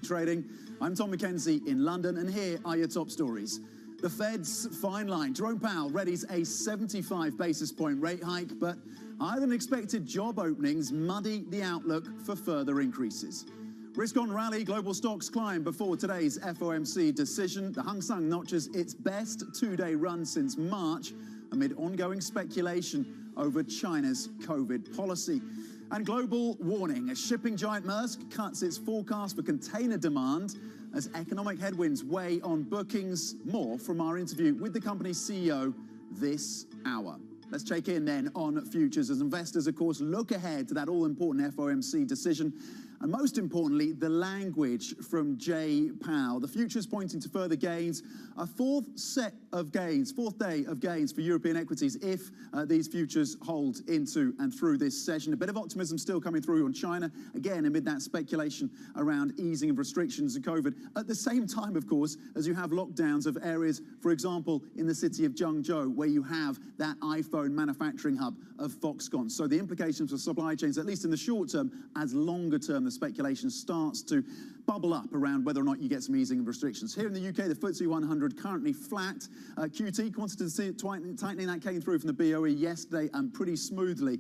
Trading. I'm Tom McKenzie in London, and here are your top stories. The Fed's fine line. Jerome Powell readies a 75 basis point rate hike, but higher than expected job openings muddy the outlook for further increases. Risk on rally, global stocks climb before today's FOMC decision. The Hang Seng notches its best two-day run since March amid ongoing speculation over China's COVID policy. And global warning, as shipping giant Maersk cuts its forecast for container demand as economic headwinds weigh on bookings. More from our interview with the company's CEO this hour. Let's check in then on futures as investors, of course, look ahead to that all-important FOMC decision. And most importantly, the language from Jay Powell. The futures pointing to further gains, a fourth day of gains for European equities if these futures hold into and through this session. A bit of optimism still coming through on China, again, amid that speculation around easing of restrictions and COVID. At the same time, of course, as you have lockdowns of areas, for example, in the city of Zhengzhou, where you have that iPhone manufacturing hub of Foxconn. So the implications for supply chains, at least in the short term, as longer term, the speculation starts to bubble up around whether or not you get some easing of restrictions. Here in the UK, the FTSE 100 currently flat. QT, quantitative tightening, that came through from the BOE yesterday and pretty smoothly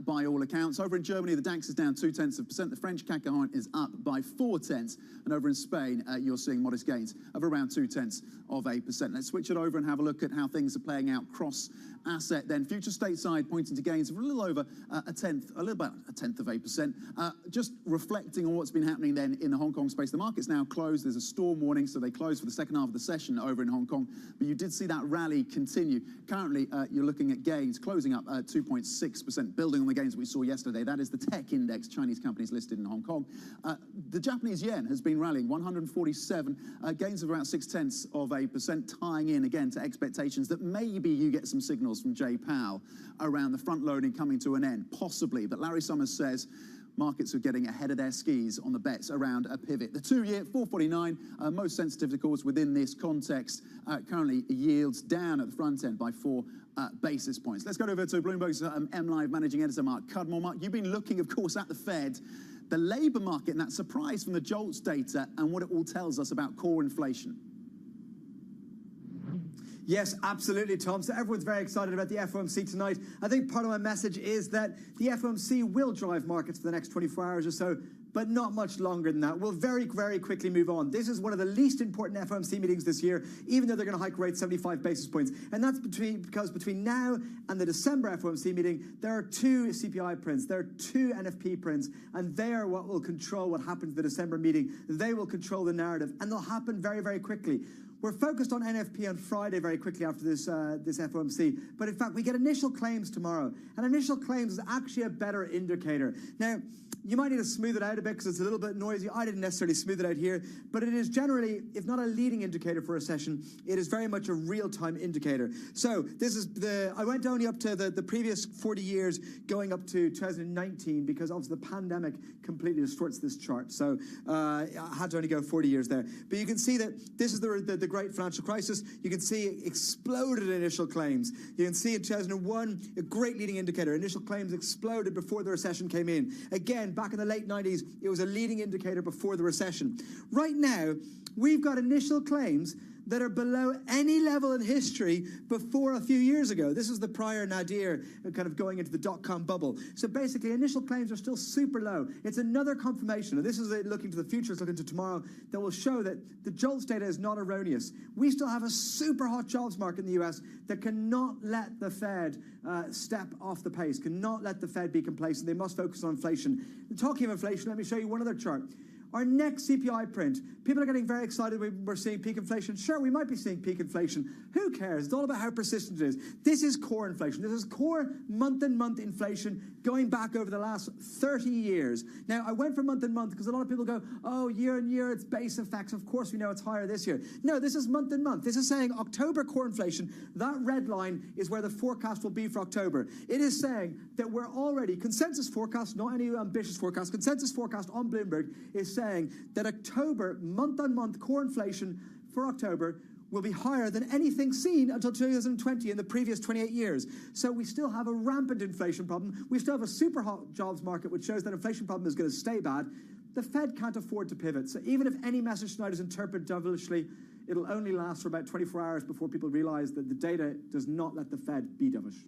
by all accounts. Over in Germany, the DAX is down 0.2%. The French CAC 40 is up by 0.4. And over in Spain, you're seeing modest gains of around 0.2%. Let's switch it over and have a look at how things are playing out cross asset then. Future stateside pointing to gains of a little over a tenth of 8%. Just reflecting on what's been happening then in the Hong Kong space. The market's now closed. There's a storm warning, so they closed for the second half of the session over in Hong Kong. But you did see that rally continue. Currently, you're looking at gains closing up 2.6%, building on the gains we saw yesterday. That is the tech index, Chinese companies listed in Hong Kong. The Japanese yen has been rallying 147, gains of about 0.6%, tying in again to expectations that maybe you get some signals from Jay Powell around the front loading coming to an end, possibly. But Larry Summers says markets are getting ahead of their skis on the bets around a pivot. The 2-year, 449, most sensitive, of course, within this context, currently yields down at the front end by 4 basis points. Let's go over to Bloomberg's MLive managing editor, Mark Cudmore. Mark, you've been looking, of course, at the Fed, the labour market, and that surprise from the JOLTS data and what it all tells us about core inflation. Yes, absolutely, Tom. So everyone's very excited about the FOMC tonight. I think part of my message is that the FOMC will drive markets for the next 24 hours or so, but not much longer than that. We'll very, very quickly move on. This is one of the least important FOMC meetings this year, even though they're going to hike rates 75 basis points. And that's because between now and the December FOMC meeting, there are 2 CPI prints, there are 2 NFP prints, and they are what will control what happens at the December meeting. They will control the narrative, and they'll happen very, very quickly. We're focused on NFP on Friday very quickly after this FOMC, but in fact, we get initial claims tomorrow, and initial claims is actually a better indicator. Now, you might need to smooth it out a bit because it's a little bit noisy. I didn't necessarily smooth it out here, but it is generally, if not a leading indicator for a session, it is very much a real-time indicator. So this is I went only up to the previous 40 years going up to 2019 because obviously the pandemic completely distorts this chart. So I had to only go 40 years there. But you can see that this is the great financial crisis. You can see exploded initial claims. You can see in 2001, a great leading indicator. Initial claims exploded before the recession came in. Again, back in the late 90s, it was a leading indicator before the recession. Right now, we've got initial claims that are below any level in history before a few years ago. This is the prior nadir, kind of going into the dot-com bubble. So basically, initial claims are still super low. It's another confirmation, and this is looking to the future, it's looking to tomorrow, that will show that the JOLTS data is not erroneous. We still have a super hot jobs market in the US that cannot let the Fed step off the pace, cannot let the Fed be complacent. They must focus on inflation. Talking of inflation, let me show you one other chart. Our next CPI print, people are getting very excited we're seeing peak inflation. Sure, we might be seeing peak inflation. Who cares? It's all about how persistent it is. This is core inflation. This is core month-on-month inflation going back over the last 30 years. Now, I went for month-on-month because a lot of people go, oh, year-on-year, it's base effects. Of course, we know it's higher this year. No, this is month-on-month. This is saying October core inflation. That red line is where the forecast will be for October. It is saying that we're already, consensus forecast, not any ambitious forecast, consensus forecast on Bloomberg is saying that October, month-on-month core inflation for October will be higher than anything seen until 2020 in the previous 28 years. So we still have a rampant inflation problem. We still have a super hot jobs market, which shows that inflation problem is going to stay bad. The Fed can't afford to pivot. So even if any message tonight is interpreted devishly, it'll only last for about 24 hours before people realize that the data does not let the Fed be dovish.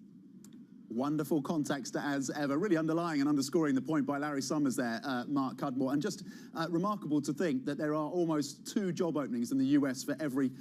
Wonderful context as ever, really underlying and underscoring the point by Larry Summers there, Mark Cudmore, and just remarkable to think that there are almost 2 job openings in the US for every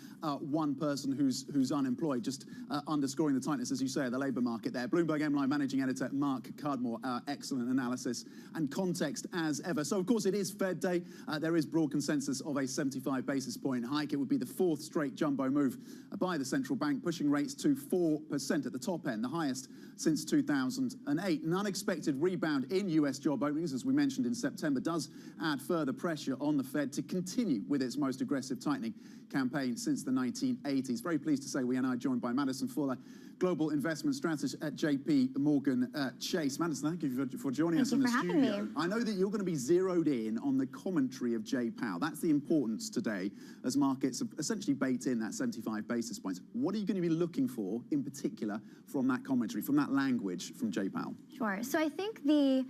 one person who's unemployed, just underscoring the tightness, as you say, of the labour market there. Bloomberg M-Line Managing Editor Mark Cudmore, excellent analysis and context as ever. So, of course, it is Fed Day. There is broad consensus of a 75 basis point hike. It would be the 4th straight jumbo move by the central bank, pushing rates to 4% at the top end, the highest since 2008. An unexpected rebound in US job openings, as we mentioned in September, does add further pressure on the Fed to continue with its most aggressive tightening campaign since the 1980s. Very pleased to say we are now joined by Madison Fuller, Global Investment Strategist at JP Morgan Chase. Madison, thank you for joining us in the studio. Thank you for having me. I know that you're going to be zeroed in on the commentary of Jay Powell. That's the importance today, as markets have essentially baked in that 75 basis points. What are you going to be looking for, in particular, from that commentary, from that language from Jay Powell? Sure. So I think the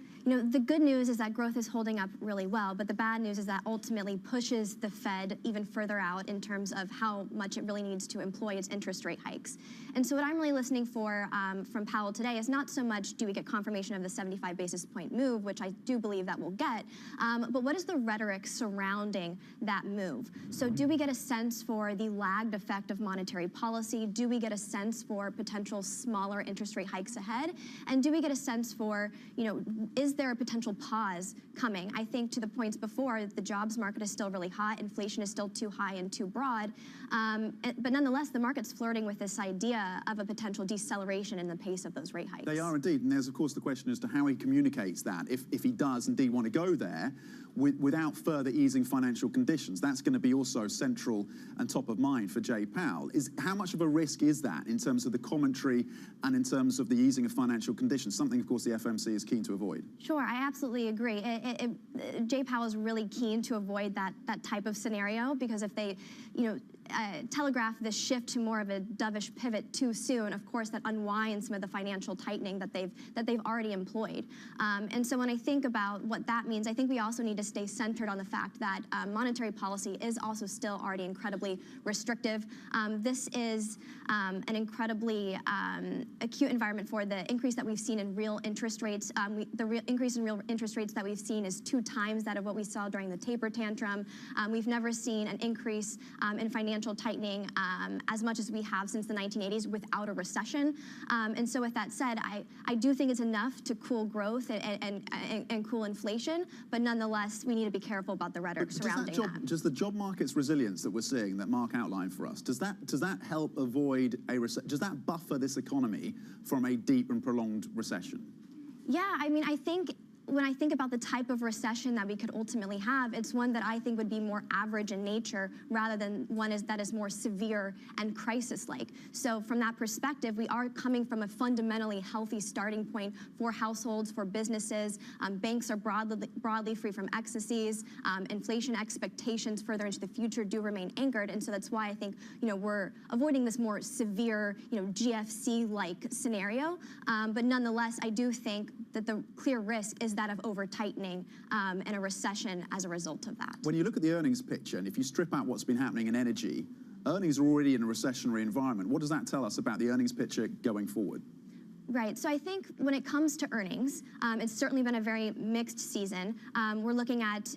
good news is that growth is holding up really well, but the bad news is that ultimately pushes the Fed even further out in terms of how much it really needs to employ its interest rate hikes. And so what I'm really listening for from Powell today is not so much do we get confirmation of the 75 basis point move, which I do believe that we'll get, but what is the rhetoric surrounding that move? So do we get a sense for the lagged effect of monetary policy? Do we get a sense for potential smaller interest rate hikes ahead? And do we get a sense for, is there a potential pause coming? I think to the points before, the jobs market is still really hot, inflation is still too high and too broad, but nonetheless, the market's flirting with this idea of a potential deceleration in the pace of those rate hikes. They are indeed, and there's of course the question as to how he communicates that, if he does indeed want to go there without further easing financial conditions. That's going to be also central and top of mind for Jay Powell. How much of a risk is that in terms of the commentary and in terms of the easing of financial conditions, something of course the FMC is keen to avoid? Sure, I absolutely agree. Jay Powell is really keen to avoid that type of scenario, because if they, telegraph this shift to more of a dovish pivot too soon, of course that unwinds some of the financial tightening that they've already employed. And so when I think about what that means, I think we also need to stay centered on the fact that monetary policy is also still already incredibly restrictive. This is an incredibly acute environment for the increase that we've seen in real interest rates. The increase in real interest rates that we've seen is 2 times that of what we saw during the taper tantrum. We've never seen an increase in financial tightening as much as we have since the 1980s without a recession. And so with that said, I do think it's enough to cool growth and cool inflation, but nonetheless, we need to be careful about the rhetoric surrounding that. Does the job market's resilience that we're seeing, that Mark outlined for us, does that help avoid a recession? Does that buffer this economy from a deep and prolonged recession? Yeah, I mean, I think when I think about the type of recession that we could ultimately have, it's one that I think would be more average in nature rather than one that is more severe and crisis-like. So from that perspective, we are coming from a fundamentally healthy starting point for households, for businesses. Banks are broadly free from excesses. Inflation expectations further into the future do remain anchored, and so that's why I think we're avoiding this more severe GFC-like scenario. But nonetheless, I do think that the clear risk is that of over-tightening and a recession as a result of that. When you look at the earnings picture, and if you strip out what's been happening in energy earnings are already in a recessionary environment. What does that tell us about the earnings picture going forward? Right, so I think when it comes to earnings, it's certainly been a very mixed season. We're looking at,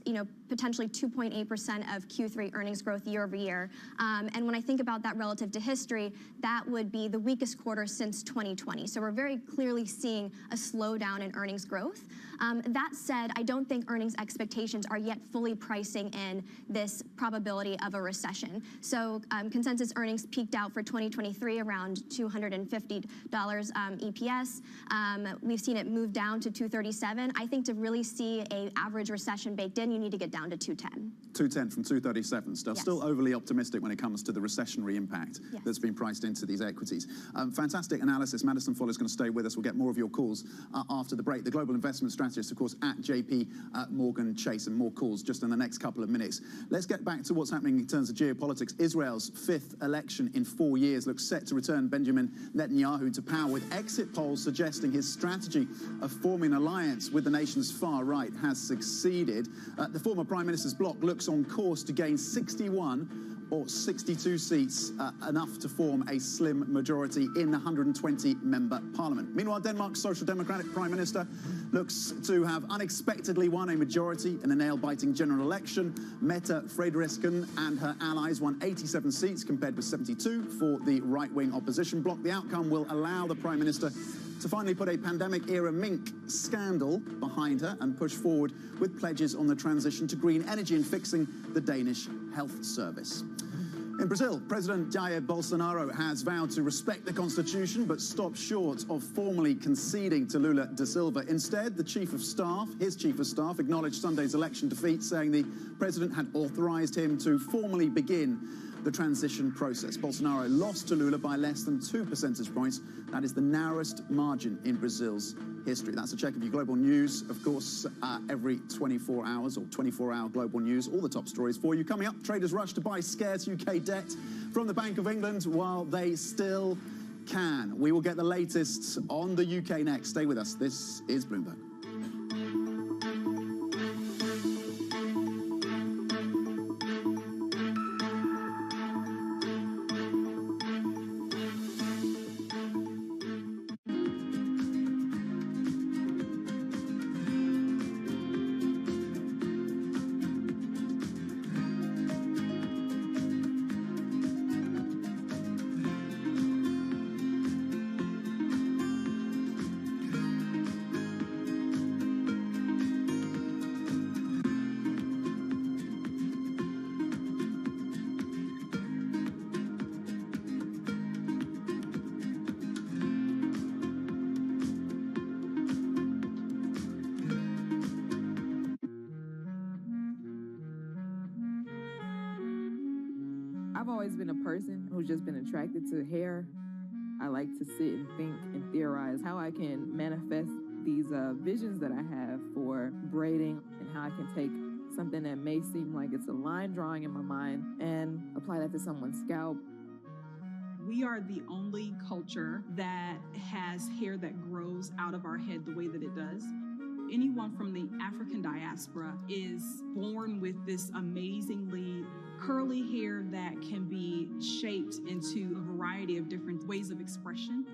potentially 2.8% of Q3 earnings growth year over year. And when I think about that relative to history, that would be the weakest quarter since 2020. So we're very clearly seeing a slowdown in earnings growth. That said, I don't think earnings expectations are yet fully pricing in this probability of a recession. So consensus earnings peaked out for 2023 around $250 EPS. We've seen it move down to $237. I think to really see an average recession baked in, you need to get down to $210. $210 from $237. Still overly optimistic when it comes to the recessionary impact that's been priced into these equities. Fantastic analysis. Madison Fuller is going to stay with us. We'll get more of your calls after the break. The global investment strategist, of course, at JP Morgan Chase, and more calls just in the next couple of minutes. Let's get back to what's happening in terms of geopolitics. Israel's fifth election in 4 years looks set to return Benjamin Netanyahu to power, with exit polls suggesting his strategy of forming an alliance with the nation's far right has succeeded. The former Prime Minister's bloc looks on course to gain 61 or 62 seats, enough to form a slim majority in the 120-member parliament. Meanwhile, Denmark's Social Democratic Prime Minister looks to have unexpectedly won a majority in a nail-biting general election. Mette Frederiksen and her allies won 87 seats compared with 72 for the right-wing opposition bloc. The outcome will allow the Prime Minister to finally put a pandemic-era mink scandal behind her and push forward with pledges on the transition to green energy and fixing the Danish health service. In Brazil, President Jair Bolsonaro has vowed to respect the constitution but stopped short of formally conceding to Lula da Silva. Instead, his chief of staff, acknowledged Sunday's election defeat, saying the president had authorized him to formally begin the transition process. Bolsonaro lost to Lula by less than 2 percentage points. That is the narrowest margin in Brazil's history. That's a check of your global news, of course, every 24 hours, or 24-hour global news. All the top stories for you. Coming up, traders rush to buy scarce UK debt from the Bank of England while they still can. We will get the latest on the UK next. Stay with us. This is Bloomberg. I've always been a person who's just been attracted to hair. I like to sit and think and theorize how I can manifest these visions that I have for braiding, and how I can take something that may seem like it's a line drawing in my mind and apply that to someone's scalp. We are the only culture that has hair that grows out of our head the way that it does. Anyone from the African diaspora is born with this amazingly curly hair that can be shaped into a variety of different ways of expression.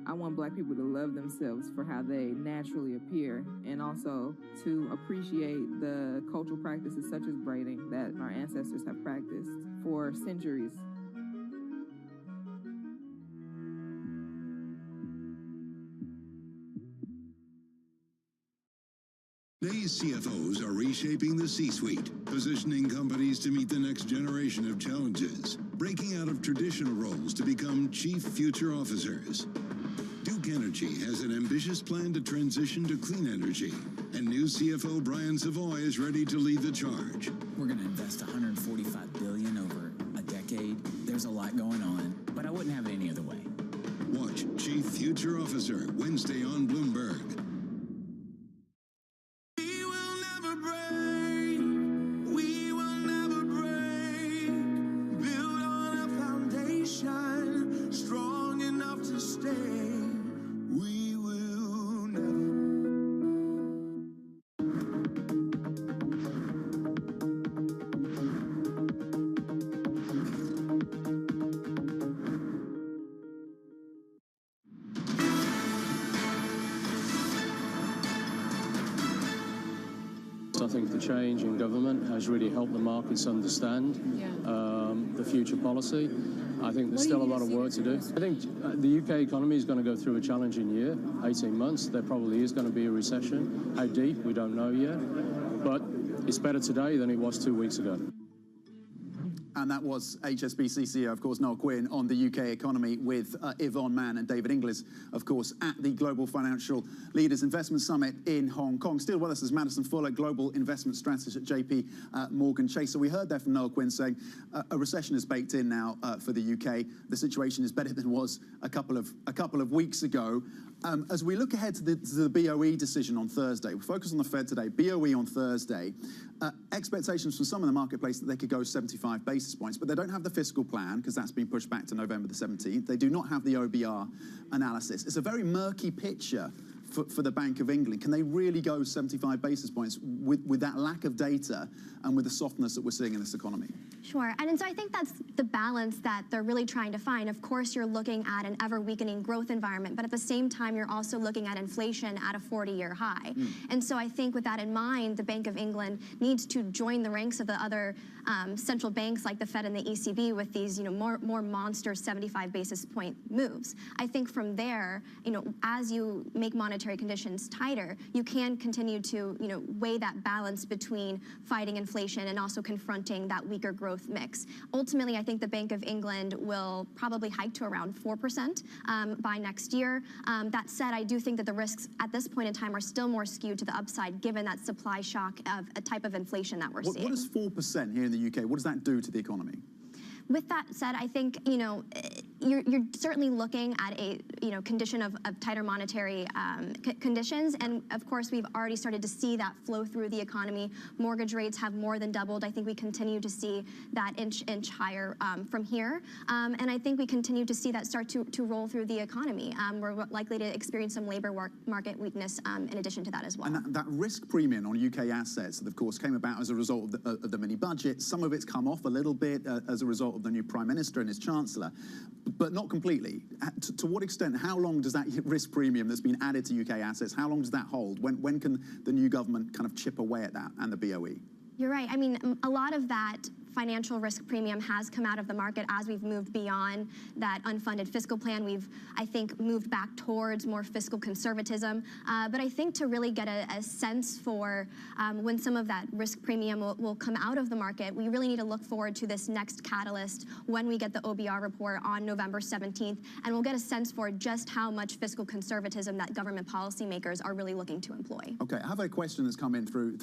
I want Black people to love themselves for how they naturally appear, and also to appreciate the cultural practices such as braiding that our ancestors have practiced for centuries. Today's CFOs are reshaping the C-suite, positioning companies to meet the next generation of challenges, breaking out of traditional roles to become chief future officers. Duke Energy has an ambitious plan to transition to clean energy, and new CFO Brian Savoy is ready to lead the charge. We're going to invest $145 billion over a decade. There's a lot going on, but I wouldn't have it any other way. Watch Chief Future Officer Wednesday on Bloomberg. I think the change in government has really helped the markets understand the future policy. I think there's still a lot of work to do. I think the UK economy is going to go through a challenging year, 18 months. There probably is going to be a recession. How deep, we don't know yet. But it's better today than it was 2 weeks ago. And that was HSBC CEO, of course, Noel Quinn, on the UK economy with Yvonne Mann and David Inglis, of course, at the Global Financial Leaders Investment Summit in Hong Kong. Still with us is Madison Fuller, Global Investment Strategist at JP Morgan Chase. So we heard there from Noel Quinn saying a recession is baked in now for the UK. The situation is better than it was a couple of weeks ago. As we look ahead to the BOE decision on Thursday, we focus on the Fed today, BOE on Thursday, expectations from some in the marketplace that they could go 75 basis points, but they don't have the fiscal plan because that's been pushed back to November the 17th. They do not have the OBR analysis. It's a very murky picture for the Bank of England. Can they really go 75 basis points with that lack of data and with the softness that we're seeing in this economy? Sure, and so I think that's the balance that they're really trying to find. Of course, you're looking at an ever-weakening growth environment, but at the same time, you're also looking at inflation at a 40-year high. And so I think with that in mind, the Bank of England needs to join the ranks of the other central banks like the Fed and the ECB with these, more monster 75 basis point moves. I think from there, as you make monetary conditions tighter, you can continue to, weigh that balance between fighting inflation and also confronting that weaker growth mix. Ultimately, I think the Bank of England will probably hike to around 4% by next year. That said, I do think that the risks at this point in time are still more skewed to the upside, given that supply shock of a type of inflation that we're seeing. What does 4% here in the UK, what does that do to the economy? With that said, I think, you're certainly looking at a, condition of tighter monetary conditions. And of course, we've already started to see that flow through the economy. Mortgage rates have more than doubled. I think we continue to see that inch higher from here. And I think we continue to see that start to roll through the economy. We're likely to experience some labor market weakness in addition to that as well. And that risk premium on UK assets that, of course, came about as a result of the mini budget. Some of it's come off a little bit as a result of the new Prime Minister and his Chancellor, but not completely. To what extent, how long does that risk premium that's been added to UK assets, how long does that hold? When can the new government kind of chip away at that and the BOE? You're right. I mean, a lot of that financial risk premium has come out of the market as we've moved beyond that unfunded fiscal plan. We've, I think, moved back towards more fiscal conservatism. But I think to really get a sense for when some of that risk premium will come out of the market, we really need to look forward to this next catalyst when we get the OBR report on November 17th. And we'll get a sense for just how much fiscal conservatism that government policymakers are really looking to employ. Okay, I have a question that's come in through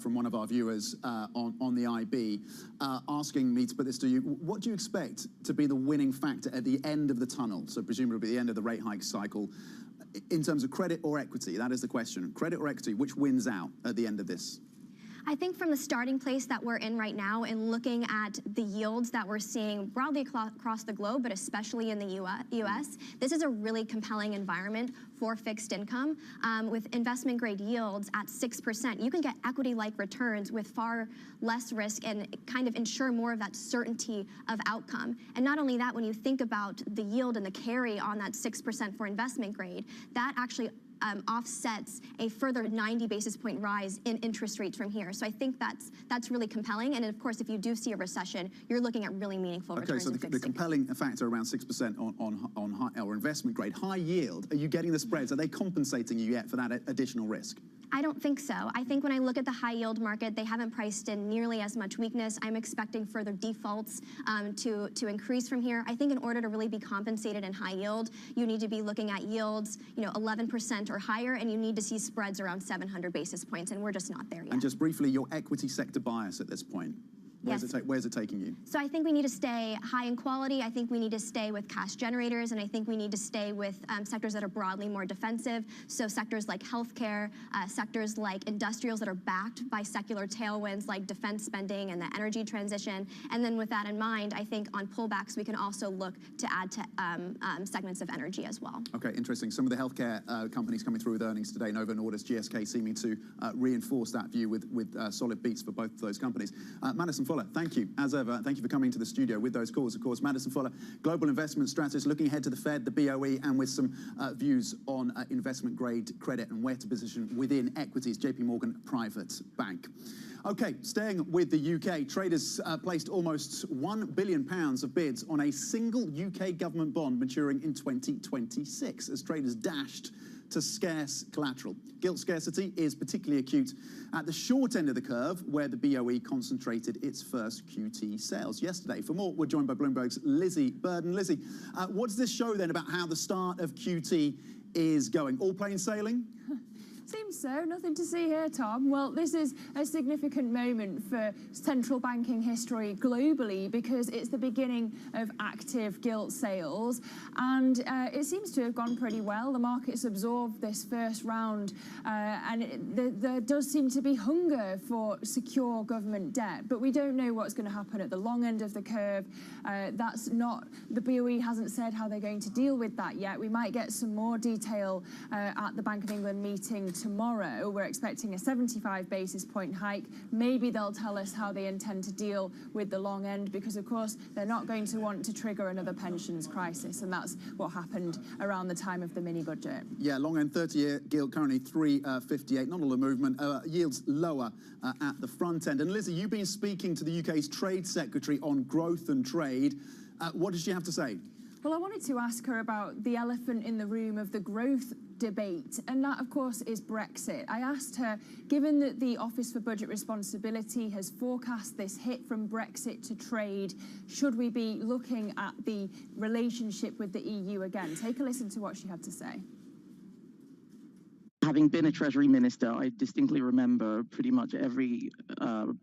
from one of our viewers on the IB. Asking me to put this to you. What do you expect to be the winning factor at the end of the tunnel? So presumably the end of the rate hike cycle in terms of credit or equity? That is the question. Credit or equity, which wins out at the end of this? I think from the starting place that we're in right now and looking at the yields that we're seeing broadly across the globe, but especially in the U.S., this is a really compelling environment for fixed income. With investment grade yields at 6%, you can get equity-like returns with far less risk and kind of ensure more of that certainty of outcome. And not only that, when you think about the yield and the carry on that 6% for investment grade, that actually offsets a further 90 basis point rise in interest rates from here. So I think that's really compelling. And of course, if you do see a recession, you're looking at really meaningful returns. Okay, so the compelling factor around 6% on high, or investment grade, high yield, are you getting the spreads? Are they compensating you yet for that additional risk? I don't think so. I think when I look at the high yield market, they haven't priced in nearly as much weakness. I'm expecting further defaults to increase from here. I think in order to really be compensated in high yield, you need to be looking at yields, 11% or higher, and you need to see spreads around 700 basis points, and we're just not there yet. And just briefly, your equity sector bias at this point. Where's it taking you? So I think we need to stay high in quality. I think we need to stay with cash generators, and I think we need to stay with sectors that are broadly more defensive. So sectors like healthcare, sectors like industrials that are backed by secular tailwinds like defense spending and the energy transition. And then with that in mind, I think on pullbacks, we can also look to add to segments of energy as well. Okay, interesting. Some of the healthcare companies coming through with earnings today, Novo Nordisk, GSK, seeming to reinforce that view with solid beats for both of those companies. Madison Fuller, thank you, as ever. Thank you for coming to the studio with those calls. Of course, Madison Fuller, global investment strategist, looking ahead to the Fed, the BOE, and with some views on investment-grade credit and where to position within equities, JP Morgan Private Bank. Okay, staying with the UK, traders placed almost £1 billion of bids on a single UK government bond maturing in 2026 as traders dashed to scarce collateral. Gilt scarcity is particularly acute at the short end of the curve, where the BOE concentrated its first QT sales yesterday. For more, we're joined by Bloomberg's Lizzie Burden. Lizzie, what does this show then about how the start of QT is going? All plain sailing? Seems so. Nothing to see here, Tom. Well, this is a significant moment for central banking history globally because it's the beginning of active gilt sales, and it seems to have gone pretty well. The markets absorbed this first round, and there does seem to be hunger for secure government debt, but we don't know what's going to happen at the long end of the curve. That's not, the BOE hasn't said how they're going to deal with that yet. We might get some more detail at the Bank of England meeting tomorrow. We're expecting a 75 basis point hike. Maybe they'll tell us how they intend to deal with the long end, because of course they're not going to want to trigger another pensions crisis, and that's what happened around the time of the mini budget. Yeah, long end 30-year gilt currently 3.58. Not a lot of movement. Yields lower at the front end. And Lizzie, you've been speaking to the UK's Trade Secretary on growth and trade. What does she have to say? Well, I wanted to ask her about the elephant in the room of the growth debate, and that, of course, is Brexit. I asked her, given that the Office for Budget Responsibility has forecast this hit from Brexit to trade, should we be looking at the relationship with the EU again? Take a listen to what she had to say. Having been a Treasury Minister, I distinctly remember pretty much every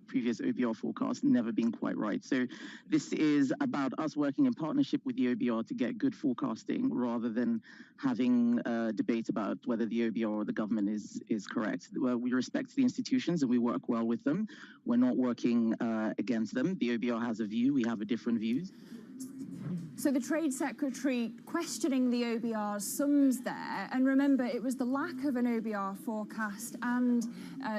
previous OBR forecast never being quite right. So this is about us working in partnership with the OBR to get good forecasting rather than having a debate about whether the OBR or the government is correct. Well, we respect the institutions and we work well with them. We're not working against them. The OBR has a view, we have a different views. So the Trade Secretary questioning the OBR's sums there, and remember, it was the lack of an OBR forecast and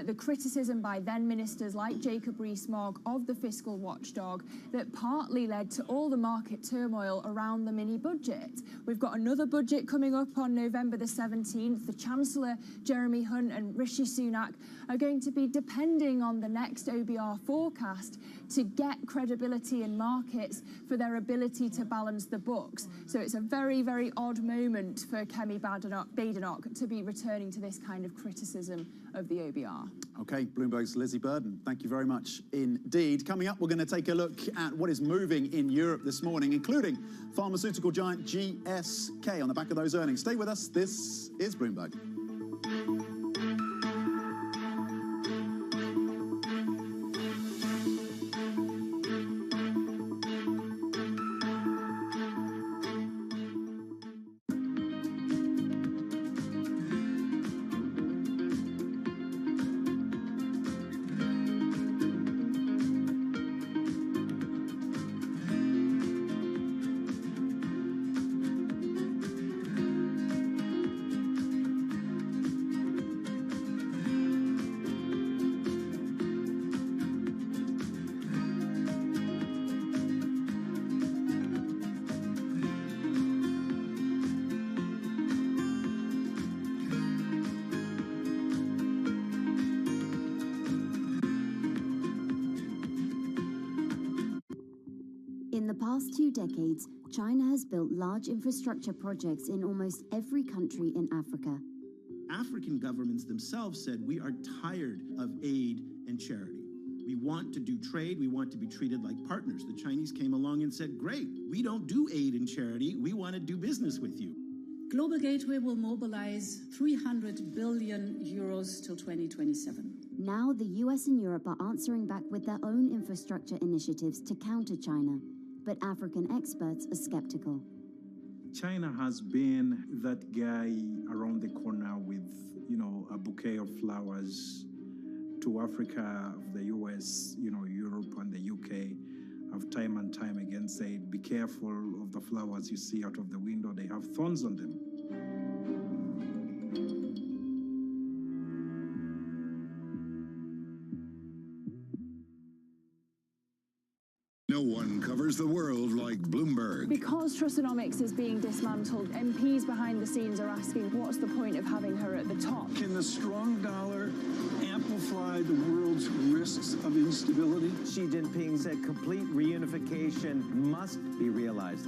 the criticism by then ministers like Jacob Rees-Mogg of the fiscal watchdog that partly led to all the market turmoil around the mini budget. We've got another budget coming up on November the 17th. The Chancellor, Jeremy Hunt, and Rishi Sunak are going to be depending on the next OBR forecast to get credibility in markets for their ability to balance the books. So it's a very, very odd moment for Kemi Badenoch to be returning to this kind of criticism of the OBR. Okay, Bloomberg's Lizzie Burden, thank you very much indeed. Coming up, we're going to take a look at what is moving in Europe this morning, including pharmaceutical giant GSK on the back of those earnings. Stay with us. This is Bloomberg. In the past 2 decades, China has built large infrastructure projects in almost every country in Africa. African governments themselves said, we are tired of aid and charity. We want to do trade. We want to be treated like partners. The Chinese came along and said, great, we don't do aid and charity. We want to do business with you. Global Gateway will mobilize 300 billion euros till 2027. Now the US and Europe are answering back with their own infrastructure initiatives to counter China. But African experts are skeptical. China has been that guy around the corner with, a bouquet of flowers to Africa, the US, Europe and the UK have time and time again said, be careful of the flowers you see out of the window. They have thorns on them. No one covers the world like Bloomberg. Because Trustonomics is being dismantled, MPs behind the scenes are asking what's the point of having her at the top? Can the strong dollar amplify the world's risks of instability? Xi Jinping said complete reunification must be realized.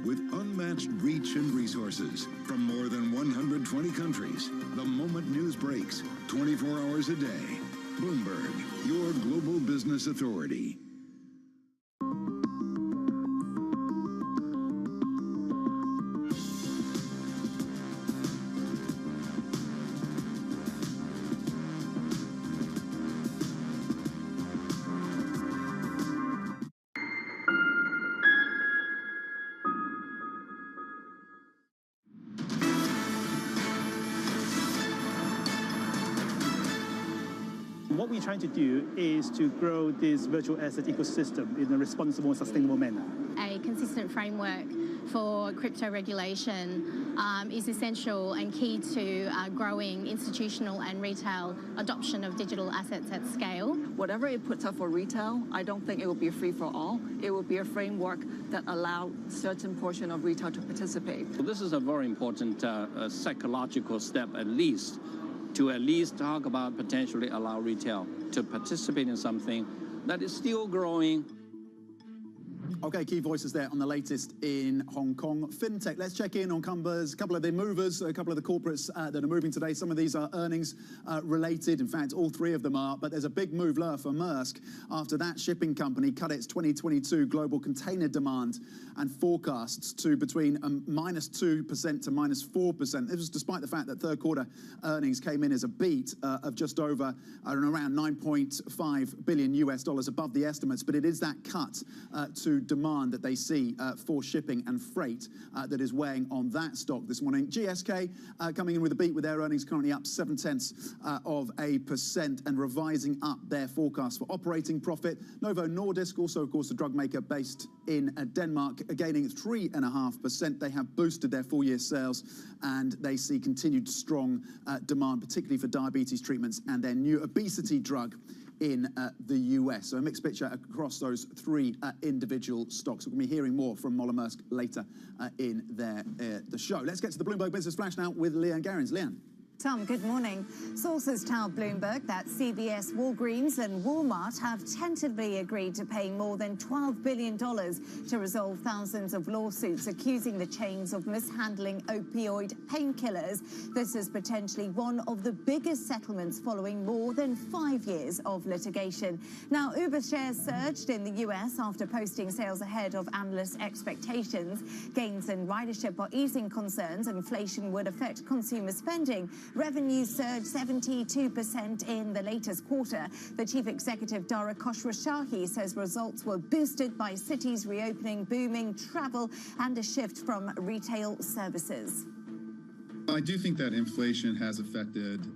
With unmatched reach and resources from more than 120 countries, the moment news breaks, 24 hours a day. Bloomberg, your global business authority. What we're trying to do is to grow this virtual asset ecosystem in a responsible and sustainable manner. A consistent framework for crypto regulation is essential and key to growing institutional and retail adoption of digital assets at scale. Whatever it puts up for retail, I don't think it will be free for all. It will be a framework that allows certain portion of retail to participate. So this is a very important psychological step, at least talk about potentially allow retail to participate in something that is still growing. Okay, key voices there on the latest in Hong Kong fintech. Let's check in on a couple of the movers, a couple of the corporates that are moving today. Some of these are earnings related. In fact, all three of them are. But there's a big move lower for Maersk after that shipping company cut its 2022 global container demand and forecasts to between -2% to -4%. This was despite the fact that third quarter earnings came in as a beat of just over around $9.5 billion above the estimates. But it is that cut to demand that they see for shipping and freight that is weighing on that stock this morning. GSK coming in with a beat with their earnings currently up 0.7% and revising up their forecast for operating profit. Novo Nordisk, also of course a drug maker based in Denmark, gaining 3.5%. They have boosted their full-year sales and they see continued strong demand, particularly for diabetes treatments and their new obesity drug in the US. So a mixed picture across those three individual stocks. We're going to be hearing more from Moller Maersk later in the show. Let's get to the Bloomberg Business Flash now with Leanne Gerrans. Leanne. Tom, good morning. Sources tell Bloomberg that CVS, Walgreens and Walmart have tentatively agreed to pay more than $12 billion to resolve thousands of lawsuits accusing the chains of mishandling opioid painkillers. This is potentially one of the biggest settlements following more than 5 years of litigation. Now, Uber shares surged in the US after posting sales ahead of analyst expectations. Gains in ridership are easing concerns inflation would affect consumer spending. Revenues surged 72% in the latest quarter. The chief executive, Dara Khosrowshahi, says results were boosted by cities reopening, booming travel, and a shift from retail services. I do think that inflation has affected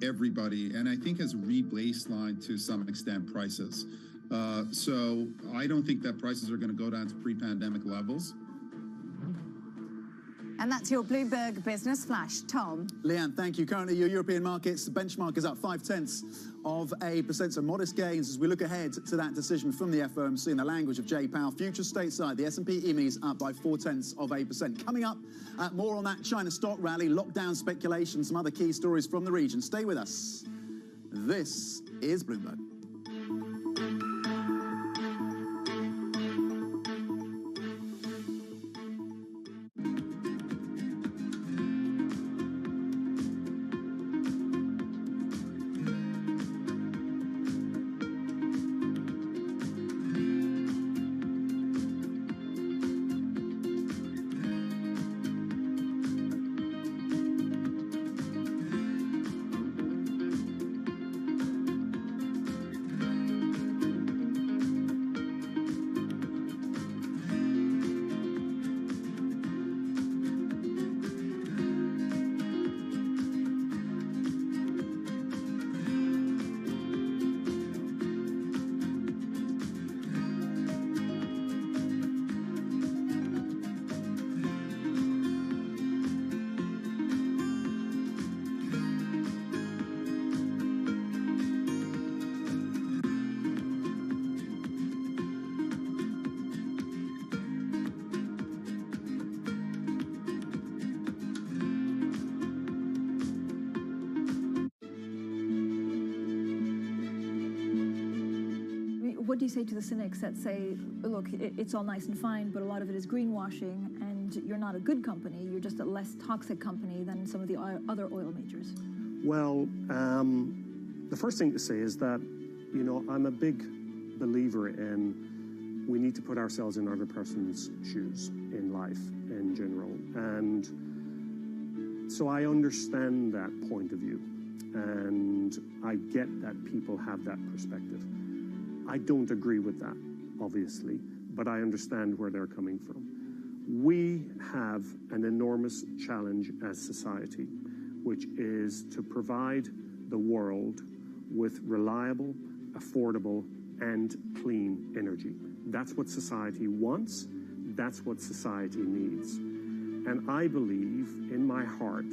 everybody, and I think has re-baselined to some extent prices. So I don't think that prices are going to go down to pre-pandemic levels. And that's your Bloomberg Business Flash. Tom. Leanne, thank you. Currently, your European markets, the benchmark is up 0.5%, so modest gains as we look ahead to that decision from the FOMC in the language of Jay Powell. Futures stateside, the S&P EMEs up by 0.4%. Coming up, more on that China stock rally, lockdown speculation, some other key stories from the region. Stay with us. This is Bloomberg. What do you say to the cynics that say, look, it's all nice and fine, but a lot of it is greenwashing, and you're not a good company, you're just a less toxic company than some of the other oil majors? Well, the first thing to say is that, you know, I'm a big believer in we need to put ourselves in other person's shoes in life in general. And so I understand that point of view, and I get that people have that perspective. I don't agree with that, obviously, but I understand where they're coming from. We have an enormous challenge as society, which is to provide the world with reliable, affordable, and clean energy. That's what society wants. That's what society needs. And I believe in my heart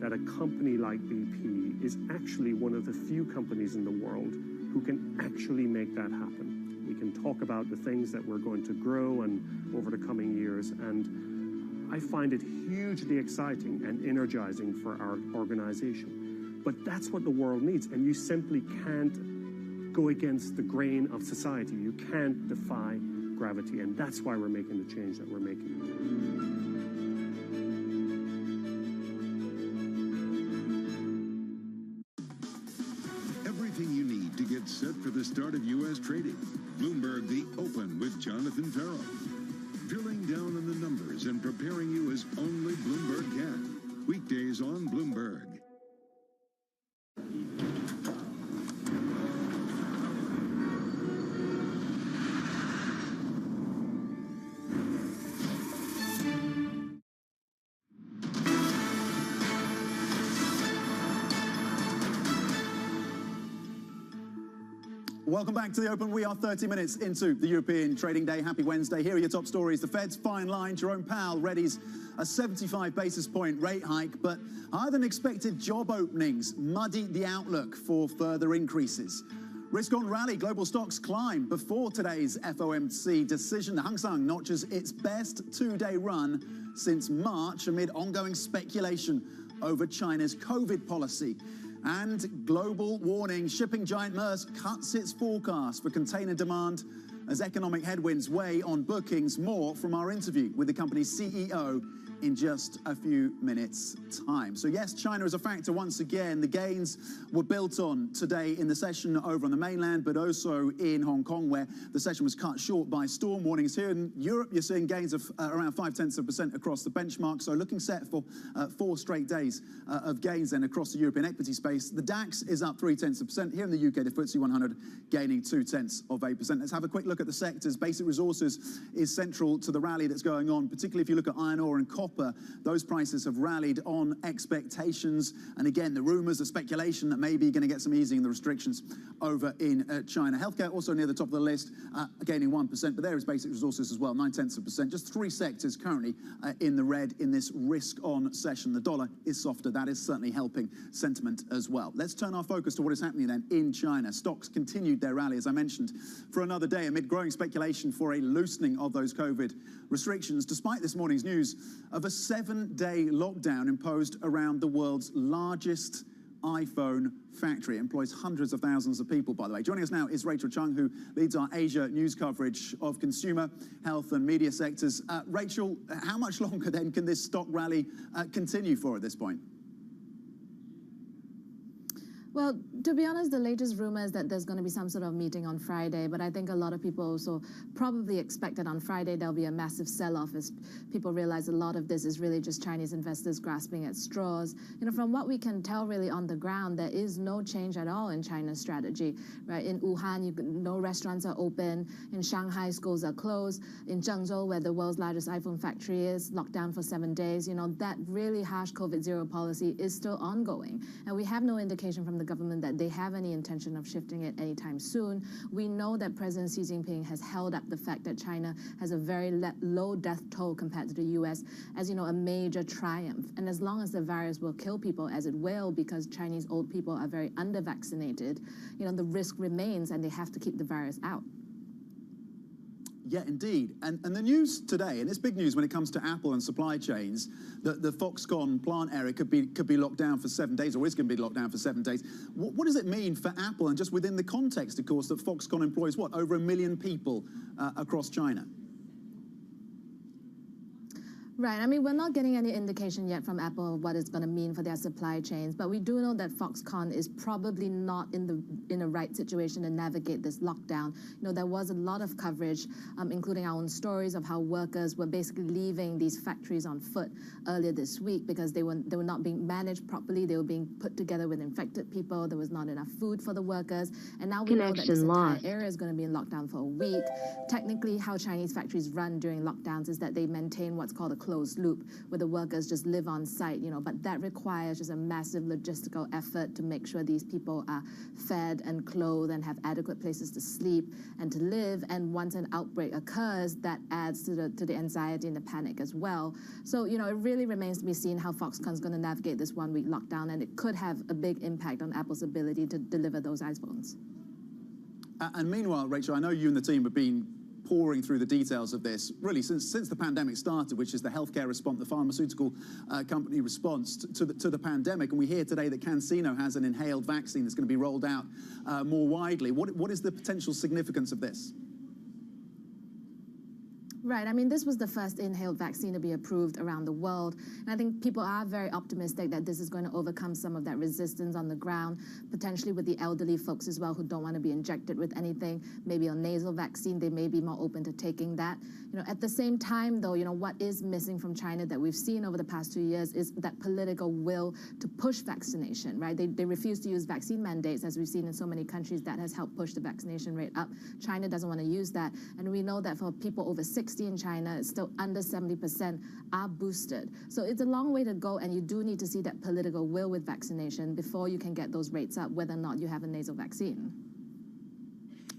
that a company like BP is actually one of the few companies in the world who can actually make that happen. We can talk about the things that we're going to grow and over the coming years, and I find it hugely exciting and energizing for our organization. But that's what the world needs, and you simply can't go against the grain of society. You can't defy gravity, and that's why we're making the change that we're making. Set for the start of U.S. trading. Bloomberg The Open with Jonathan Farrell. Drilling down on the numbers and preparing you as only Bloomberg can. Weekdays on Bloomberg. Welcome back to The Open. We are 30 minutes into the European trading day. Happy Wednesday. Here are your top stories. The Fed's fine line. Jerome Powell readies a 75 basis point rate hike, but higher than expected job openings muddy the outlook for further increases. Risk on rally. Global stocks climb before today's FOMC decision. The Hang Seng notches its best two-day run since March amid ongoing speculation over China's COVID policy. And global warning, shipping giant Maersk cuts its forecast for container demand as economic headwinds weigh on bookings. More from our interview with the company's CEO in just a few minutes' time. So yes, China is a factor once again. The gains were built on today in the session over on the mainland, but also in Hong Kong, where the session was cut short by storm warnings. Here in Europe, you're seeing gains of around 0.5% across the benchmark. So looking set for 4 straight days of gains then across the European equity space. The DAX is up 0.3%. Here in the UK, the FTSE 100 gaining 0.2%. Let's have a quick look at the sectors. Basic resources is central to the rally that's going on, particularly if you look at iron ore and copper. Those prices have rallied on expectations. And again, the rumors, the speculation that maybe you're going to get some easing in the restrictions over in China. Healthcare also near the top of the list, gaining 1%, but there is basic resources as well, 0.9%. Just 3 sectors currently in the red in this risk-on session. The dollar is softer. That is certainly helping sentiment as well. Let's turn our focus to what is happening then in China. Stocks continued their rally, as I mentioned, for another day amid growing speculation for a loosening of those COVID restrictions, despite this morning's news of a 7-day lockdown imposed around the world's largest iPhone factory. It employs hundreds of thousands of people, by the way. Joining us now is Rachel Chung, who leads our Asia news coverage of consumer, health and media sectors. Rachel, how much longer then can this stock rally continue for at this point? Well, to be honest, the latest rumor is that there's going to be some sort of meeting on Friday, but I think a lot of people also probably expect that on Friday there'll be a massive sell-off as people realize a lot of this is really just Chinese investors grasping at straws. You know, from what we can tell really on the ground, there is no change at all in China's strategy, right? In Wuhan, no restaurants are open. In Shanghai, schools are closed. In Zhengzhou, where the world's largest iPhone factory is, locked down for 7 days. You know, that really harsh COVID-0 policy is still ongoing. And we have no indication from the government that they have any intention of shifting it anytime soon. We know that President Xi Jinping has held up the fact that China has a very low death toll compared to the US as, you know, a major triumph. And as long as the virus will kill people, as it will, because Chinese old people are very under-vaccinated, you know, the risk remains and they have to keep the virus out. Yeah, indeed. And the news today, and it's big news when it comes to Apple and supply chains, that the Foxconn plant area could be locked down for 7 days, or is going to be locked down for 7 days. What does it mean for Apple, and just within the context, of course, that Foxconn employs, what, over 1 million people across China? Right. I mean, we're not getting any indication yet from Apple of what it's going to mean for their supply chains, but we do know that Foxconn is probably not in a right situation to navigate this lockdown. You know, there was a lot of coverage, including our own stories of how workers were basically leaving these factories on foot earlier this week because they were not being managed properly. They were being put together with infected people. There was not enough food for the workers, and now we know that this entire area is going to be in lockdown for a week. Technically, how Chinese factories run during lockdowns is that they maintain what's called a closed loop, where the workers just live on site, you know, but that requires just a massive logistical effort to make sure these people are fed and clothed and have adequate places to sleep and to live. And once an outbreak occurs, that adds to the anxiety and the panic as well. So, you know, it really remains to be seen how Foxconn's going to navigate this 1 week lockdown, and it could have a big impact on Apple's ability to deliver those iPhones. And meanwhile, Rachel, I know you and the team have been pouring through the details of this, really, since the pandemic started, which is the healthcare response, the pharmaceutical company response to the pandemic. And we hear today that CanSino has an inhaled vaccine that's going to be rolled out more widely. What is the potential significance of this? Right. I mean, this was the first inhaled vaccine to be approved around the world. And I think people are very optimistic that this is going to overcome some of that resistance on the ground, potentially with the elderly folks as well who don't want to be injected with anything. Maybe a nasal vaccine, they may be more open to taking that. You know, at the same time, though, you know, what is missing from China that we've seen over the past 2 years is that political will to push vaccination, right? They refuse to use vaccine mandates, as we've seen in so many countries. That has helped push the vaccination rate up. China doesn't want to use that. And we know that for people over 60 in China, it's still under 70% are boosted. So it's a long way to go, and you do need to see that political will with vaccination before you can get those rates up, whether or not you have a nasal vaccine.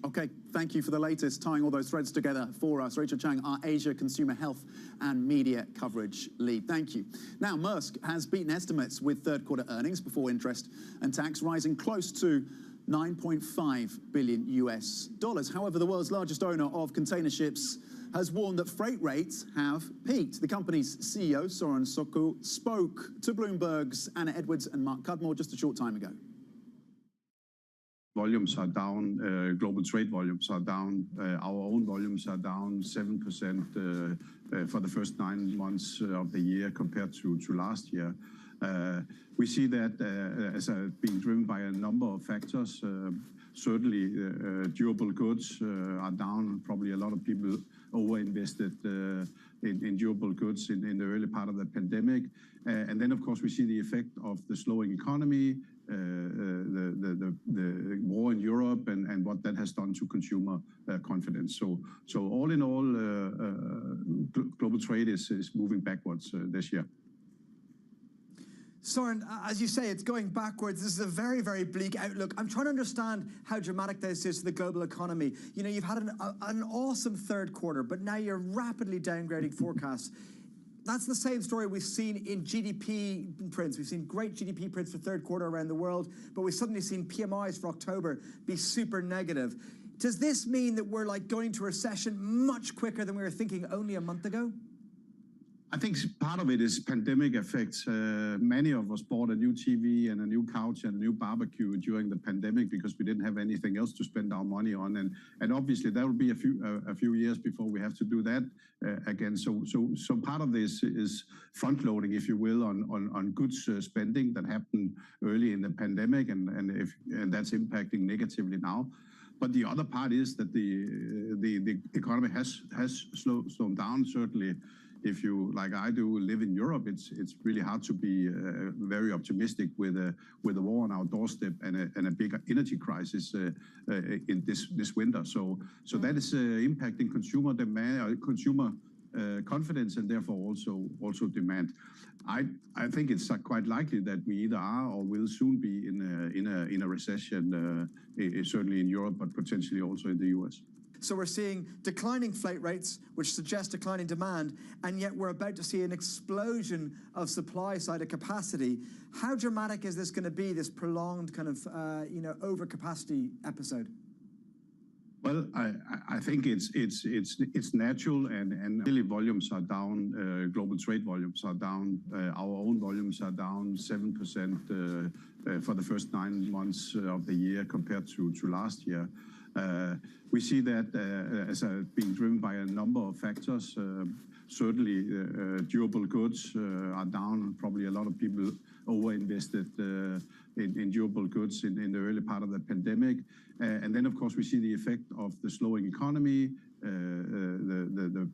Okay, thank you for the latest, tying all those threads together for us. Rachel Chang, our Asia Consumer Health and Media Coverage Lead. Thank you. Now, Maersk has beaten estimates with third quarter earnings before interest and tax rising close to $9.5 billion US. However, the world's largest owner of container ships has warned that freight rates have peaked. The company's CEO, Soren Sokku, spoke to Bloomberg's Anna Edwards and Mark Cudmore just a short time ago. Volumes are down, global trade volumes are down, our own volumes are down 7% for the first 9 months of the year compared to last year. We see that as being driven by a number of factors. Certainly, durable goods are down. Probably a lot of people over-invested in durable goods in the early part of the pandemic. And then, of course, we see the effect of the slowing economy, the war in Europe, and what that has done to consumer confidence. So all in all, global trade is moving backwards this year. Soren, as you say, it's going backwards. This is a very, very bleak outlook. I'm trying to understand how dramatic this is to the global economy. You know, you've had an awesome third quarter, but now you're rapidly downgrading forecasts. That's the same story we've seen in GDP prints. We've seen great GDP prints for third quarter around the world, but we've suddenly seen PMIs for October be super negative. Does this mean that we're like going to a recession much quicker than we were thinking only a month ago? I think part of it is pandemic effects. Many of us bought a new TV and a new couch and a new barbecue during the pandemic because we didn't have anything else to spend our money on, and obviously that will be a few years before we have to do that again. So part of this is front loading, if you will, on goods spending that happened early in the pandemic, and that's impacting negatively now. But the other part is that the economy has slowed down. Certainly, if you, like I do, live in Europe, it's really hard to be very optimistic with a war on our doorstep and a big energy crisis in this winter. So that is impacting consumer demand, consumer confidence, and therefore also demand. I think it's quite likely that we either are or will soon be in a recession, certainly in Europe, but potentially also in the US. So we're seeing declining freight rates, which suggest declining demand, and yet we're about to see an explosion of supply side of capacity. How dramatic is this going to be, this prolonged kind of overcapacity episode? Well, I think it's natural, and really volumes are down. Global trade volumes are down. Our own volumes are down 7% for the first 9 months of the year compared to last year. We see that as being driven by a number of factors. Certainly, durable goods are down. Probably a lot of people over-invested in durable goods in the early part of the pandemic. And then, of course, we see the effect of the slowing economy, the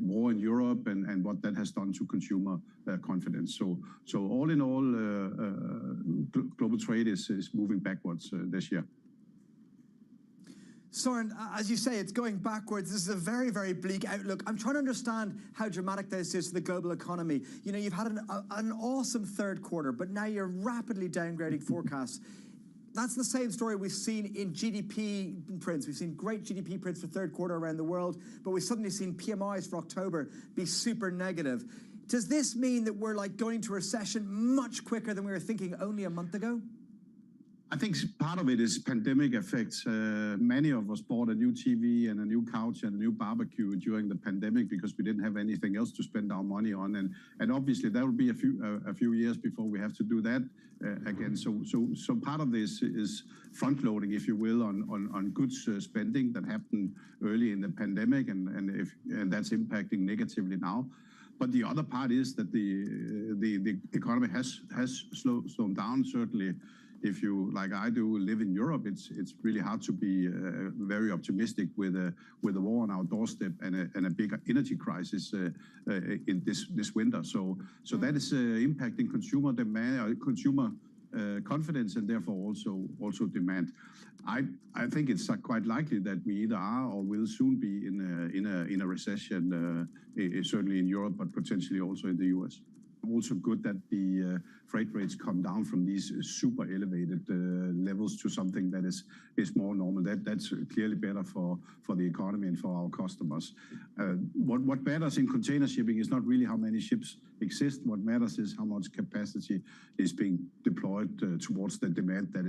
war in Europe, and what that has done to consumer confidence. So all in all, global trade is moving backwards this year. Søren, as you say, it's going backwards. This is a very, very bleak outlook. I'm trying to understand how dramatic this is for the global economy. You know, you've had an awesome third quarter, but now you're rapidly downgrading forecasts. That's the same story we've seen in GDP prints. We've seen great GDP prints for third quarter around the world, but we've suddenly seen PMIs for October be super negative. Does this mean that we're like going to recession much quicker than we were thinking only a month ago? I think part of it is pandemic effects. Many of us bought a new TV and a new couch and a new barbecue during the pandemic because we didn't have anything else to spend our money on, and obviously there will be a few years before we have to do that again. So part of this is front loading, if you will, on goods spending that happened early in the pandemic, and that's impacting negatively now. But the other part is that the economy has slowed down. Certainly, if you, like I do, live in Europe, it's really hard to be very optimistic with a war on our doorstep and a big energy crisis in this winter. So that is impacting consumer demand, consumer confidence, and therefore also demand. I think it's quite likely that we either are or will soon be in a recession, certainly in Europe, but potentially also in the US. Also good that the freight rates come down from these super elevated levels to something that is more normal. That's clearly better for the economy and for our customers. What matters in container shipping is not really how many ships exist. What matters is how much capacity is being deployed towards the demand that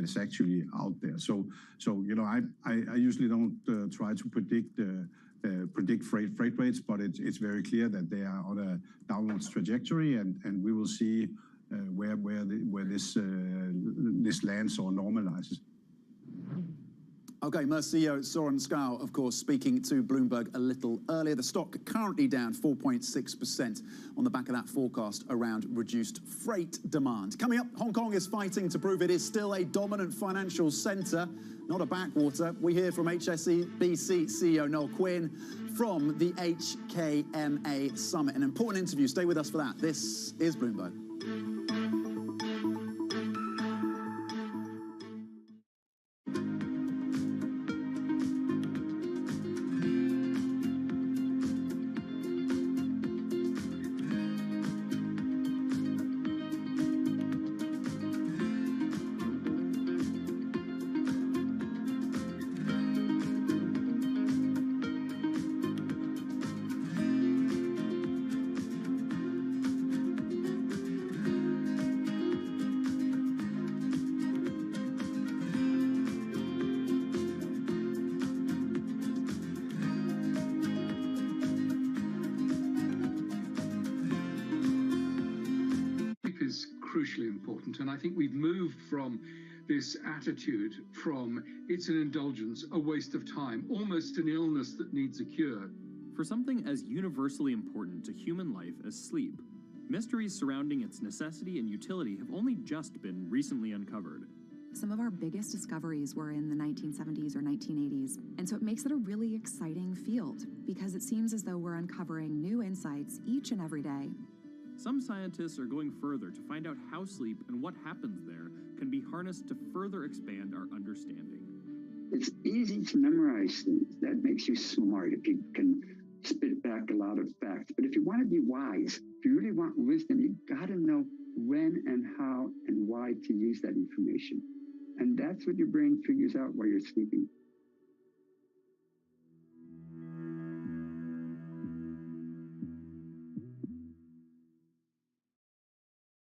is actually out there. So you know, I usually don't try to predict freight rates, but it's very clear that they are on a downwards trajectory, and we will see where this lands or normalizes. Okay, Maersk CEO Søren Skou, of course, speaking to Bloomberg a little earlier. The stock currently down 4.6% on the back of that forecast around reduced freight demand. Coming up, Hong Kong is fighting to prove it is still a dominant financial centre, not a backwater. We hear from HSBC CEO Noel Quinn from the HKMA Summit. An important interview. Stay with us for that. This is Bloomberg. Crucially important, and I think we've moved from this attitude from it's an indulgence, a waste of time, almost an illness that needs a cure. For something as universally important to human life as sleep, mysteries surrounding its necessity and utility have only just been recently uncovered. Some of our biggest discoveries were in the 1970s or 1980s, and so it makes it a really exciting field because it seems as though we're uncovering new insights each and every day. Some scientists are going further to find out how sleep and what happens there can be harnessed to further expand our understanding. It's easy to memorize things. That makes you smart if you can spit back a lot of facts. But if you want to be wise, if you really want wisdom, you've got to know when and how and why to use that information. And that's what your brain figures out while you're sleeping.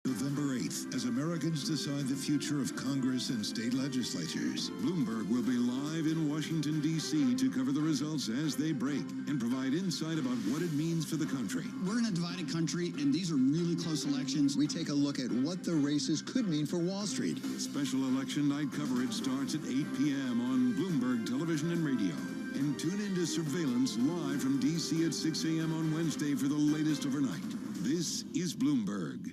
November 8th, as Americans decide the future of Congress and state legislatures. Bloomberg will be live in Washington, D.C. to cover the results as they break and provide insight about what it means for the country. We're in a divided country, and these are really close elections. We take a look at what the races could mean for Wall Street. Special election night coverage starts at 8 p.m. on Bloomberg Television and Radio. And tune into Surveillance live from D.C. at 6 a.m. on Wednesday for the latest overnight. This is Bloomberg.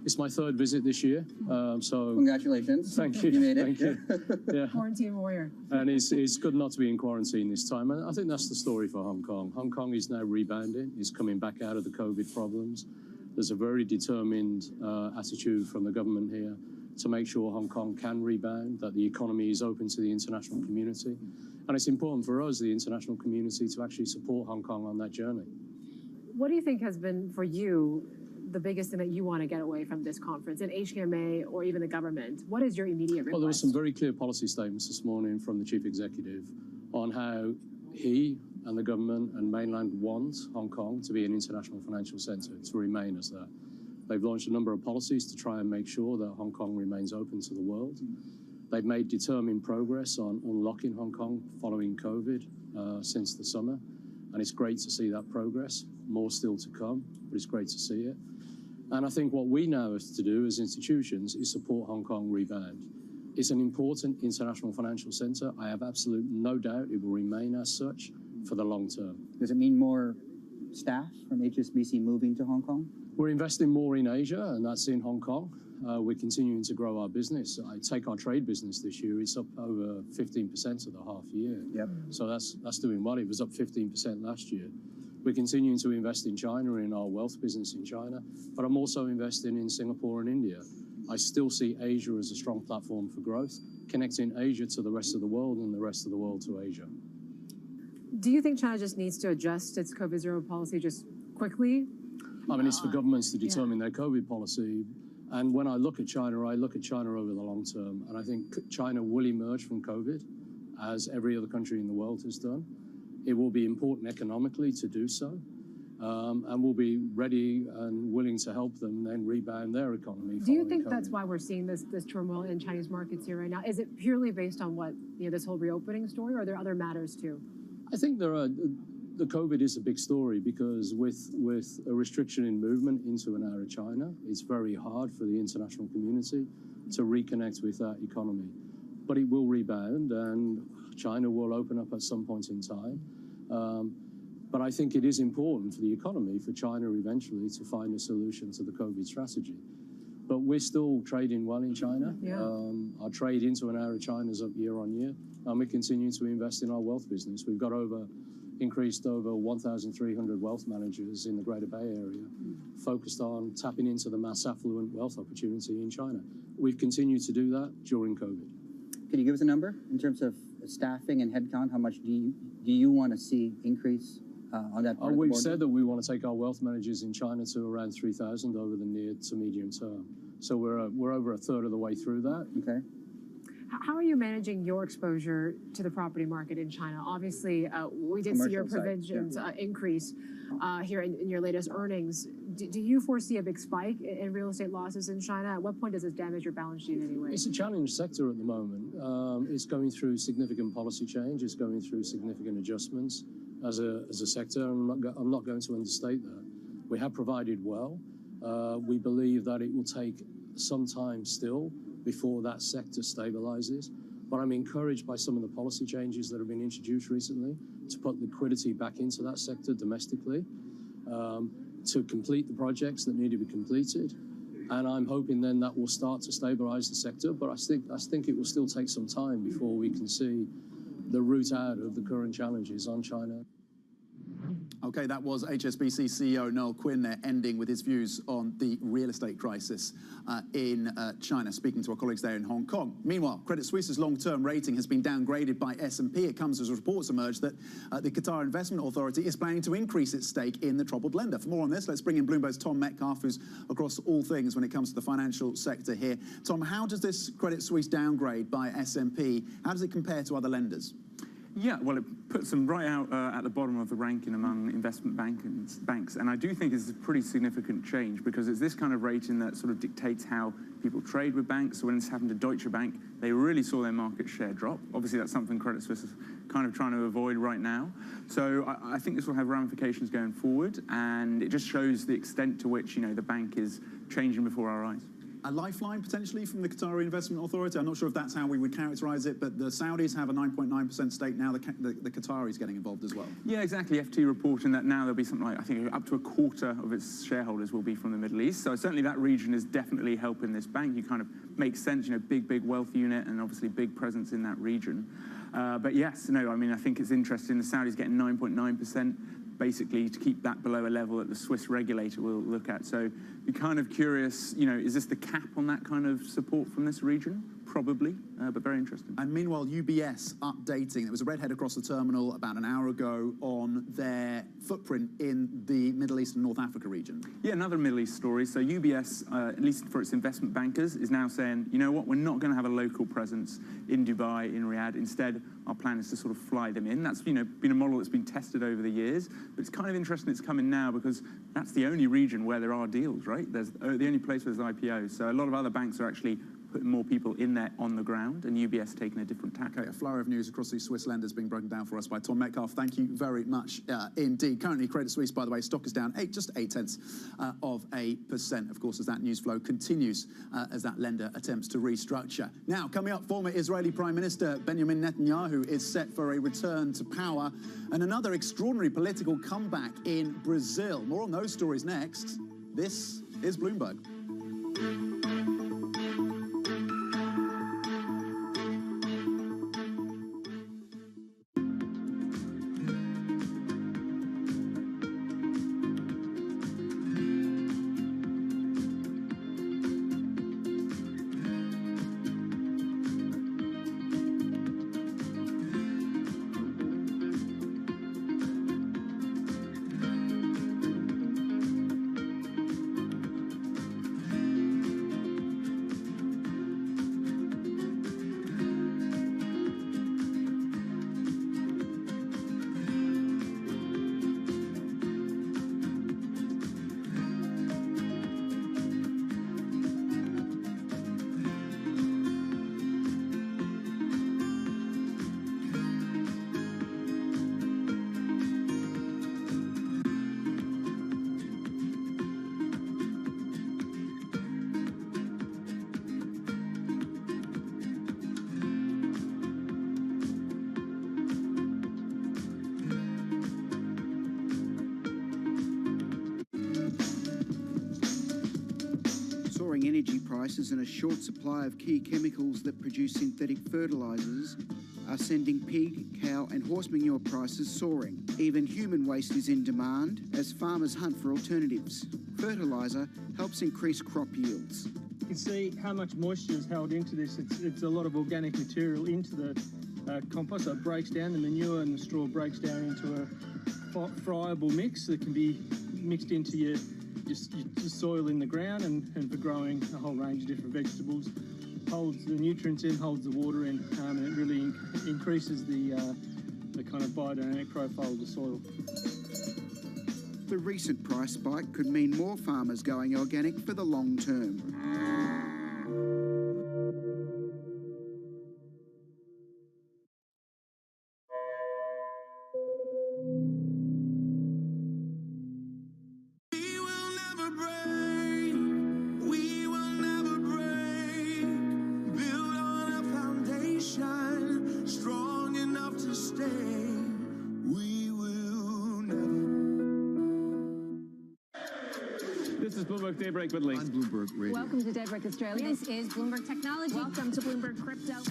It's my third visit this year, so congratulations. Thank you. You made it. Thank you. Yeah. Quarantine warrior. And it's good not to be in quarantine this time. And I think that's the story for Hong Kong. Hong Kong is now rebounding. It's coming back out of the COVID problems. There's a very determined attitude from the government here to make sure Hong Kong can rebound, that the economy is open to the international community. And it's important for us, the international community, to actually support Hong Kong on that journey. What do you think has been, for you, the biggest thing that you want to get away from this conference, in HKMA or even the government? What is your immediate request? Well, there were some very clear policy statements this morning from the chief executive on how he and the government and mainland want Hong Kong to be an international financial centre, to remain as that. They've launched a number of policies to try and make sure that Hong Kong remains open to the world. They've made determined progress on unlocking Hong Kong following COVID since the summer, and it's great to see that progress. More still to come, but it's great to see it. And I think what we now have to do as institutions is support Hong Kong rebound. It's an important international financial centre. I have absolute no doubt it will remain as such for the long term. Does it mean more staff from HSBC moving to Hong Kong? We're investing more in Asia, and that's in Hong Kong. We're continuing to grow our business. I take our trade business this year, it's up over 15% of the half year. Yep. So that's doing well. It was up 15% last year. We're continuing to invest in China, in our wealth business in China, but I'm also investing in Singapore and India. I still see Asia as a strong platform for growth, connecting Asia to the rest of the world and the rest of the world to Asia. Do you think China just needs to adjust its COVID-0 policy just quickly? I mean, it's for governments to determine their COVID policy. And when I look at China over the long term. And I think China will emerge from COVID, as every other country in the world has done. It will be important economically to do so, and we'll be ready and willing to help them then rebound their economy. Do you think that's why we're seeing this turmoil in Chinese markets here right now? Is it purely based on what, this whole reopening story, or are there other matters too? I think the COVID is a big story because with a restriction in movement into and out of China, it's very hard for the international community to reconnect with that economy. But it will rebound, and China will open up at some point in time. But I think it is important for the economy, for China eventually, to find a solution to the COVID strategy. But we're still trading well in China. Yeah. Our trade into and out of China is up year on year, and we continue to invest in our wealth business. We've got increased over 1,300 wealth managers in the Greater Bay Area, focused on tapping into the mass affluent wealth opportunity in China. We've continued to do that during COVID. Can you give us a number in terms of staffing and headcount? How much do you want to see increase on that part of the We've board? said that we want to take our wealth managers in China to around 3,000 over the near to medium term. So we're over a third of the way through that. Okay. How are you managing your exposure to the property market in China? Obviously, we did see your provisions increase here in your latest earnings. Do you foresee a big spike in real estate losses in China? At what point does this damage your balance sheet anyway? It's a challenged sector at the moment. It's going through significant policy change. It's going through significant adjustments as a sector. I'm not going to understate that. We have provided well. We believe that it will take some time still before that sector stabilizes. But I'm encouraged by some of the policy changes that have been introduced recently to put liquidity back into that sector domestically, to complete the projects that need to be completed. And I'm hoping then that will start to stabilize the sector. But I think it will still take some time before we can see the route out of the current challenges on China. Okay, that was HSBC CEO Noel Quinn there, ending with his views on the real estate crisis in China, speaking to our colleagues there in Hong Kong. Meanwhile, Credit Suisse's long-term rating has been downgraded by S&P. It comes as reports emerge that the Qatar Investment Authority is planning to increase its stake in the troubled lender. For more on this, let's bring in Bloomberg's Tom Metcalf, who's across all things when it comes to the financial sector here. Tom, how does this Credit Suisse downgrade by S&P, how does it compare to other lenders? Yeah, well, it puts them right out at the bottom of the ranking among investment banks. And I do think it's a pretty significant change because it's this kind of rating that sort of dictates how people trade with banks. So when this happened to Deutsche Bank, they really saw their market share drop. Obviously, that's something Credit Suisse is kind of trying to avoid right now. So I think this will have ramifications going forward. And it just shows the extent to which, you know, the bank is changing before our eyes. A lifeline, potentially, from the Qatari Investment Authority? I'm not sure if that's how we would characterize it, but the Saudis have a 9.9% stake now. The Qataris getting involved as well. Yeah, exactly. FT reporting that now there'll be something like, I think, up to a quarter of its shareholders will be from the Middle East. So certainly that region is definitely helping this bank. You kind of make sense, you know, big wealth unit and obviously big presence in that region. But yes, no, I mean, I think it's interesting. The Saudis getting 9.9%. Basically to keep that below a level that the Swiss regulator will look at. So be kind of curious, you know, is this the cap on that kind of support from this region? Probably, but very interesting. And meanwhile, UBS updating. There was a redhead across the terminal about an hour ago on their footprint in the Middle East and North Africa region. Yeah, another Middle East story. So UBS, at least for its investment bankers, is now saying, you know what, we're not going to have a local presence in Dubai, in Riyadh. Instead, our plan is to sort of fly them in. That's, you know, been a model that's been tested over the years, but it's kind of interesting it's coming now because that's the only region where there are deals, right? There's the only place where there's IPOs. So a lot of other banks are actually putting more people in there on the ground, and UBS taking a different tack. Okay, a flurry of news across these Swiss lenders being broken down for us by Tom Metcalf. Thank you very much indeed. Currently, Credit Suisse, by the way, stock is down just 0.8%, of course, as that news flow continues as that lender attempts to restructure. Now, coming up, former Israeli Prime Minister Benjamin Netanyahu is set for a return to power, and another extraordinary political comeback in Brazil. More on those stories next. This is Bloomberg. Energy prices and a short supply of key chemicals that produce synthetic fertilisers are sending pig, cow and horse manure prices soaring. Even human waste is in demand as farmers hunt for alternatives. Fertiliser helps increase crop yields. You can see how much moisture is held into this. It's a lot of organic material into the compost, so it breaks down. The manure and the straw breaks down into a friable mix that can be mixed into your soil in the ground and for growing a whole range of different vegetables. Holds the nutrients in, holds the water in, and it really increases the kind of biodynamic profile of the soil. The recent price spike could mean more farmers going organic for the long term. This is Bloomberg Daybreak with Lee. On Bloomberg Radio. Welcome to Daybreak Australia. This is Bloomberg Technology. Welcome to Bloomberg Crypto.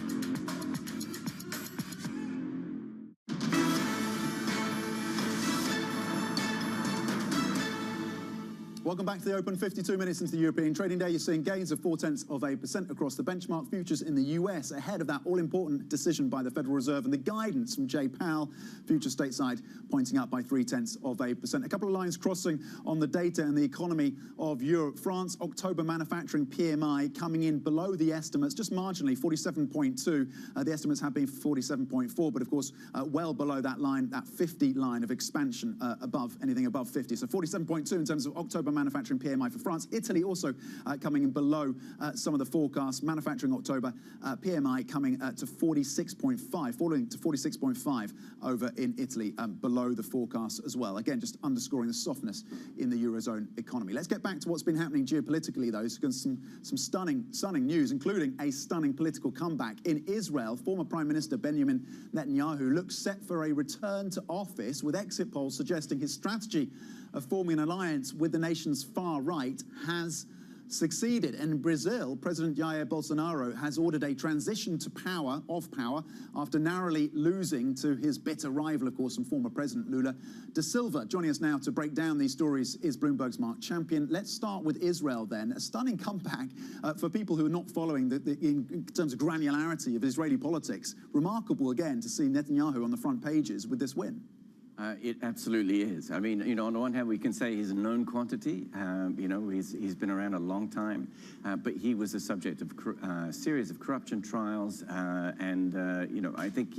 Welcome back to the Open. 52 minutes into the European trading day. You're seeing gains of 0.4% across the benchmark futures in the US ahead of that all-important decision by the Federal Reserve and the guidance from Jay Powell. Futures stateside pointing up by 0.3%. A couple of lines crossing on the data and the economy of Europe. France, October manufacturing PMI coming in below the estimates, just marginally, 47.2. The estimates have been 47.4, but of course, well below that line, that 50 line of expansion above anything above 50. So 47.2 in terms of October manufacturing PMI for France. Italy also coming in below some of the forecasts. Manufacturing October PMI coming to 46.5, falling to 46.5 over in Italy, below the forecast as well. Again, just underscoring the softness in the Eurozone economy. Let's get back to what's been happening geopolitically, though. Some stunning news, including a stunning political comeback in Israel. Former Prime Minister Benjamin Netanyahu looks set for a return to office, with exit polls suggesting his strategy of forming an alliance with the nation's far right has succeeded. And in Brazil, President Jair Bolsonaro has ordered a transition to power, after narrowly losing to his bitter rival, of course, and former President Lula da Silva. Joining us now to break down these stories is Bloomberg's Mark Champion. Let's start with Israel then. A stunning comeback for people who are not following in terms of granularity of Israeli politics. Remarkable, again, to see Netanyahu on the front pages with this win. It absolutely is. I mean, on the one hand, we can say he's a known quantity. He's been around a long time, but he was the subject of a series of corruption trials, I think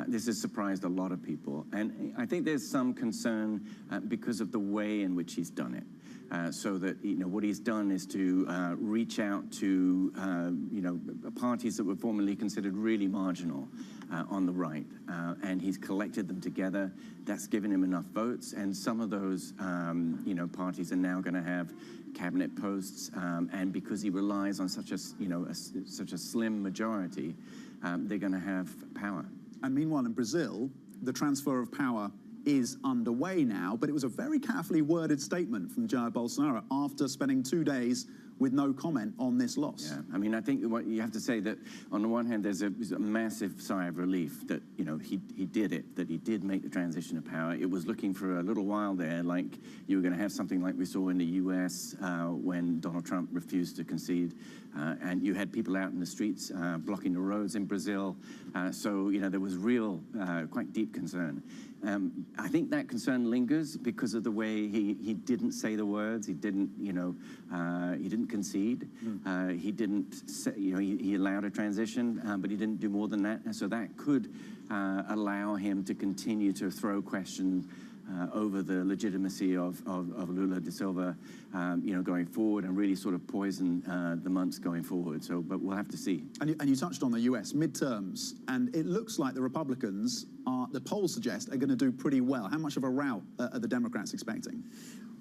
this has surprised a lot of people. And I think there's some concern because of the way in which he's done it. So that, what he's done is to reach out to, parties that were formerly considered really marginal on the right, and he's collected them together. That's given him enough votes, and some of those, parties are now going to have cabinet posts, and because he relies on such a slim majority, they're going to have power. And meanwhile, in Brazil, the transfer of power is underway now, but it was a very carefully worded statement from Jair Bolsonaro after spending 2 days with no comment on this loss. Yeah, I mean, I think what you have to say that on the one hand, there's a massive sigh of relief that, he did it, that he did make the transition of power. It was looking for a little while there like you were going to have something like we saw in the US when Donald Trump refused to concede, and you had people out in the streets blocking the roads in Brazil. So, there was real, quite deep concern. I think that concern lingers because of the way he didn't say the words. He didn't, he didn't concede. He didn't say, he allowed a transition, but he didn't do more than that. And so that could allow him to continue to throw questions over the legitimacy of Lula da Silva, going forward, and really sort of poison the months going forward. So, but we'll have to see. And you touched on the US midterms, and it looks like the Republicans the polls suggest, are going to do pretty well. How much of a rout are the Democrats expecting?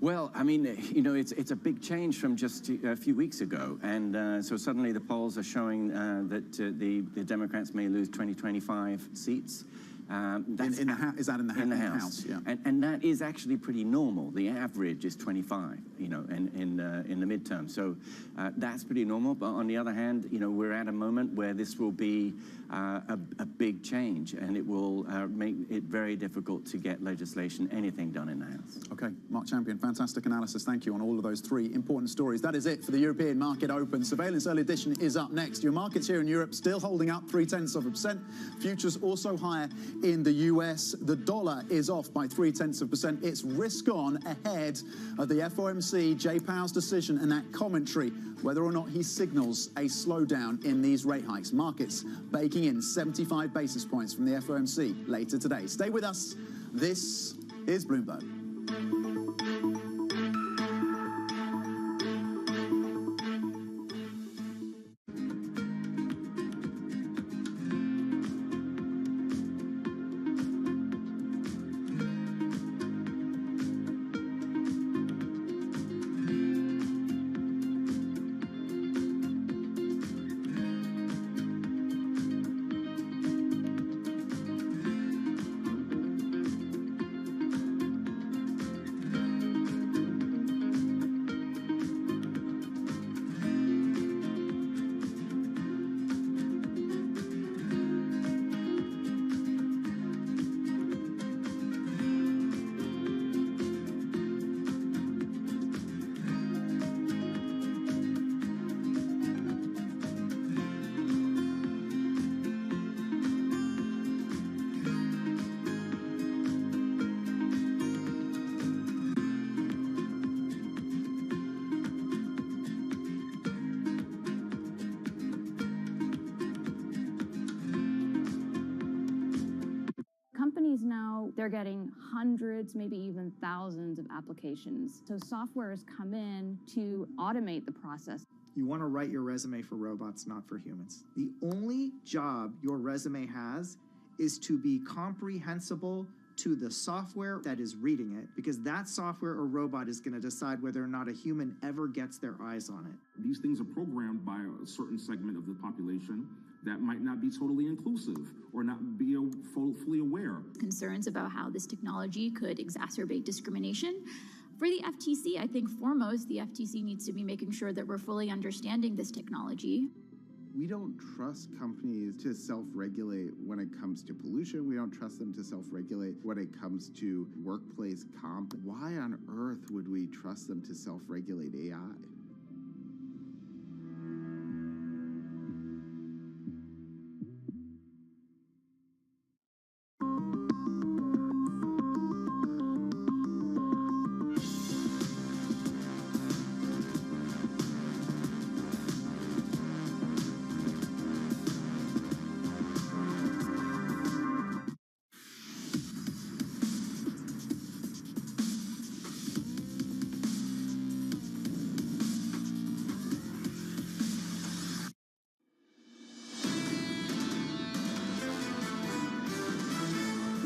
Well, I mean, it's a big change from just a few weeks ago, and so suddenly the polls are showing that the Democrats may lose 25 seats. Is that in the House? Yeah. And that is actually pretty normal. The average is 25, in the midterm. So that's pretty normal. But on the other hand, we're at a moment where this will be a big change, and it will make it very difficult to get legislation, anything done in the House. Okay, Mark Champion, fantastic analysis. Thank you on all of those three important stories. That is it for the European Market Open. Surveillance Early Edition is up next. Your markets here in Europe still holding up 0.3%. Futures also higher in the US. The dollar is off by 0.3%. It's risk on ahead of the FOMC, Jay Powell's decision, and that commentary, whether or not he signals a slowdown in these rate hikes. Markets baking in 75 basis points from the FOMC later today. Stay with us. This is Bloomberg. they're getting hundreds, maybe even thousands of applications. So software has come in to automate the process. You want to write your resume for robots, not for humans. The only job your resume has is to be comprehensible to the software that is reading it, because that software or robot is going to decide whether or not a human ever gets their eyes on it. These things are programmed by a certain segment of the population that might not be totally inclusive or not be fully aware. Concerns about how this technology could exacerbate discrimination. For the FTC, I think foremost, the FTC needs to be making sure that we're fully understanding this technology. We don't trust companies to self-regulate when it comes to pollution. We don't trust them to self-regulate when it comes to workplace comp. Why on earth would we trust them to self-regulate AI?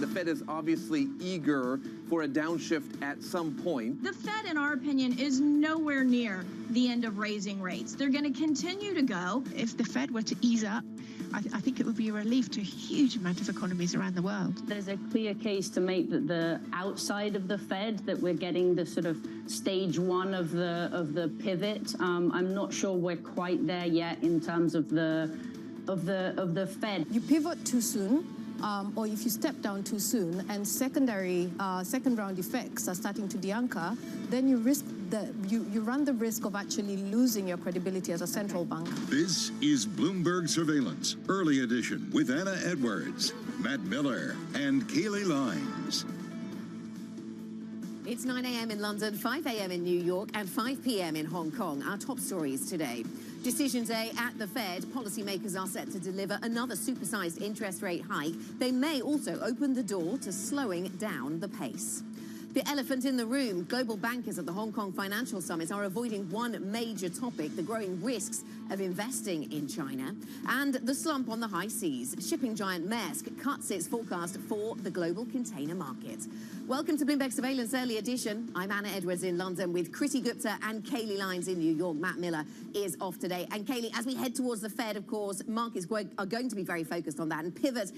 The Fed is obviously eager for a downshift at some point. The Fed, in our opinion, is nowhere near the end of raising rates. They're going to continue to go. If the Fed were to ease up, I think it would be a relief to a huge amount of economies around the world. There's a clear case to make that the outside of the Fed, that we're getting the sort of stage one of the pivot. I'm not sure we're quite there yet in terms of the Fed. You pivot too soon. Or if you step down too soon and second round effects are starting to de-anchor, then you run the risk of actually losing your credibility as a central bank. This is Bloomberg Surveillance, Early Edition, with Anna Edwards, Matt Miller, and Kaylee Lines. It's 9 a.m. in London, 5 a.m. in New York, and 5 p.m. in Hong Kong. Our top stories today. Decision day at the Fed. Policymakers are set to deliver another supersized interest rate hike. They may also open the door to slowing down the pace. The elephant in the room. Global bankers at the Hong Kong Financial Summit are avoiding one major topic, the growing risks of investing in China, and the slump on the high seas. Shipping giant Maersk cuts its forecast for the global container market. Welcome to Bloomberg Surveillance Early Edition. I'm Anna Edwards in London with Kriti Gupta and Kaylee Lines in New York. Matt Miller is off today. And Kaylee, as we head towards the Fed, of course, markets are going to be very focused on that. And pivot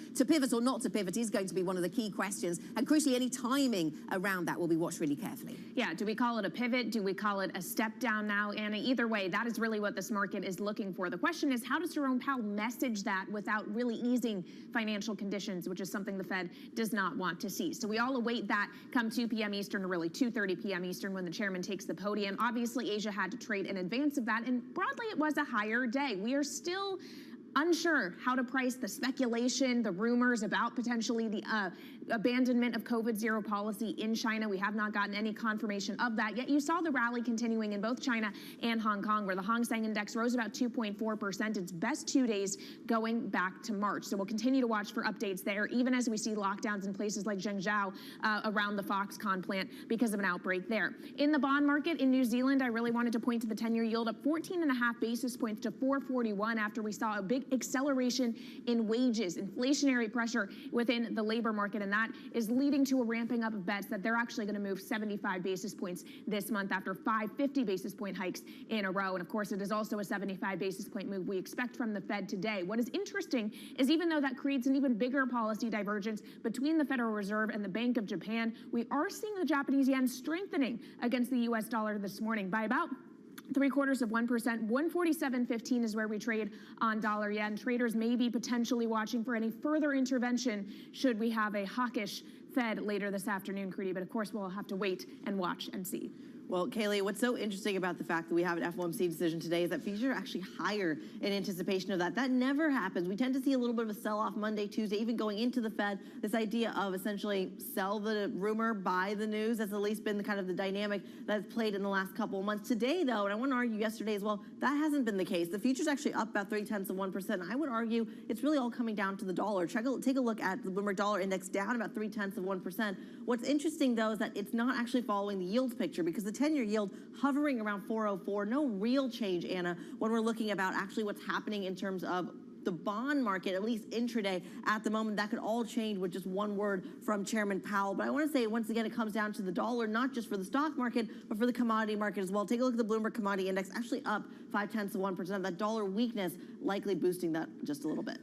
or not to pivot is going to be one of the key questions. And crucially, any timing around that will be watched really carefully. Yeah, do we call it a pivot? Do we call it a step down now, Anna? Either way, that is really what this market is looking for. The question is, how does Jerome Powell message that without really easing financial conditions, which is something the Fed does not want to see? So we all await that come 2 p.m. Eastern, or really 2:30 p.m. Eastern, when the chairman takes the podium. Obviously, Asia had to trade in advance of that, and broadly, it was a higher day. We are still unsure how to price the speculation, the rumors about potentially the abandonment of COVID zero policy in China. We have not gotten any confirmation of that, yet you saw the rally continuing in both China and Hong Kong, where the Hang Seng Index rose about 2.4%, its best 2 days going back to March. So we'll continue to watch for updates there, even as we see lockdowns in places like Zhengzhou around the Foxconn plant because of an outbreak there. In the bond market in New Zealand, I really wanted to point to the 10-year yield up 14.5 basis points to 441 after we saw a big acceleration in wages, inflationary pressure within the labor market, and that is leading to a ramping up of bets that they're actually going to move 75 basis points this month after 5 50 basis point hikes in a row. And of course, it is also a 75 basis point move we expect from the Fed today. What is interesting is, even though that creates an even bigger policy divergence between the Federal Reserve and the Bank of Japan, we are seeing the Japanese yen strengthening against the US dollar this morning by about 0.75%. 147.15 is where we trade on dollar yen. Traders may be potentially watching for any further intervention should we have a hawkish Fed later this afternoon, Kriti, but of course we'll have to wait and watch and see. Well, Kaylee, what's so interesting about the fact that we have an FOMC decision today is that futures are actually higher in anticipation of that. That never happens. We tend to see a little bit of a sell-off Monday, Tuesday, even going into the Fed. This idea of essentially sell the rumor, buy the news, that's at least been the kind of the dynamic that's played in the last couple of months. Today, though, and I want to argue yesterday as well, that hasn't been the case. The future's actually up about 0.3%. I would argue it's really all coming down to the dollar. Take a look at the Bloomberg Dollar Index, down about 0.3%. What's interesting, though, is that it's not actually following the yields picture, because the 10-year yield hovering around 4.04, no real change, Anna, when we're looking about actually what's happening in terms of the bond market, at least intraday at the moment. That could all change with just one word from Chairman Powell. But I want to say, once again, it comes down to the dollar, not just for the stock market, but for the commodity market as well. Take a look at the Bloomberg Commodity Index, actually up 0.3%. That dollar weakness likely boosting that just a little bit.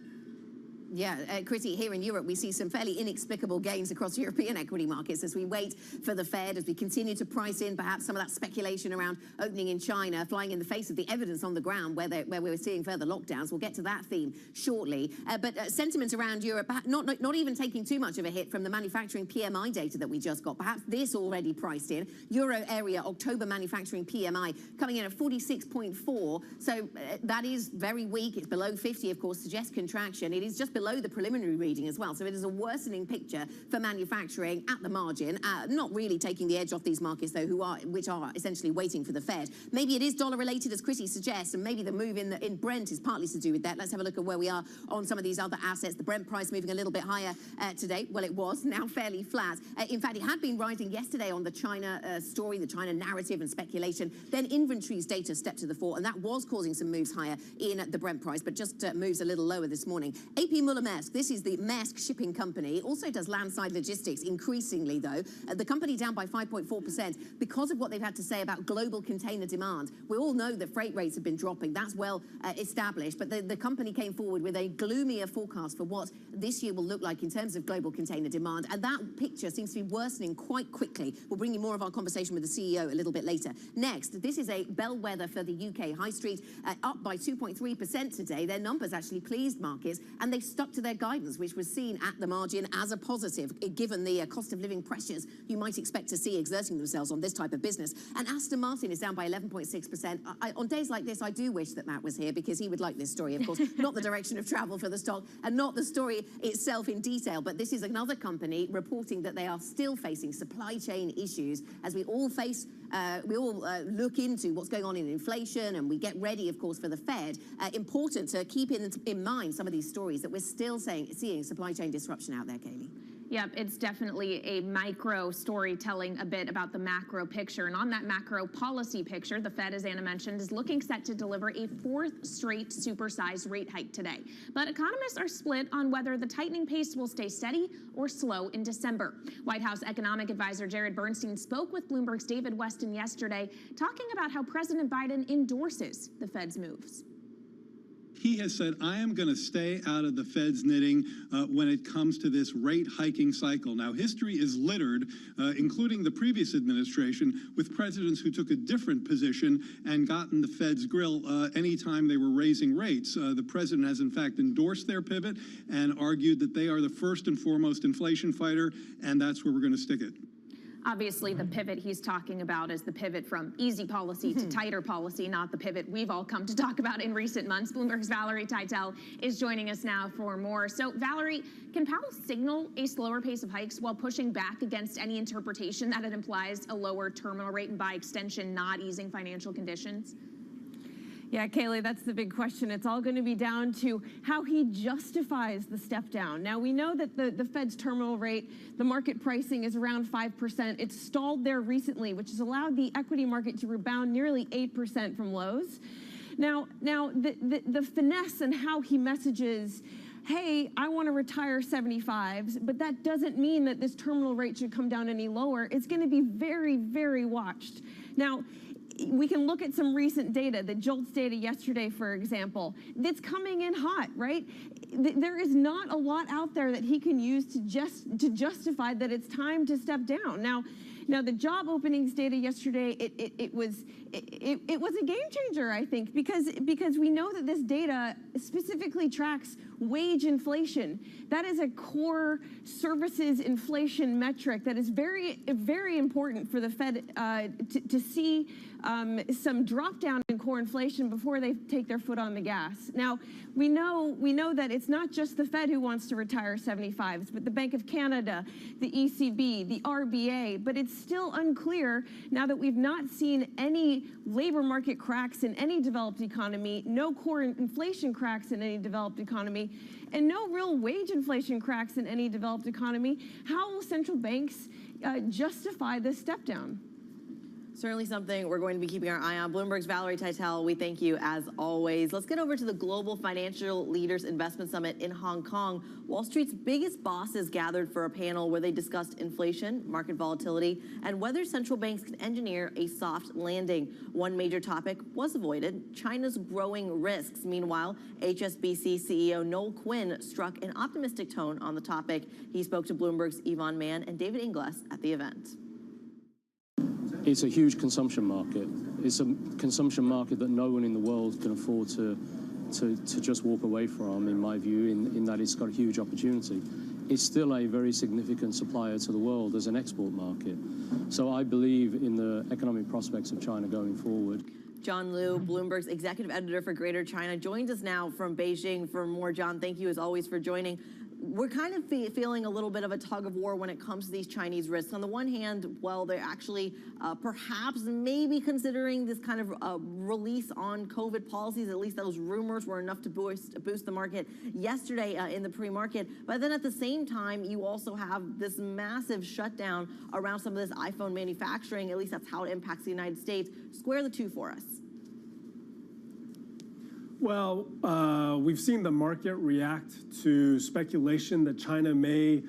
Yeah, Chrissy, here in Europe, we see some fairly inexplicable gains across European equity markets as we wait for the Fed, as we continue to price in perhaps some of that speculation around opening in China, flying in the face of the evidence on the ground where we're seeing further lockdowns. We'll get to that theme shortly. But sentiment around Europe, not even taking too much of a hit from the manufacturing PMI data that we just got. Perhaps this already priced in. Euro area October manufacturing PMI coming in at 46.4. So that is very weak. It's below 50, of course, suggests contraction. It is just below the preliminary reading as well. So it is a worsening picture for manufacturing at the margin, not really taking the edge off these markets, though, which are essentially waiting for the Fed. Maybe it is dollar related, as Chrissy suggests, and maybe the move in Brent is partly to do with that. Let's have a look at where we are on some of these other assets. The Brent price moving a little bit higher today. Well, it was now fairly flat. In fact, it had been rising yesterday on the China story, the China narrative and speculation. Then inventories data stepped to the fore, and that was causing some moves higher in the Brent price, but just moves a little lower this morning. AP Muller-Maersk, this is the Maersk shipping company. It also does landside logistics, increasingly, though. The company down by 5.4% because of what they've had to say about global container demand. We all know that freight rates have been dropping. That's well established, but the company came forward with a gloomier forecast for what this year will look like in terms of global container demand, and that picture seems to be worsening quite quickly. We'll bring you more of our conversation with the CEO a little bit later. Next, this is a bellwether for the UK High Street, up by 2.3% today. Their numbers actually pleased markets, and they stuck to their guidance, which was seen at the margin as a positive, given the cost of living pressures you might expect to see exerting themselves on this type of business. And Aston Martin is down by 11.6%. On days like this, I do wish that Matt was here, because he would like this story, of course. Not the direction of travel for the stock, and not the story itself in detail, but this is another company reporting that they are still facing supply chain issues as we all look into what's going on in inflation, and we get ready, of course, for the Fed. Important to keep in mind some of these stories that we're still seeing supply chain disruption out there, Kaylee. Yep, it's definitely a micro story telling a bit about the macro picture. And on that macro policy picture, the Fed, as Anna mentioned, is looking set to deliver a fourth straight supersized rate hike today. But economists are split on whether the tightening pace will stay steady or slow in December. White House economic advisor Jared Bernstein spoke with Bloomberg's David Weston yesterday, talking about how President Biden endorses the Fed's moves. He has said, I am going to stay out of the Fed's knitting when it comes to this rate hiking cycle. Now, history is littered, including the previous administration, with presidents who took a different position and got in the Fed's grill anytime they were raising rates. The president has, in fact, endorsed their pivot and argued that they are the first and foremost inflation fighter, and that's where we're going to stick it. Obviously, the pivot he's talking about is the pivot from easy policy to tighter policy, not the pivot we've all come to talk about in recent months. Bloomberg's Valerie Teitel is joining us now for more. So, Valerie, can Powell signal a slower pace of hikes while pushing back against any interpretation that it implies a lower terminal rate and by extension not easing financial conditions? Yeah, Kaylee, that's the big question. It's all going to be down to how he justifies the step down. Now, we know that the Fed's terminal rate, the market pricing is around 5%. It's stalled there recently, which has allowed the equity market to rebound nearly 8% from lows. Now the finesse and how he messages, hey, I want to retire 75s, but that doesn't mean that this terminal rate should come down any lower. It's going to be very, very watched. Now, we can look at some recent data, the JOLTS data yesterday, for example. That's coming in hot, right? There is not a lot out there that he can use to justify that it's time to step down. Now, Now, the job openings data yesterday, it was a game changer, I think, because we know that this data specifically tracks wage inflation. That is a core services inflation metric that is very, very important for the Fed to see some drop down in core inflation before they take their foot on the gas. Now, we know that it's not just the Fed who wants to retire 75s, but the Bank of Canada, the ECB, the RBA, but it's still unclear now that we've not seen any labor market cracks in any developed economy, no core inflation cracks in any developed economy, and no real wage inflation cracks in any developed economy. How will central banks justify this step down? Certainly something we're going to be keeping our eye on. Bloomberg's Valerie Teitel, we thank you as always. Let's get over to the Global Financial Leaders Investment Summit in Hong Kong. Wall Street's biggest bosses gathered for a panel where they discussed inflation, market volatility, and whether central banks can engineer a soft landing. One major topic was avoided: China's growing risks. Meanwhile, HSBC CEO Noel Quinn struck an optimistic tone on the topic. He spoke to Bloomberg's Yvonne Mann and David Ingles at the event. It's a huge consumption market. It's a consumption market that no one in the world can afford to just walk away from, in my view, in that it's got a huge opportunity. It's still a very significant supplier to the world as an export market. So I believe in the economic prospects of China going forward. John Liu, Bloomberg's executive editor for Greater China, joins us now from Beijing for more. John, thank you as always for joining. We're kind of feeling a little bit of a tug of war when it comes to these Chinese risks. On the one hand, well, they're actually perhaps maybe considering this kind of release on COVID policies. At least those rumors were enough to boost the market yesterday in the pre-market. But then at the same time, you also have this massive shutdown around some of this iPhone manufacturing. At least that's how it impacts the United States. Square the two for us. Well, we've seen the market react to speculation that China may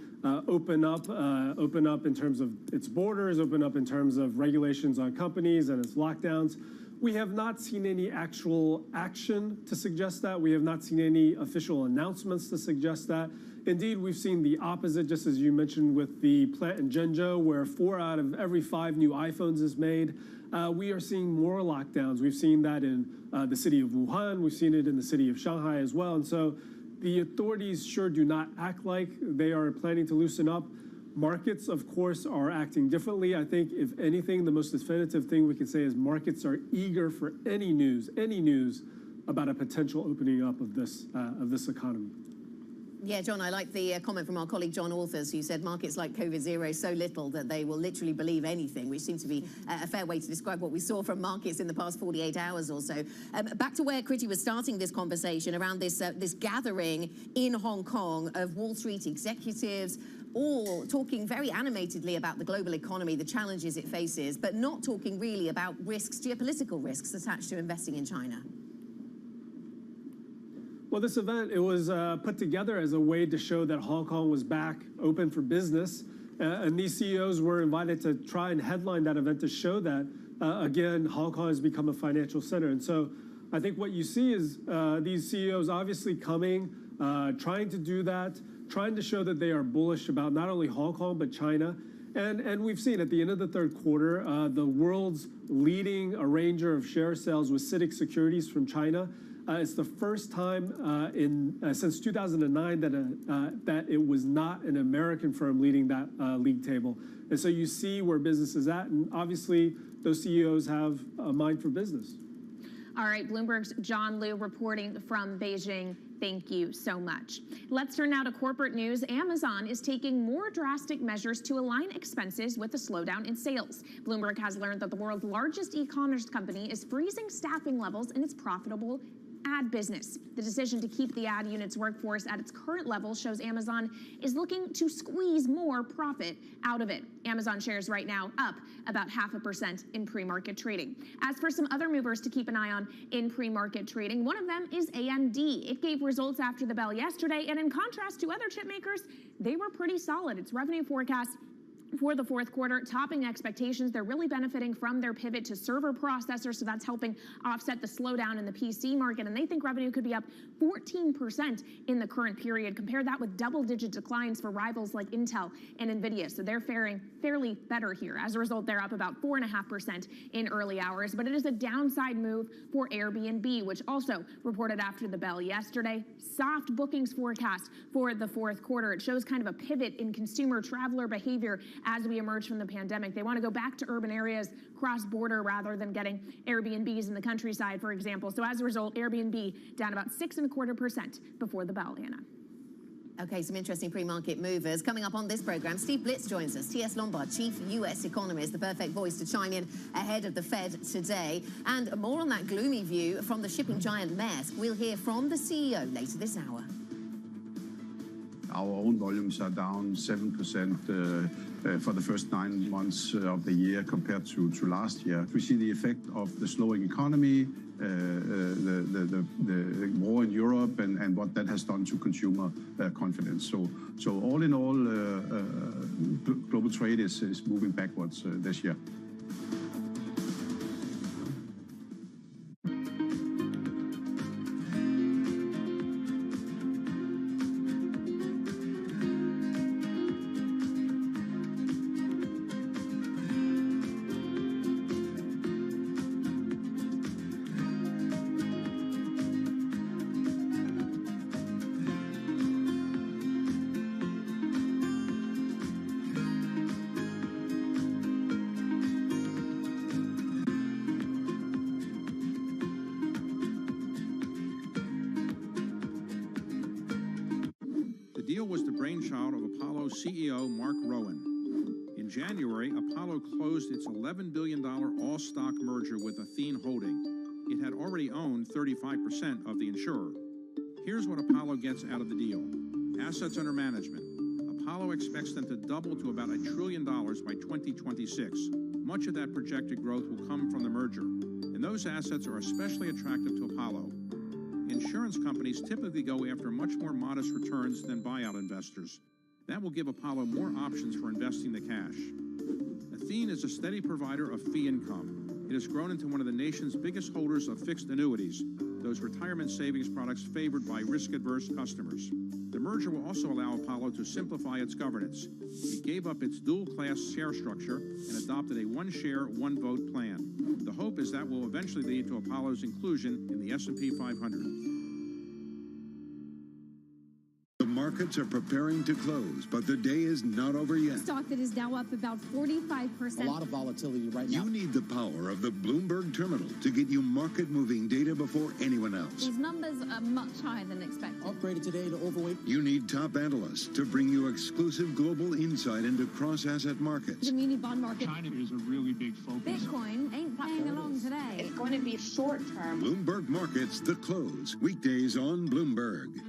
open up in terms of its borders, open up in terms of regulations on companies and its lockdowns. We have not seen any actual action to suggest that. We have not seen any official announcements to suggest that. Indeed, we've seen the opposite, just as you mentioned with the plant in Zhengzhou, where 4 out of every 5 new iPhones is made. We are seeing more lockdowns. We've seen that in the city of Wuhan. We've seen it in the city of Shanghai as well. And so the authorities sure do not act like they are planning to loosen up. Markets, of course, are acting differently. I think, if anything, the most definitive thing we can say is markets are eager for any news about a potential opening up of this economy. Yeah, John, I like the comment from our colleague John Authers, who said markets like COVID zero so little that they will literally believe anything, which seems to be a fair way to describe what we saw from markets in the past 48 hours or so. Back to where Kriti was starting this conversation around this gathering in Hong Kong of Wall Street executives, all talking very animatedly about the global economy, the challenges it faces, but not talking really about risks, geopolitical risks attached to investing in China. Well, this event, it was put together as a way to show that Hong Kong was back open for business. And these CEOs were invited to try and headline that event to show that, again, Hong Kong has become a financial center. And so I think what you see is these CEOs obviously coming, trying to do that, trying to show that they are bullish about not only Hong Kong, but China. And we've seen at the end of the third quarter, the world's leading arranger of share sales was CITIC Securities from China. It's the first time since 2009 that it was not an American firm leading that league table. And so you see where business is at, and obviously those CEOs have a mind for business. All right, Bloomberg's John Liu reporting from Beijing. Thank you so much. Let's turn now to corporate news. Amazon is taking more drastic measures to align expenses with the slowdown in sales. Bloomberg has learned that the world's largest e-commerce company is freezing staffing levels in its profitable ad business. The decision to keep the ad unit's workforce at its current level shows Amazon is looking to squeeze more profit out of it. Amazon shares right now up about 0.5% in pre-market trading. As for some other movers to keep an eye on in pre-market trading, one of them is AMD. It gave results after the bell yesterday, and in contrast to other chip makers, they were pretty solid. Its revenue forecast for the fourth quarter, topping expectations. They're really benefiting from their pivot to server processors, so that's helping offset the slowdown in the PC market, and they think revenue could be up 14% in the current period. Compare that with double-digit declines for rivals like Intel and NVIDIA, so they're faring fairly better here. As a result, they're up about 4.5% in early hours, but it is a downside move for Airbnb, which also reported after the bell yesterday. Soft bookings forecast for the fourth quarter. It shows kind of a pivot in consumer traveler behavior as we emerge from the pandemic. They want to go back to urban areas, cross-border, rather than getting Airbnbs in the countryside, for example. So as a result, Airbnb down about 6.25% before the bell, Anna. Okay, some interesting pre-market movers. Coming up on this program, Steve Blitz joins us, T.S. Lombard, chief U.S. economist, the perfect voice to chime in ahead of the Fed today. And more on that gloomy view from the shipping giant Maersk. We'll hear from the CEO later this hour. Our own volumes are down 7% for the first 9 months of the year compared to last year. We see the effect of the slowing economy, the war in Europe, and what that has done to consumer confidence. So all in all, global trade is moving backwards this year. CEO Mark Rowan. In January, Apollo closed its $11 billion all-stock merger with Athene Holding. It had already owned 35% of the insurer. Here's what Apollo gets out of the deal. Assets under management. Apollo expects them to double to about $1 trillion by 2026. Much of that projected growth will come from the merger, and those assets are especially attractive to Apollo. Insurance companies typically go after much more modest returns than buyout investors. That will give Apollo more options for investing the cash. Athene is a steady provider of fee income. It has grown into one of the nation's biggest holders of fixed annuities, those retirement savings products favored by risk-averse customers. The merger will also allow Apollo to simplify its governance. It gave up its dual-class share structure and adopted a one-share, one-vote plan. The hope is that will eventually lead to Apollo's inclusion in the S&P 500. Markets are preparing to close, but the day is not over yet. Stock that is now up about 45%. A lot of volatility right now. You need the power of the Bloomberg terminal to get you market-moving data before anyone else. These numbers are much higher than expected. Upgraded today to overweight. You need top analysts to bring you exclusive global insight into cross-asset markets. The muni bond market. China is a really big focus. Bitcoin ain't playing along today. It's going to be short-term. Bloomberg Markets, The Close. Weekdays on Bloomberg.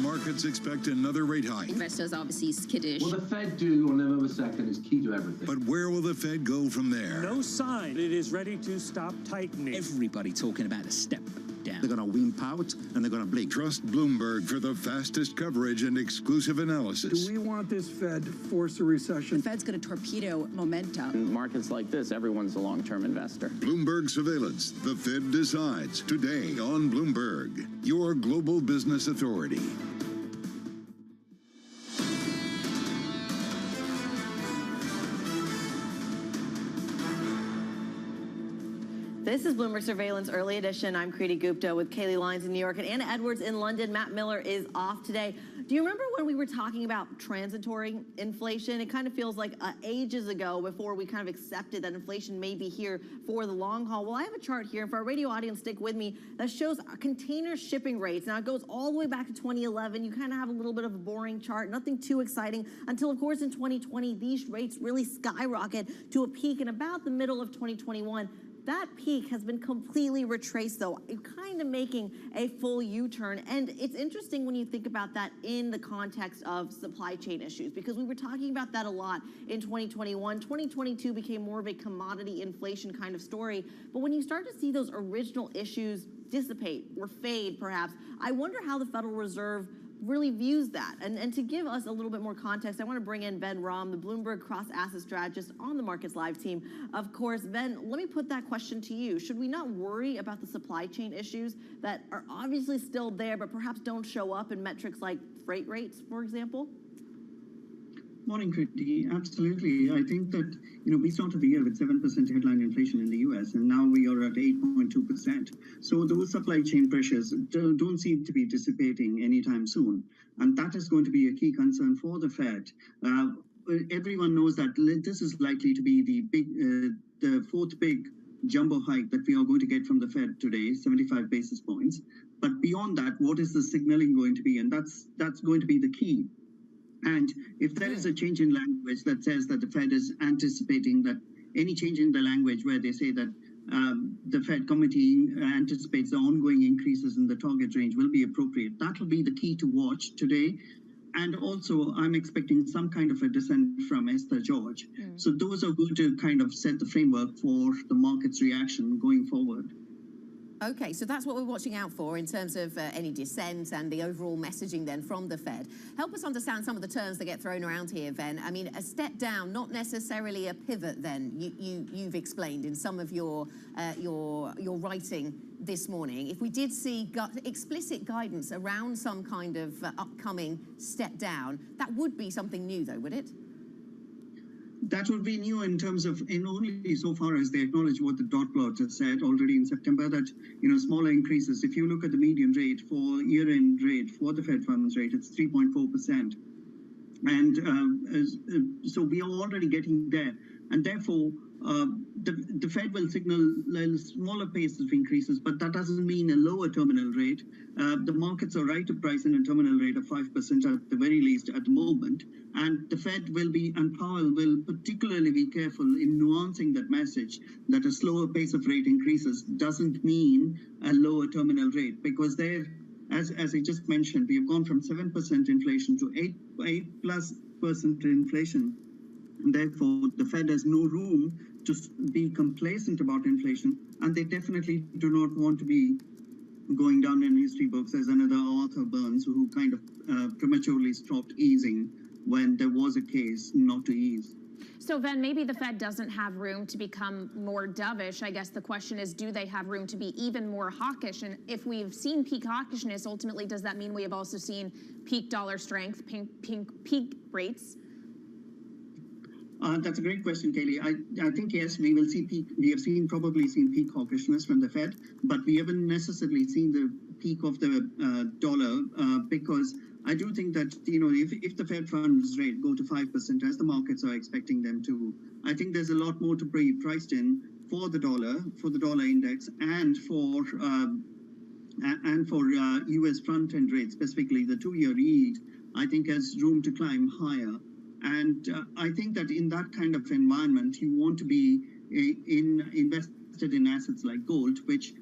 Markets expect another rate hike. Investors obviously skittish. What the Fed do on November 2nd is key to everything. But where will the Fed go from there? No sign it is ready to stop tightening. Everybody talking about a step down. They're going to wimp out and they're going to blink. Trust Bloomberg for the fastest coverage and exclusive analysis. Do we want this Fed to force a recession? The Fed's going to torpedo momentum. In markets like this, everyone's a long-term investor. Bloomberg Surveillance. The Fed decides. Today on Bloomberg, your global business authority. This is Bloomberg Surveillance Early Edition. I'm Kriti Gupta with Kaylee Lyons in New York and Anna Edwards in London. Matt Miller is off today. Do you remember when we were talking about transitory inflation? It kind of feels like ages ago before we kind of accepted that inflation may be here for the long haul. Well, I have a chart here, and for our radio audience, stick with me, that shows container shipping rates. Now, it goes all the way back to 2011. You kind of have a little bit of a boring chart, nothing too exciting, until, of course, in 2020, these rates really skyrocket to a peak in about the middle of 2021. That peak has been completely retraced, though, kind of making a full U-turn. And it's interesting when you think about that in the context of supply chain issues, because we were talking about that a lot in 2021. 2022 became more of a commodity inflation kind of story. But when you start to see those original issues dissipate or fade, perhaps. I wonder how the Federal Reserve really views that. And to give us a little bit more context, I want to bring in Ben Rahm, the Bloomberg cross-asset strategist on the Markets Live team. Of course, Ben, let me put that question to you. Should we not worry about the supply chain issues that are obviously still there, but perhaps don't show up in metrics like freight rates, for example? Morning, Kriti. Absolutely. I think that, we started the year with 7% headline inflation in the US, and now we are at 8.2%. So those supply chain pressures don't seem to be dissipating anytime soon. And that is going to be a key concern for the Fed. Everyone knows that this is likely to be the fourth big jumbo hike that we are going to get from the Fed today, 75 basis points. But beyond that, what is the signaling going to be? And that's going to be the key. And if there is a change in language that says that the Fed is anticipating that any change in the language where they say that the Fed committee anticipates the ongoing increases in the target range will be appropriate, that will be the key to watch today. And also, I'm expecting some kind of a dissent from Esther George. So those are going to kind of set the framework for the market's reaction going forward. Okay, so that's what we're watching out for in terms of any dissent and the overall messaging then from the Fed. Help us understand some of the terms that get thrown around here, Ben. I mean, a step down, not necessarily a pivot then, you've explained in some of your writing this morning. If we did see explicit guidance around some kind of upcoming step down, that would be something new though, would it? That would be new in terms of, in only so far as they acknowledge what the dot plot has said already in September, that, smaller increases. If you look at the median rate for year-end rate for the Fed funds rate, it's 3.4%. And so we are already getting there. And therefore, the Fed will signal a smaller pace of increases, but that doesn't mean a lower terminal rate. The markets are right to price in a terminal rate of 5% at the very least at the moment. And the Fed will be, and Powell will particularly be careful in nuancing that message that a slower pace of rate increases doesn't mean a lower terminal rate, because there, as I just mentioned, we have gone from 7% inflation to 8+% inflation. And therefore, the Fed has no room to be complacent about inflation, and they definitely do not want to be going down in history books as another Arthur Burns who kind of prematurely stopped easing when there was a case not to ease. So, Ben, maybe the Fed doesn't have room to become more dovish. I guess the question is, do they have room to be even more hawkish? And if we've seen peak hawkishness, ultimately, does that mean we have also seen peak dollar strength, peak rates? That's a great question, Kaylee. I think, yes, we will see peak. We have probably seen peak hawkishness from the Fed, but we haven't necessarily seen the peak of the dollar because I do think that, if the Fed funds rate go to 5%, as the markets are expecting them to, I think there's a lot more to be priced in for the dollar index, and for U.S. front-end rates, specifically the 2-year yield, I think has room to climb higher. And I think that in that kind of environment, you want to be invested in assets like gold, which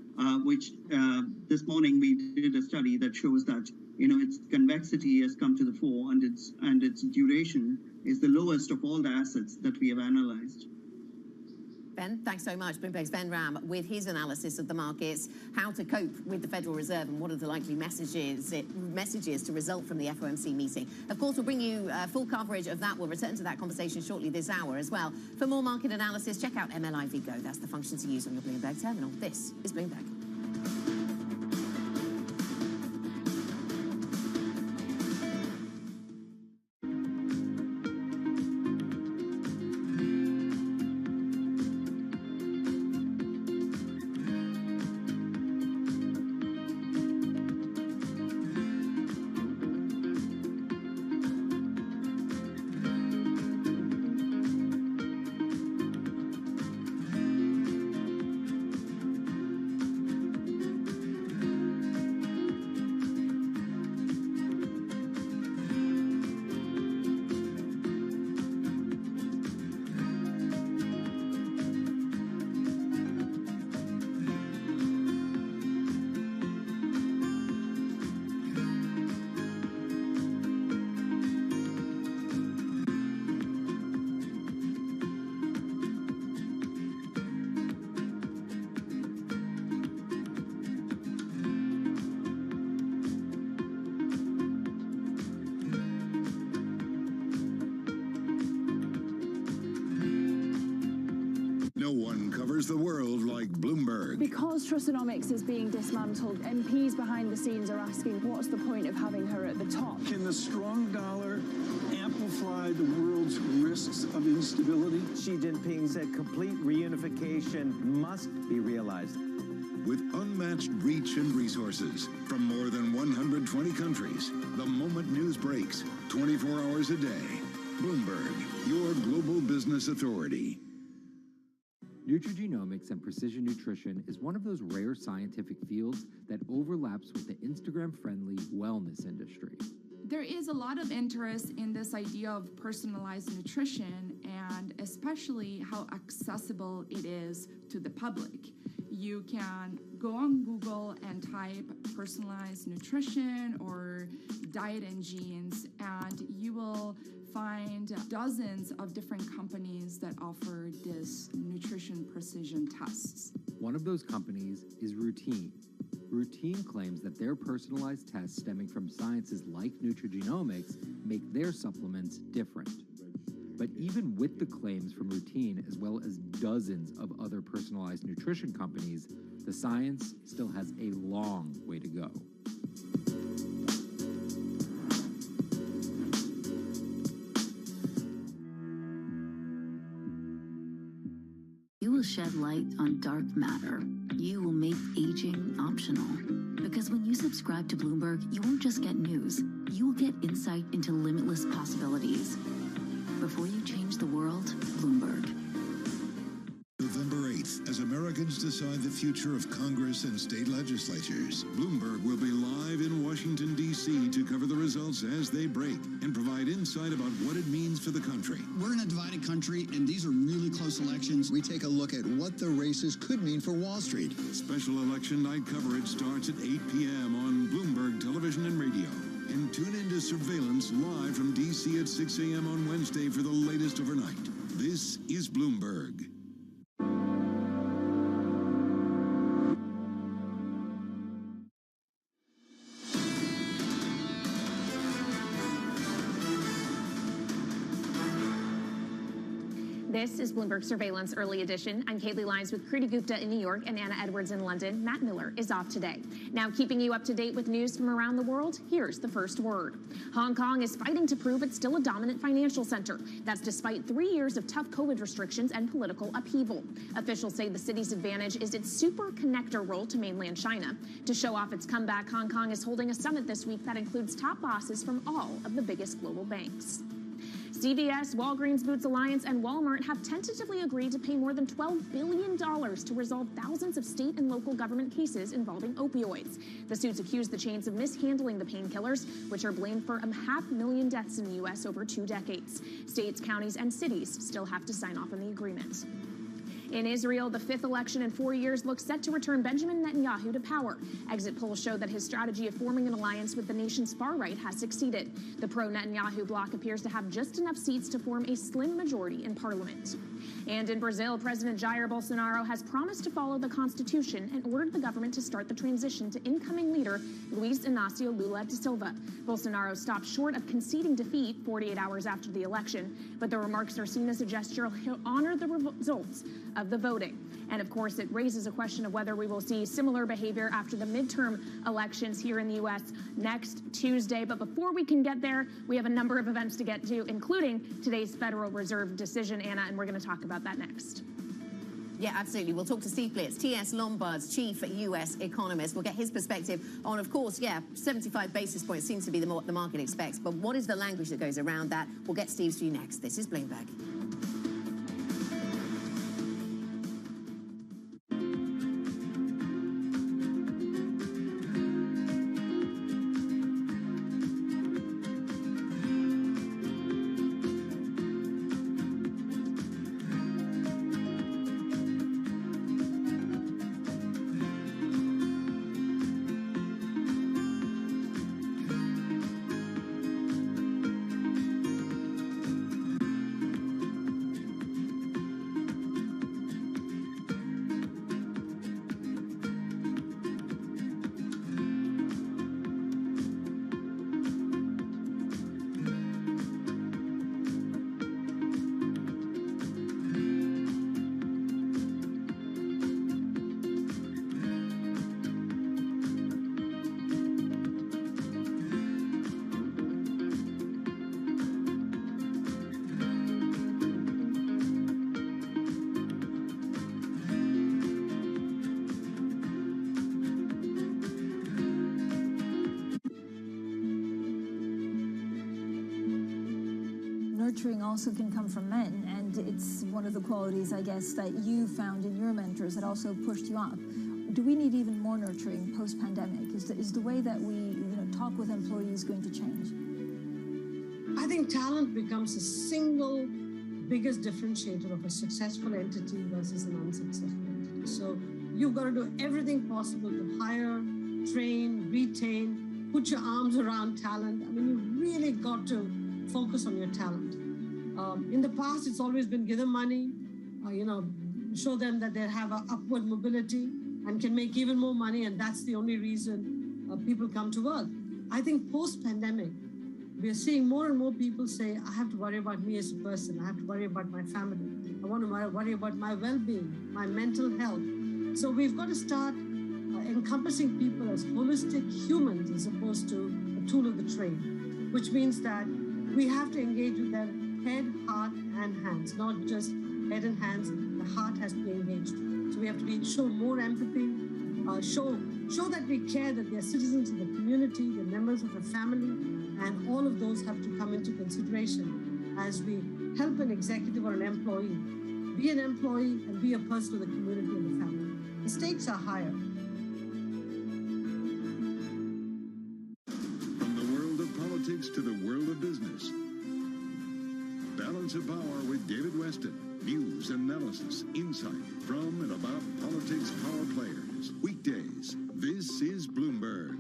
this morning we did a study that shows that its convexity has come to the fore, and its duration is the lowest of all the assets that we have analyzed. Ben, thanks so much. Bloomberg's Ben Rahm with his analysis of the markets, how to cope with the Federal Reserve, and what are the likely messages to result from the FOMC meeting. Of course, we'll bring you full coverage of that. We'll return to that conversation shortly this hour as well. For more market analysis, check out MLIV Go. That's the function to use on your Bloomberg terminal. This is Bloomberg. Because Trustonomics is being dismantled, MPs behind the scenes are asking, what's the point of having her at the top? Can the strong dollar amplify the world's risks of instability? Xi Jinping said complete reunification must be realized. With unmatched reach and resources from more than 120 countries, the moment news breaks, 24 hours a day. Bloomberg, your global business authority. Nutrigenomics and precision nutrition is one of those rare scientific fields that overlaps with the Instagram-friendly wellness industry. There is a lot of interest in this idea of personalized nutrition and especially how accessible it is to the public. You can go on Google and type personalized nutrition or diet and genes, and you will find dozens of different companies that offer this nutrition precision tests. One of those companies is Routine. Routine claims that their personalized tests stemming from sciences like nutrigenomics make their supplements different. But even with the claims from Routine, as well as dozens of other personalized nutrition companies, the science still has a long way to go. You will shed light on dark matter. You will make aging optional. Because when you subscribe to Bloomberg, you won't just get news. You will get insight into limitless possibilities. Before you change the world, Bloomberg. November 8th, as Americans decide the future of Congress and state legislatures, Bloomberg will be live in Washington, D.C. to cover the results as they break and provide insight about what it means for the country. We're in a divided country, and these are really close elections. We take a look at what the races could mean for Wall Street. Special election night coverage starts at 8 p.m. on Bloomberg Television and Radio. And tune into Surveillance live from D.C. at 6 a.m. on Wednesday for the latest overnight. This is Bloomberg. This is Bloomberg Surveillance Early Edition. I'm Kaylee Lyons with Kriti Gupta in New York and Anna Edwards in London. Matt Miller is off today. Now, keeping you up to date with news from around the world, here's the first word. Hong Kong is fighting to prove it's still a dominant financial center. That's despite 3 years of tough COVID restrictions and political upheaval. Officials say the city's advantage is its super connector role to mainland China. To show off its comeback, Hong Kong is holding a summit this week that includes top bosses from all of the biggest global banks. CVS, Walgreens, Boots Alliance, and Walmart have tentatively agreed to pay more than $12 billion to resolve thousands of state and local government cases involving opioids. The suits accuse the chains of mishandling the painkillers, which are blamed for 500,000 deaths in the U.S. over 2 decades. States, counties, and cities still have to sign off on the agreement. In Israel, the 5th election in 4 years looks set to return Benjamin Netanyahu to power. Exit polls show that his strategy of forming an alliance with the nation's far right has succeeded. The pro-Netanyahu bloc appears to have just enough seats to form a slim majority in parliament. And in Brazil, President Jair Bolsonaro has promised to follow the Constitution and ordered the government to start the transition to incoming leader Luiz Inácio Lula da Silva. Bolsonaro stopped short of conceding defeat 48 hours after the election, but the remarks are seen as a gesture he'll honor the results of the voting. And of course, it raises a question of whether we will see similar behavior after the midterm elections here in the U.S. next Tuesday. But before we can get there, we have a number of events to get to, including today's Federal Reserve decision, Anna, and we're going to talk about that next. Yeah, absolutely. We'll talk to Steve Blitz, T.S. Lombard's chief U.S. economist. We'll get his perspective on, of course, 75 basis points seems to be what the market expects. But what is the language that goes around that? We'll get Steve's view next. This is Bloomberg. nurturing also can come from men, and it's one of the qualities, I guess, that you found in your mentors that also pushed you up. Do we need even more nurturing post-pandemic? Is the way that we talk with employees going to change? I think talent becomes the single biggest differentiator of a successful entity versus an unsuccessful entity. So you've got to do everything possible to hire, train, retain, put your arms around talent. I mean, you've really got to focus on your talent. In the past, it's always been give them money, show them that they have an upward mobility and can make even more money, and that's the only reason people come to work. I think post-pandemic, we are seeing more and more people say, I have to worry about me as a person. I have to worry about my family. I want to worry about my well-being, my mental health. So we've got to start encompassing people as holistic humans as opposed to a tool of the trade, which means that we have to engage with them head, heart, and hands, not just head and hands. The heart has to be engaged. So we have to show more empathy, show that we care, that they're citizens of the community, they're members of the family, and all of those have to come into consideration as we help an executive or an employee be an employee and be a person of the community and the family. The stakes are higher. From the world of politics to the world of business. Balance of Power with David Weston. News, analysis, insight from and about politics power players. Weekdays. This is Bloomberg.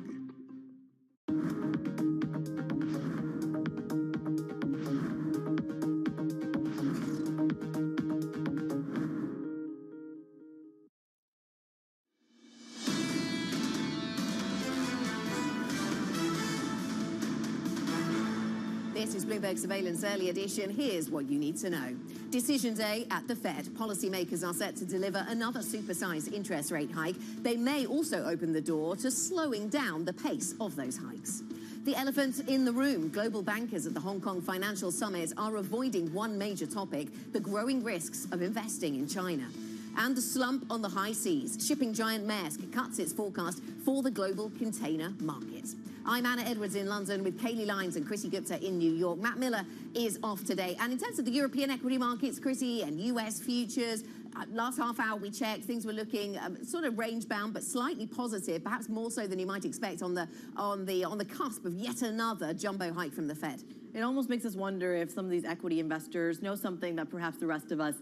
This is Bloomberg Surveillance Early Edition. Here's what you need to know. Decision day at the Fed. Policymakers are set to deliver another supersized interest rate hike. They may also open the door to slowing down the pace of those hikes. The elephant in the room. Global bankers at the Hong Kong Financial Summit are avoiding one major topic, the growing risks of investing in China. And the slump on the high seas. Shipping giant Maersk cuts its forecast for the global container market. I'm Anna Edwards in London with Kaylee Lyons and Chrissy Gupta in New York. Matt Miller is off today. And in terms of the European equity markets, Chrissy, and US futures, last half hour we checked, things were looking sort of range bound, but slightly positive, perhaps more so than you might expect on the cusp of yet another jumbo hike from the Fed. It almost makes us wonder if some of these equity investors know something that perhaps the rest of us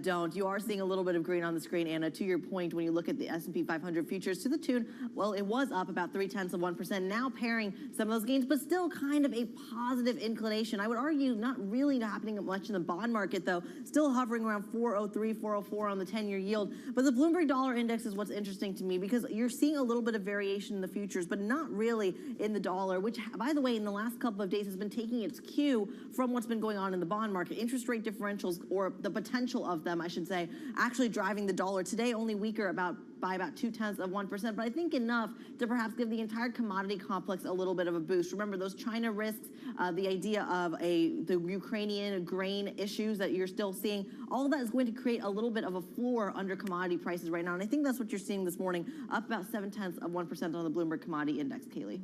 don't. You are seeing a little bit of green on the screen, Anna. To your point, when you look at the S&P 500 futures to the tune, well, it was up about 0.3%, now pairing some of those gains, but still kind of a positive inclination. I would argue not really happening much in the bond market, though, still hovering around 403, 404 on the 10-year yield. But the Bloomberg Dollar Index is what's interesting to me because you're seeing a little bit of variation in the futures, but not really in the dollar, which, by the way, in the last couple of days has been taking its cue from what's been going on in the bond market. Interest rate differentials, or the potential of them, I should say, actually driving the dollar today only weaker by about 0.2%, but I think enough to perhaps give the entire commodity complex a little bit of a boost. Remember those China risks, the idea of the Ukrainian grain issues that you're still seeing, all of that is going to create a little bit of a floor under commodity prices right now, and I think that's what you're seeing this morning, up about 0.7% on the Bloomberg Commodity Index, Kaylee.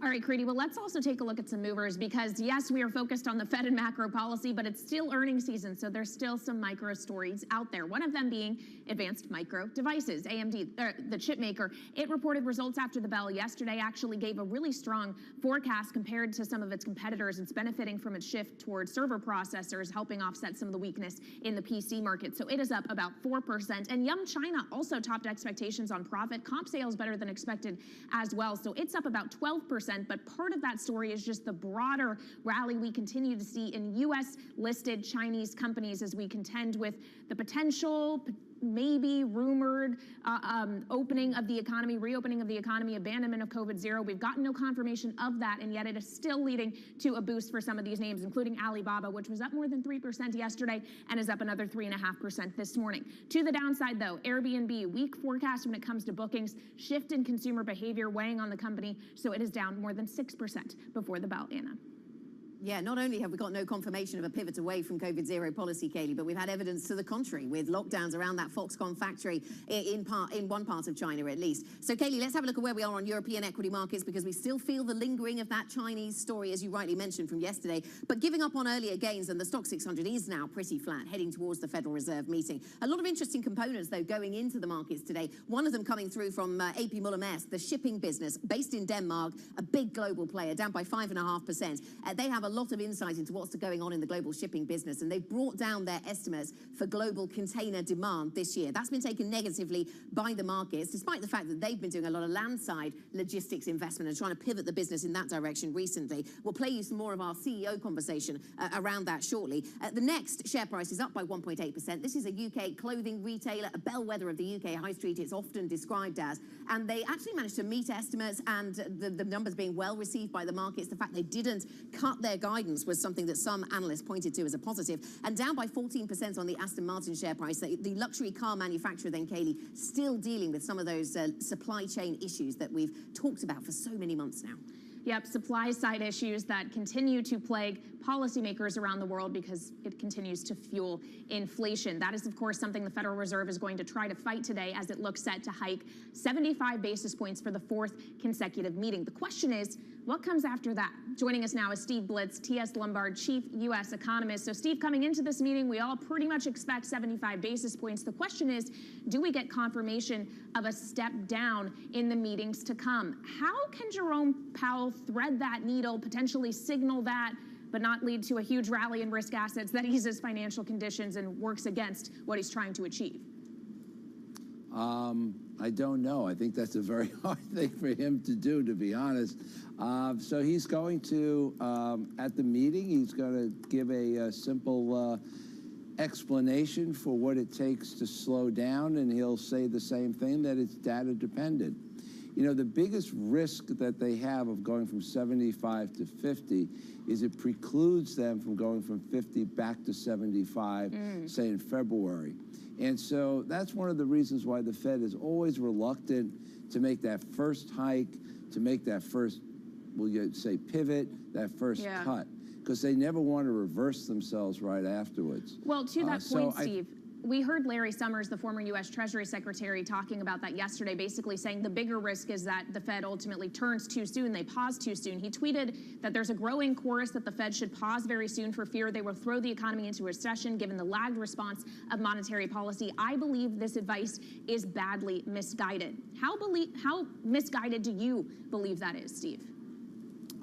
All right, Creedy, well, let's also take a look at some movers because, yes, we are focused on the Fed and macro policy, but it's still earnings season, so there's still some micro stories out there. One of them being Advanced Micro Devices, AMD, the chip maker. It reported results after the bell yesterday, actually gave a really strong forecast compared to some of its competitors. It's benefiting from its shift towards server processors, helping offset some of the weakness in the PC market. So it is up about 4%. And Yum China also topped expectations on profit. Comp sales better than expected as well. So it's up about 12%. But part of that story is just the broader rally we continue to see in U.S.-listed Chinese companies as we contend with the potential, maybe rumored reopening of the economy, abandonment of COVID-0. We've gotten no confirmation of that, and yet it is still leading to a boost for some of these names, including Alibaba, which was up more than 3% yesterday and is up another 3.5% this morning. To the downside, though, Airbnb, weak forecast when it comes to bookings, shift in consumer behavior weighing on the company, so it is down more than 6% before the bell, Anna. Yeah, not only have we got no confirmation of a pivot away from COVID zero policy, Kaylee, but we've had evidence to the contrary with lockdowns around that Foxconn factory in one part of China at least. So, Kaylee, let's have a look at where we are on European equity markets because we still feel the lingering of that Chinese story, as you rightly mentioned, from yesterday. But giving up on earlier gains, and the Stock 600 is now pretty flat, heading towards the Federal Reserve meeting. A lot of interesting components, though, going into the markets today. One of them coming through from AP Møller-Mærsk, the shipping business based in Denmark, a big global player, down by 5.5%. They have a lot of insight into what's going on in the global shipping business, and they've brought down their estimates for global container demand this year. That's been taken negatively by the markets, despite the fact that they've been doing a lot of landside logistics investment and trying to pivot the business in that direction recently. We'll play you some more of our CEO conversation around that shortly. The next share price is up by 1.8%. This is a UK clothing retailer, a bellwether of the UK high street, it's often described as, and they actually managed to meet estimates, and the numbers being well received by the markets. The fact they didn't cut their guidance was something that some analysts pointed to as a positive. And down by 14% on the Aston Martin share price. The luxury car manufacturer, then, Kaylee, still dealing with some of those supply chain issues that we've talked about for so many months now. Yep, supply side issues that continue to plague policymakers around the world because it continues to fuel inflation. That is, of course, something the Federal Reserve is going to try to fight today as it looks set to hike 75 basis points for the 4th consecutive meeting. The question is, what comes after that? Joining us now is Steve Blitz, TS Lombard, chief U.S. economist. So, Steve, coming into this meeting, we all pretty much expect 75 basis points. The question is, do we get confirmation of a step down in the meetings to come? How can Jerome Powell thread that needle, potentially signal that, but not lead to a huge rally in risk assets that eases financial conditions and works against what he's trying to achieve? I don't know. I think that's a very hard thing for him to do, to be honest. So he's going to, at the meeting, he's going to give a simple explanation for what it takes to slow down, and he'll say the same thing, that it's data dependent. You know, the biggest risk that they have of going from 75 to 50 is it precludes them from going from 50 back to 75, say in February. And so that's one of the reasons why the Fed is always reluctant to make that first hike, to make that first, well, you say pivot, that first cut, because they never want to reverse themselves right afterwards. Well, to that point, Steve, we heard Larry Summers, the former U.S. Treasury Secretary, talking about that yesterday, basically saying the bigger risk is that the Fed ultimately turns too soon, they pause too soon. He tweeted that there's a growing chorus that the Fed should pause very soon for fear they will throw the economy into recession, given the lagged response of monetary policy. I believe this advice is badly misguided. How misguided do you believe that is, Steve?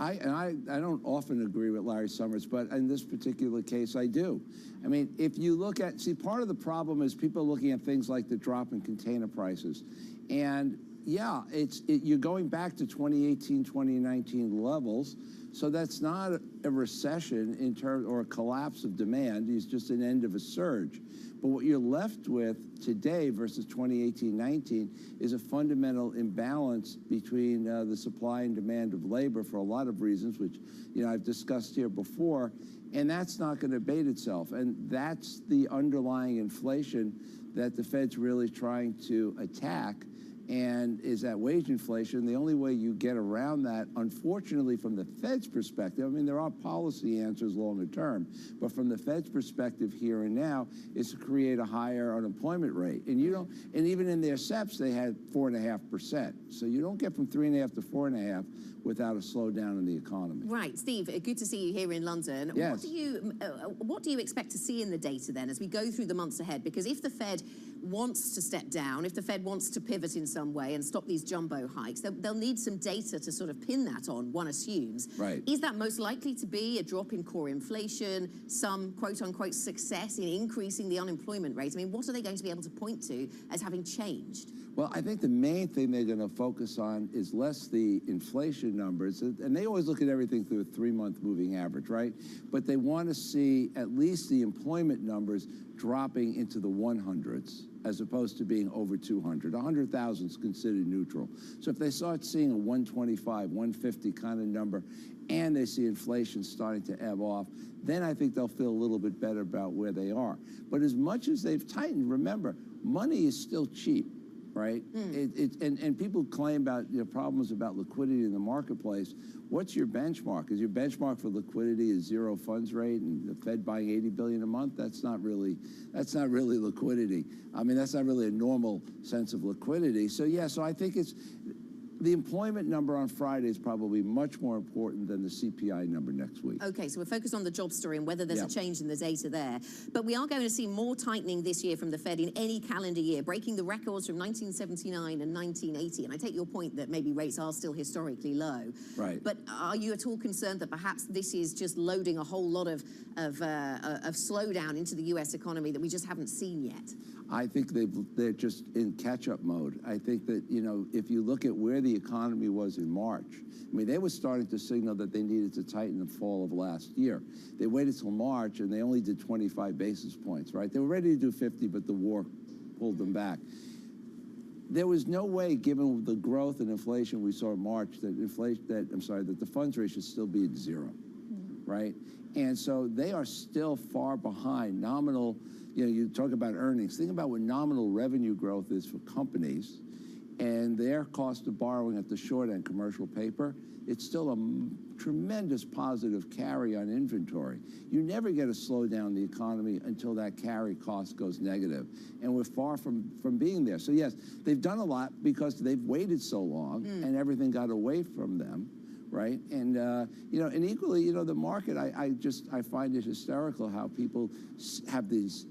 I don't often agree with Larry Summers, but in this particular case, I do. I mean, if you look at, see, part of the problem is people looking at things like the drop in container prices. And yeah, you're going back to 2018, 2019 levels. So that's not a recession in terms, or a collapse of demand. It's just an end of a surge. But what you're left with today versus 2018-19 is a fundamental imbalance between the supply and demand of labor for a lot of reasons, which I've discussed here before, and that's not going to abate itself. And that's the underlying inflation that the Fed's really trying to attack. And is that wage inflation. The only way you get around that, unfortunately, from the Fed's perspective, I mean, there are policy answers longer term, but from the Fed's perspective here and now, is to create a higher unemployment rate. And and even in their SEPs, they had 4.5%. So you don't get from 3.5 to 4.5 without a slowdown in the economy. Right, Steve, good to see you here in London. Yes. What do you expect to see in the data then as we go through the months ahead? Because if the Fed wants to step down, if the Fed wants to pivot in some way and stop these jumbo hikes, they'll need some data to sort of pin that on, one assumes. Right. Is that most likely to be a drop in core inflation, some quote-unquote success in increasing the unemployment rate? I mean, what are they going to be able to point to as having changed? Well, I think the main thing they're going to focus on is less the inflation numbers, and they always look at everything through a 3-month moving average, right? But they want to see at least the employment numbers dropping into the 100s as opposed to being over 200. 100,000 is considered neutral. So if they start seeing a 125, 150 kind of number, and they see inflation starting to ebb off, then I think they'll feel a little bit better about where they are. But as much as they've tightened, remember, money is still cheap. right? And people claim about problems about liquidity in the marketplace. What's your benchmark? Is your benchmark for liquidity is zero funds rate and the Fed buying 80 billion a month? That's not really liquidity. I mean, that's not really a normal sense of liquidity. So yeah, so I think it's the employment number on Friday is probably much more important than the CPI number next week. Okay, so we're focused on the job story and whether there's a change in the data there. But we are going to see more tightening this year from the Fed in any calendar year, breaking the records from 1979 and 1980. And I take your point that maybe rates are still historically low. Right. But are you at all concerned that perhaps this is just loading a whole lot of slowdown into the U.S. economy that we just haven't seen yet? I think they're just in catch-up mode. I think that, if you look at where the economy was in March, I mean, they were starting to signal that they needed to tighten the fall of last year. They waited till March, and they only did 25 basis points, right? They were ready to do 50, but the war pulled them back. There was no way, given the growth and inflation we saw in March, that the funds rate should still be at zero, right? And so they are still far behind nominal. You talk about earnings. Think about what nominal revenue growth is for companies and their cost of borrowing at the short end, commercial paper. It's still a tremendous positive carry on inventory. You never get a slowdown in the economy until that carry cost goes negative. And we're far from being there. So yes, they've done a lot because they've waited so long and everything got away from them. Right, and and equally, the market. I find it hysterical how people have these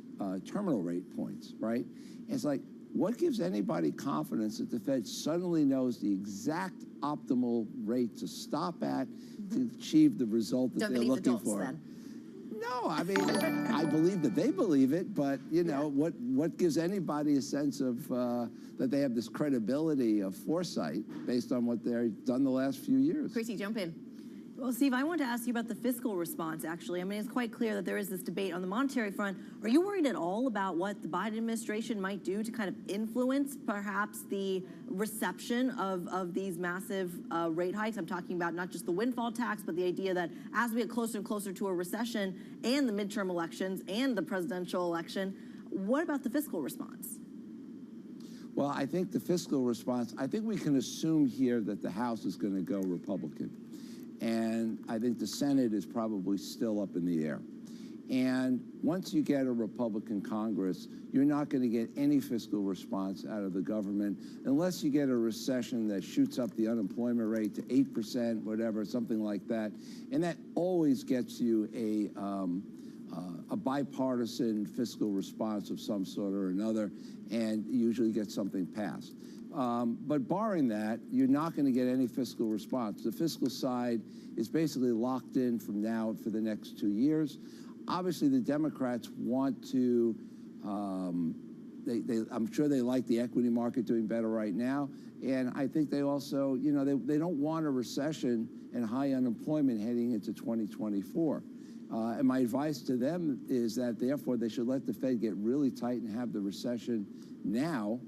terminal rate points. Right, it's like, what gives anybody confidence that the Fed suddenly knows the exact optimal rate to stop at to achieve the result that they're looking for? Then. No, I mean, I believe that they believe it, but what gives anybody a sense of that they have this credibility of foresight based on what they've done the last few years? Chrissy, jump in. Well, Steve, I want to ask you about the fiscal response, actually. I mean, it's quite clear that there is this debate on the monetary front. Are you worried at all about what the Biden administration might do to kind of influence perhaps the reception of these massive rate hikes? I'm talking about not just the windfall tax, but the idea that as we get closer and closer to a recession and the midterm elections and the presidential election, what about the fiscal response? Well, I think the fiscal response, I think we can assume here that the House is going to go Republican. And I think the Senate is probably still up in the air. And once you get a Republican Congress, you're not going to get any fiscal response out of the government unless you get a recession that shoots up the unemployment rate to 8%, whatever, something like that. And that always gets you a bipartisan fiscal response of some sort or another, and usually gets something passed. But barring that, you're not going to get any fiscal response. The fiscal side is basically locked in from now for the next 2 years. Obviously, the Democrats want to, I'm sure they like the equity market doing better right now. And I think they also, they don't want a recession and high unemployment heading into 2024. And my advice to them is that, therefore, they should let the Fed get really tight and have the recession now.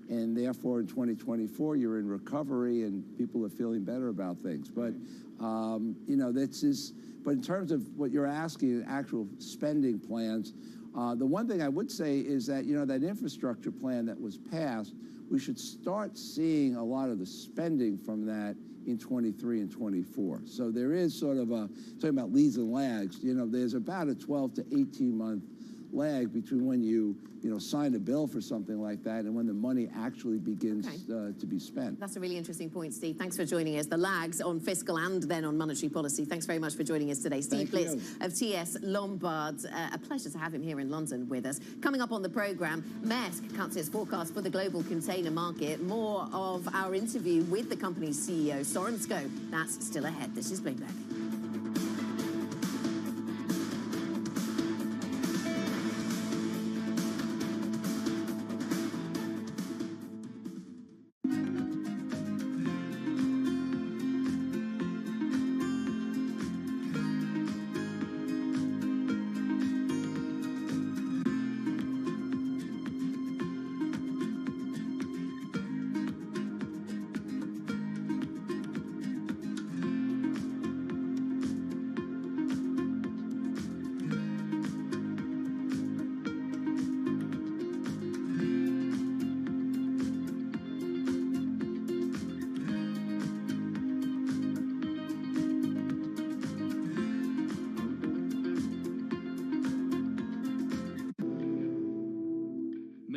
And therefore, in 2024, you're in recovery and people are feeling better about things. But, but in terms of what you're asking, actual spending plans, the one thing I would say is that, that infrastructure plan that was passed, we should start seeing a lot of the spending from that in 23 and 24. So there is sort of talking about leads and lags, there's about a 12 to 18 month lag between when you sign a bill for something like that and when the money actually begins to be spent. That's a really interesting point, Steve. Thanks for joining us. The lags on fiscal and then on monetary policy. Thanks very much for joining us today. Steve Blitz of TS Lombard. A pleasure to have him here in London with us. Coming up on the programme, Maersk cuts its forecast for the global container market. More of our interview with the company's CEO, Soren Skov. That's still ahead. This is Bloomberg.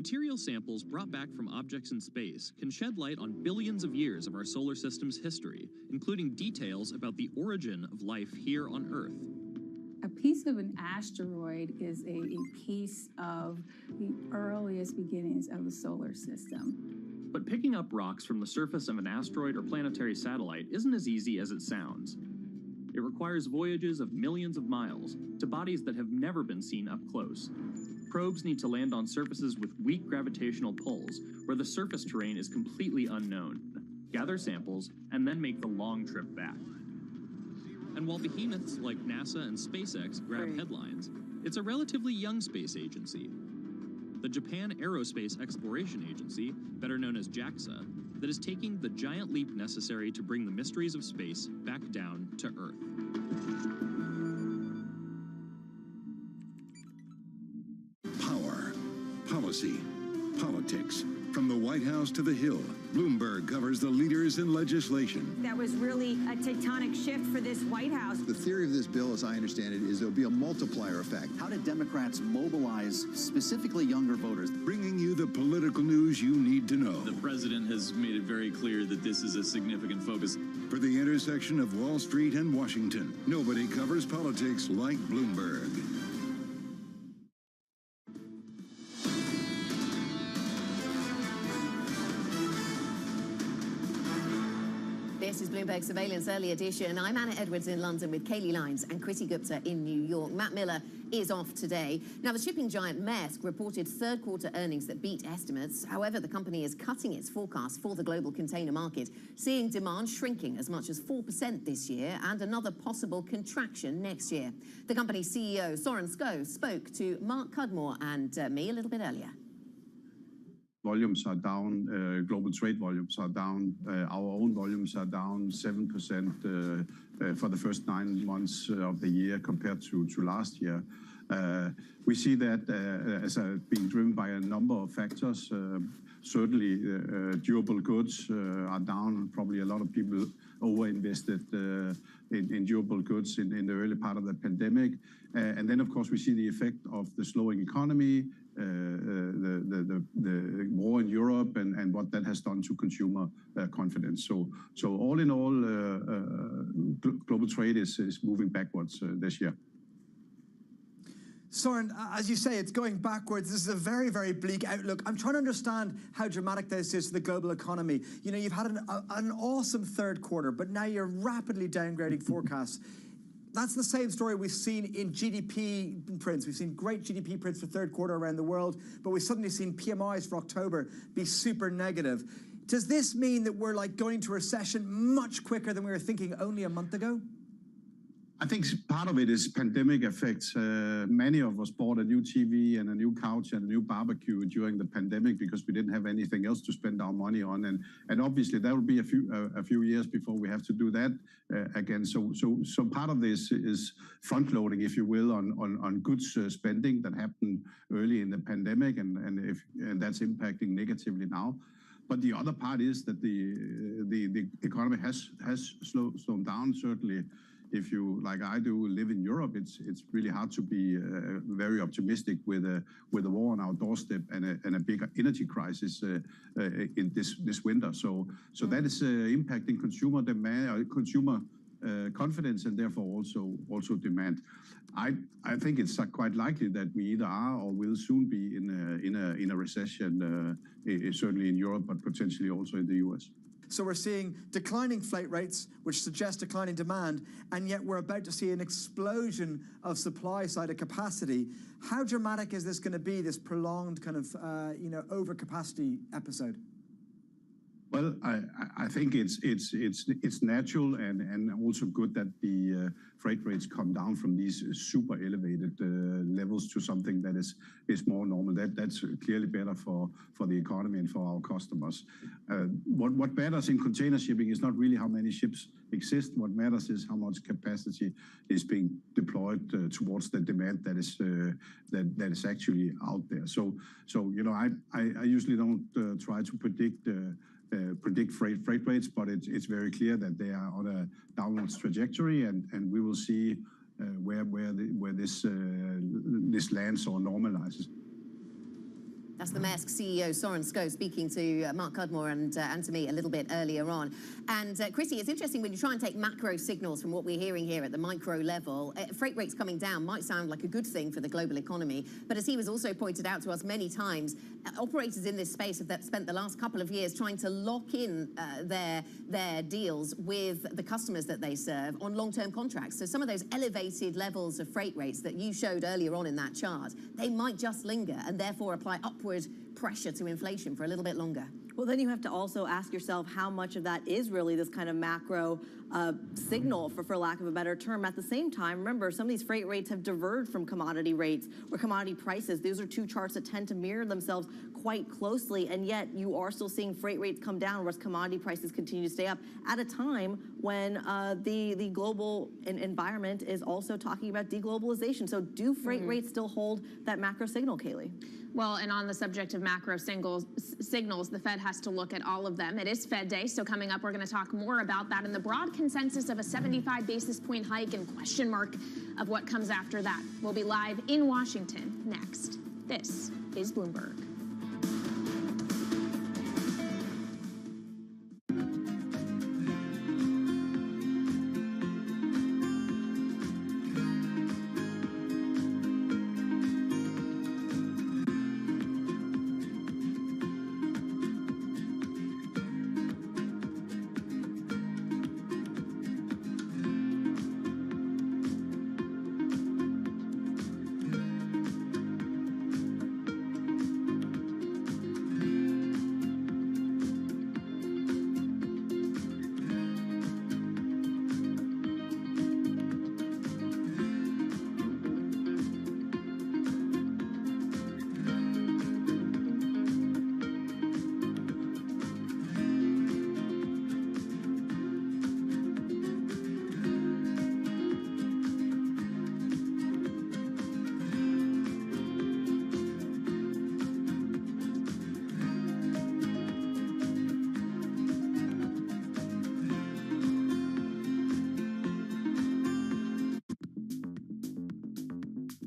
Material samples brought back from objects in space can shed light on billions of years of our solar system's history, including details about the origin of life here on Earth. A piece of an asteroid is a piece of the earliest beginnings of the solar system. But picking up rocks from the surface of an asteroid or planetary satellite isn't as easy as it sounds. It requires voyages of millions of miles to bodies that have never been seen up close. Probes need to land on surfaces with weak gravitational pulls, where the surface terrain is completely unknown, gather samples, and then make the long trip back. And while behemoths like NASA and SpaceX grab headlines, it's a relatively young space agency. The Japan Aerospace Exploration Agency, better known as JAXA, that is taking the giant leap necessary to bring the mysteries of space back down to Earth. Power, policy, politics. From the White House to the Hill, Bloomberg covers the leaders in legislation. That was really a tectonic shift for this White House. The theory of this bill, as I understand it, is there'll be a multiplier effect. How did Democrats mobilize specifically younger voters? Bringing you the political news you need to know. The president has made it very clear that this is a significant focus. For the intersection of Wall Street and Washington, nobody covers politics like Bloomberg. This is Bloomberg Surveillance Early Edition. I'm Anna Edwards in London with Kaylee Lines and Kriti Gupta in New York. Matt Miller is off today. Now, the shipping giant Maersk reported third quarter earnings that beat estimates. However, the company is cutting its forecast for the global container market, seeing demand shrinking as much as 4% this year and another possible contraction next year. The company's CEO, Soren Skov, spoke to Mark Cudmore and me a little bit earlier. Volumes are down, global trade volumes are down, our own volumes are down 7% for the first 9 months of the year compared to last year. We see that as being driven by a number of factors. Certainly, durable goods are down. Probably a lot of people over-invested in durable goods in the early part of the pandemic. And then, of course, we see the effect of the slowing economy, the war in Europe, and what that has done to consumer confidence. So all in all, global trade is moving backwards this year. Soren, as you say, it's going backwards. This is a very, very bleak outlook. I'm trying to understand how dramatic this is to the global economy. You know, you've had an awesome third quarter, but now you're rapidly downgrading forecasts. That's the same story we've seen in GDP prints. We've seen great GDP prints for third quarter around the world, but we've suddenly seen PMIs for October be super negative. Does this mean that we're like going to recession much quicker than we were thinking only a month ago? I think part of it is pandemic effects. Many of us bought a new TV and a new couch and a new barbecue during the pandemic because we didn't have anything else to spend our money on, and obviously that will be a few years before we have to do that again. So part of this is front loading, if you will, on goods spending that happened early in the pandemic, and that's impacting negatively now. But the other part is that the economy has slowed down. Certainly, if you, like I do, live in Europe, it's really hard to be very optimistic with a war on our doorstep and a big energy crisis in this winter. So that is impacting consumer demand, consumer confidence, and therefore also demand. I think it's quite likely that we either are or will soon be in a recession, certainly in Europe, but potentially also in the US. So we're seeing declining freight rates, which suggest declining demand, and yet we're about to see an explosion of supply side of capacity. How dramatic is this going to be, this prolonged kind of overcapacity episode? Well, I think it's natural and also good that the freight rates come down from these super elevated levels to something that is more normal. That's clearly better for the economy and for our customers. What matters in container shipping is not really how many ships exist. What matters is how much capacity is being deployed towards the demand that is actually out there. So you know, I usually don't try to predict freight rates, but it's very clear that they are on a downwards trajectory, and we will see where this lands or normalizes. That's the Maersk CEO, Søren Skou, speaking to Mark Cudmore and to me a little bit earlier on. And Chrissy, it's interesting when you try and take macro signals from what we're hearing here at the micro level. Freight rates coming down might sound like a good thing for the global economy, but as he was also pointed out to us many times, operators in this space have spent the last couple of years trying to lock in their deals with the customers that they serve on long-term contracts. So some of those elevated levels of freight rates that you showed earlier on in that chart, they might just linger and therefore apply upward pressure to inflation for a little bit longer. Well, then you have to also ask yourself how much of that is really this kind of macro signal, for lack of a better term. At the same time, remember, some of these freight rates have diverged from commodity rates or commodity prices. Those are two charts that tend to mirror themselves quite closely, and yet you are still seeing freight rates come down, whereas commodity prices continue to stay up at a time when the global environment is also talking about deglobalization. So do freight rates still hold that macro signal, Kaylee? Well, and on the subject of macro signals, the Fed has to look at all of them. It is Fed Day, so coming up, we're going to talk more about that and the broad consensus of a 75 basis point hike and question mark of what comes after that. We'll be live in Washington next. This is Bloomberg.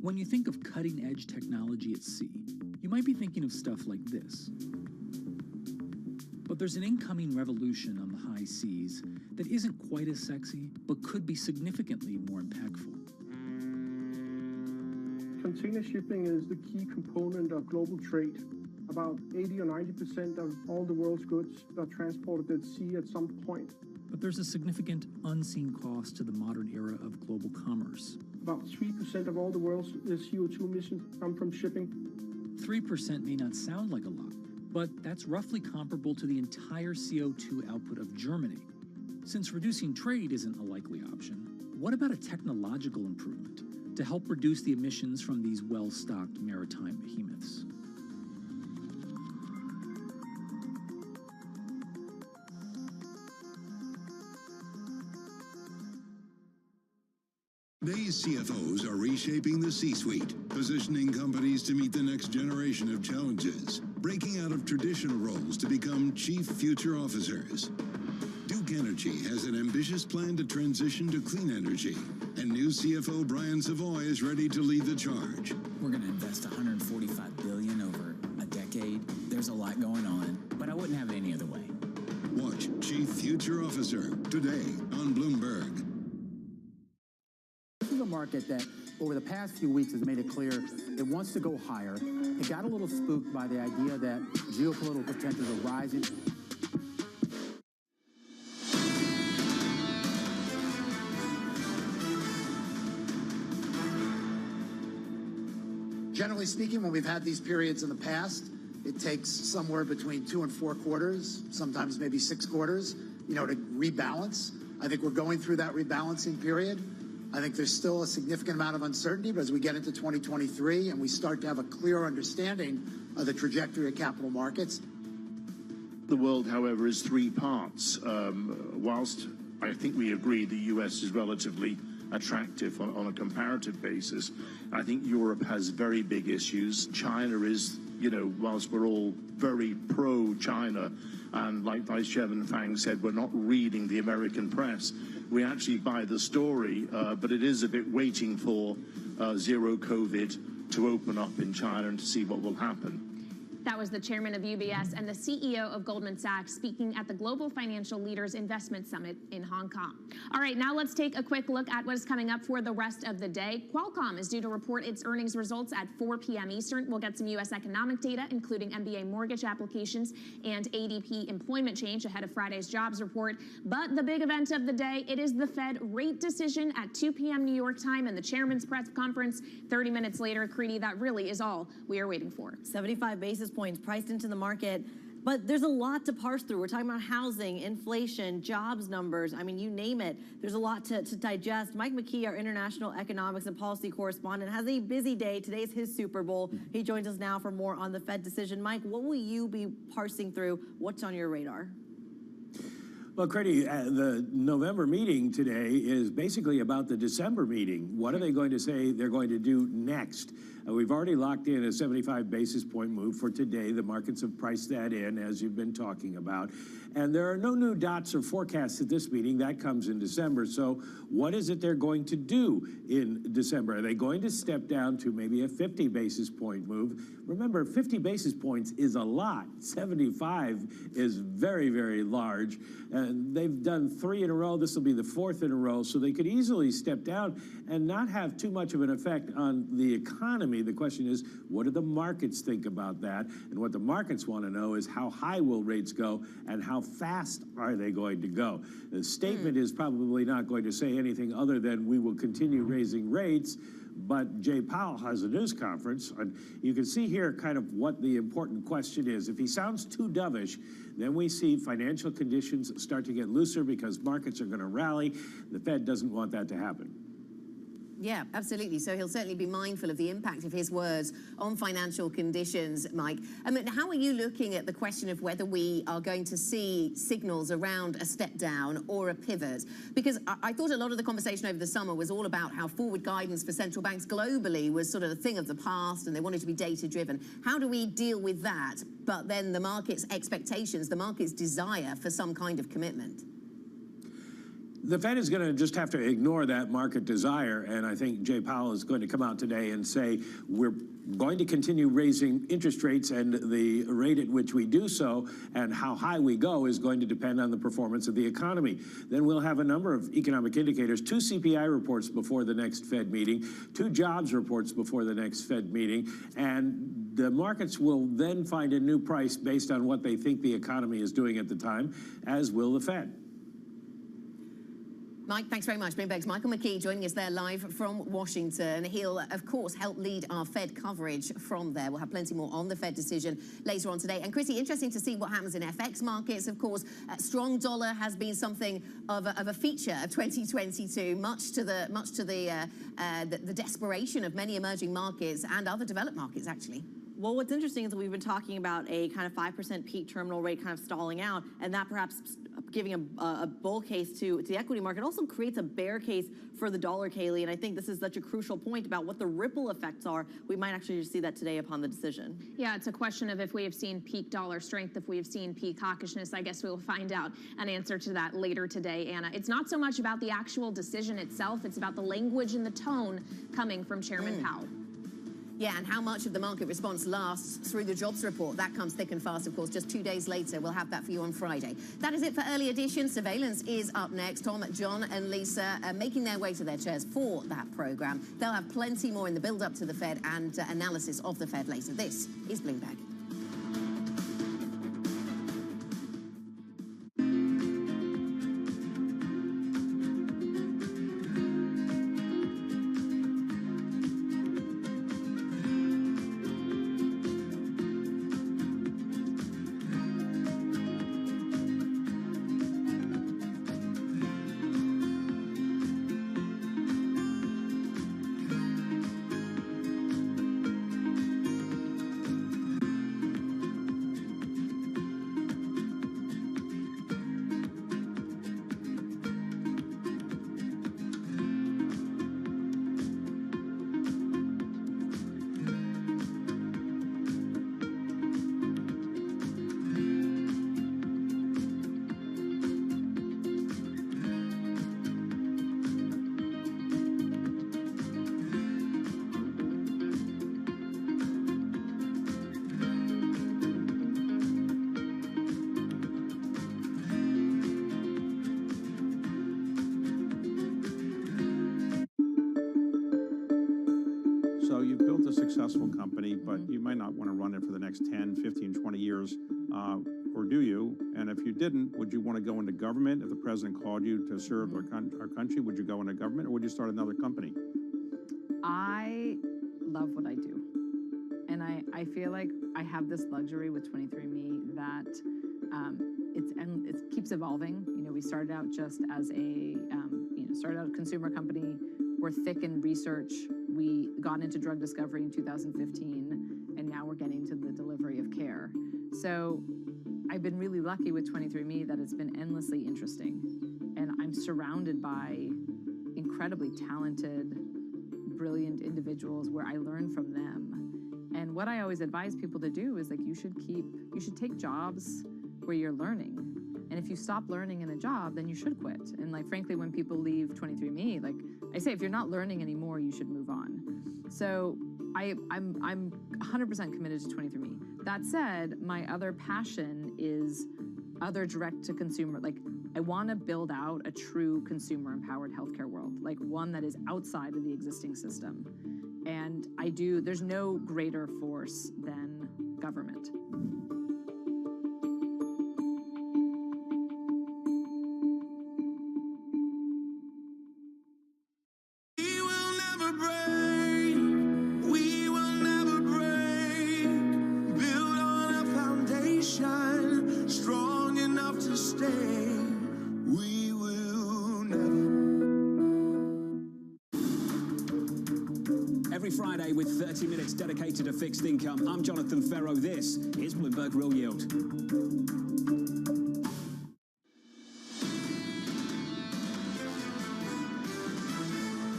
When you think of cutting-edge technology at sea, you might be thinking of stuff like this. But there's an incoming revolution on the high seas that isn't quite as sexy, but could be significantly more impactful. Container shipping is the key component of global trade. About 80 or 90% of all the world's goods are transported at sea at some point. But there's a significant unseen cost to the modern era of global commerce. About 3% of all the world's CO2 emissions come from shipping. 3% may not sound like a lot, but that's roughly comparable to the entire CO2 output of Germany. Since reducing trade isn't a likely option, what about a technological improvement to help reduce the emissions from these well-stocked maritime behemoths? Today's CFOs are reshaping the C-suite, positioning companies to meet the next generation of challenges, breaking out of traditional roles to become chief future officers. Duke Energy has an ambitious plan to transition to clean energy, and new CFO Brian Savoy is ready to lead the charge. We're going to invest $145 billion over a decade. There's a lot going on, but I wouldn't have it any other way. Watch Chief Future Officer today on Bloomberg. This is a market that over the past few weeks has made it clear it wants to go higher. It got a little spooked by the idea that geopolitical tensions are rising. Generally speaking, when we've had these periods in the past, it takes somewhere between 2 and 4 quarters, sometimes maybe 6 quarters, to rebalance. I think we're going through that rebalancing period. I think there's still a significant amount of uncertainty, but as we get into 2023 and we start to have a clear understanding of the trajectory of capital markets. The world, however, is 3 parts. Whilst I think we agree the US is relatively attractive on a comparative basis, I think Europe has very big issues. China is, whilst we're all very pro-China, and like Vice Chairman Fang said, we're not reading the American press. We actually buy the story, but it is a bit waiting for zero COVID to open up in China and to see what will happen. That was the chairman of UBS and the CEO of Goldman Sachs speaking at the Global Financial Leaders Investment Summit in Hong Kong. All right, now let's take a quick look at what is coming up for the rest of the day. Qualcomm is due to report its earnings results at 4 p.m. Eastern. We'll get some U.S. economic data, including MBA mortgage applications and ADP employment change ahead of Friday's jobs report. But the big event of the day, it is the Fed rate decision at 2 p.m. New York time and the chairman's press conference 30 minutes later. Creedy, that really is all we are waiting for. 75 basis points priced into the market. But there's a lot to parse through. We're talking about housing, inflation, jobs numbers. I mean, you name it. There's a lot to digest. Mike McKee, our international economics and policy correspondent, has a busy day. Today's his Super Bowl. He joins us now for more on the Fed decision. Mike, what will you be parsing through? What's on your radar? Well, Creedy, the November meeting today is basically about the December meeting. What are they going to say they're going to do next? We've already locked in a 75 basis point move for today. The markets have priced that in, as you've been talking about. And there are no new dots or forecasts at this meeting. That comes in December. So what is it they're going to do in December? Are they going to step down to maybe a 50 basis point move? Remember, 50 basis points is a lot. 75 is very, very large. And they've done 3 in a row. This will be the 4th in a row. So they could easily step down and not have too much of an effect on the economy. The question is, what do the markets think about that? And what the markets want to know is how high will rates go and how fast are they going to go? The statement is probably not going to say anything other than we will continue raising rates. But Jay Powell has a news conference, and you can see here kind of what the important question is. If he sounds too dovish, then we see financial conditions start to get looser because markets are going to rally. The Fed doesn't want that to happen. Yeah, absolutely. So he'll certainly be mindful of the impact of his words on financial conditions, Mike. I mean, how are you looking at the question of whether we are going to see signals around a step down or a pivot? Because I thought a lot of the conversation over the summer was all about how forward guidance for central banks globally was sort of a thing of the past and they wanted to be data-driven. How do we deal with that? But then the market's expectations, the market's desire for some kind of commitment. The Fed is going to just have to ignore that market desire, and I think Jay Powell is going to come out today and say we're going to continue raising interest rates, and the rate at which we do so and how high we go is going to depend on the performance of the economy. Then we'll have a number of economic indicators, 2 CPI reports before the next Fed meeting, 2 jobs reports before the next Fed meeting, and the markets will then find a new price based on what they think the economy is doing at the time, as will the Fed. Mike, thanks very much. Bloomberg's Michael McKee joining us there live from Washington. He'll, of course, help lead our Fed coverage from there. We'll have plenty more on the Fed decision later on today. And Chrissy, interesting to see what happens in FX markets. Of course, strong dollar has been something of a feature of 2022, much to the desperation of many emerging markets and other developed markets, actually. Well, what's interesting is that we've been talking about a kind of 5% peak terminal rate kind of stalling out, and that perhaps giving a bull case to the equity market also creates a bear case for the dollar, Kaylee. And I think this is such a crucial point about what the ripple effects are. We might actually see that today upon the decision. Yeah, it's a question of if we have seen peak dollar strength, if we have seen peak hawkishness. I guess we will find out an answer to that later today, Anna. It's not so much about the actual decision itself. It's about the language and the tone coming from Chairman Powell. Yeah, and how much of the market response lasts through the jobs report. That comes thick and fast, of course, just 2 days later. We'll have that for you on Friday. That is it for Early Edition. Surveillance is up next. Tom, John and Lisa are making their way to their chairs for that program. They'll have plenty more in the build-up to the Fed and analysis of the Fed later. This is Bloomberg. successful company, but you might not want to run it for the next 10, 15, 20 years, or do you? And if you didn't, would you want to go into government? If the president called you to serve our country, would you go into government, or would you start another company? I love what I do. And I feel like I have this luxury with 23andMe that it keeps evolving. You know, we started out just as a consumer company. We're thick in research. We got into drug discovery in 2015, and now we're getting to the delivery of care. So I've been really lucky with 23andMe that it's been endlessly interesting. And I'm surrounded by incredibly talented, brilliant individuals where I learn from them. And what I always advise people to do is, like, you should take jobs where you're learning. And if you stop learning in a job, then you should quit. And, like, frankly, when people leave 23andMe, like I say, if you're not learning anymore, you should move on. So I'm 100% committed to 23andMe. That said, my other passion is other direct-to-consumer. Like, I want to build out a true consumer-empowered healthcare world, like one that is outside of the existing system. And there's no greater force than government. Every Friday with 30 minutes dedicated to fixed income, I'm Jonathan Ferro. This is Bloomberg Real Yield.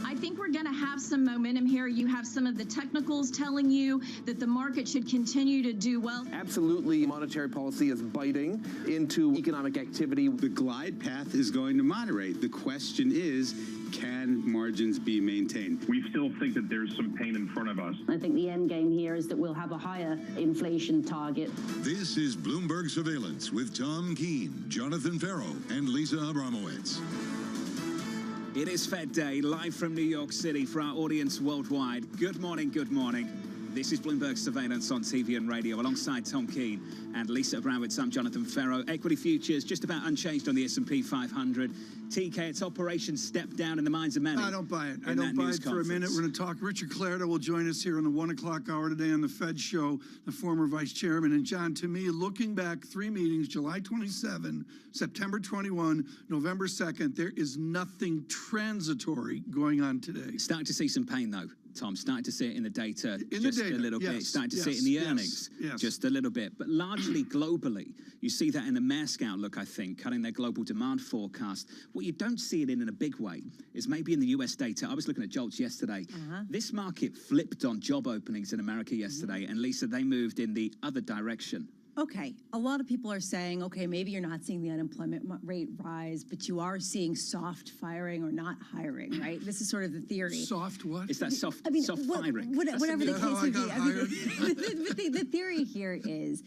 I think we're going to have some momentum here. You have some of the technicals telling you that the market should continue to do well. Absolutely, monetary policy is biting into economic activity. The glide path is going to moderate. The question is, can margins be maintained? We still think that there's some pain in front of us. I think the end game here is that we'll have a higher inflation target. This is Bloomberg Surveillance with Tom Keene, Jonathan Ferro, and Lisa Abramowitz. It is Fed Day, live from New York City for our audience worldwide. Good morning, good morning. This is Bloomberg Surveillance on TV and radio, alongside Tom Keene and Lisa Abramowitz. I'm Jonathan Ferro. Equity futures just about unchanged on the S&P 500. TK, its operations stepped down in the minds of many. I don't buy it. I don't buy it for a minute. We're going to talk. Richard Clarida will join us here on the 1 o'clock hour today on the Fed show, the former vice chairman. And John, to me, looking back 3 meetings, July 27, September 21, November 2nd, there is nothing transitory going on today. Starting to see some pain, though, Tom. Starting to see it in the data a little bit. Starting to see it in the earnings just a little bit. But largely globally, you see that in the Maersk outlook, I think, cutting their global demand forecast. What you don't see it in a big way is maybe in the US data. I was looking at JOLTS yesterday. This market flipped on job openings in America yesterday. And Lisa, they moved in the other direction. Okay, a lot of people are saying, okay, maybe you're not seeing the unemployment rate rise, but you are seeing soft firing or not hiring, right? This is sort of the theory. Soft what? Is that soft, soft firing? Whatever the case may be. The theory here is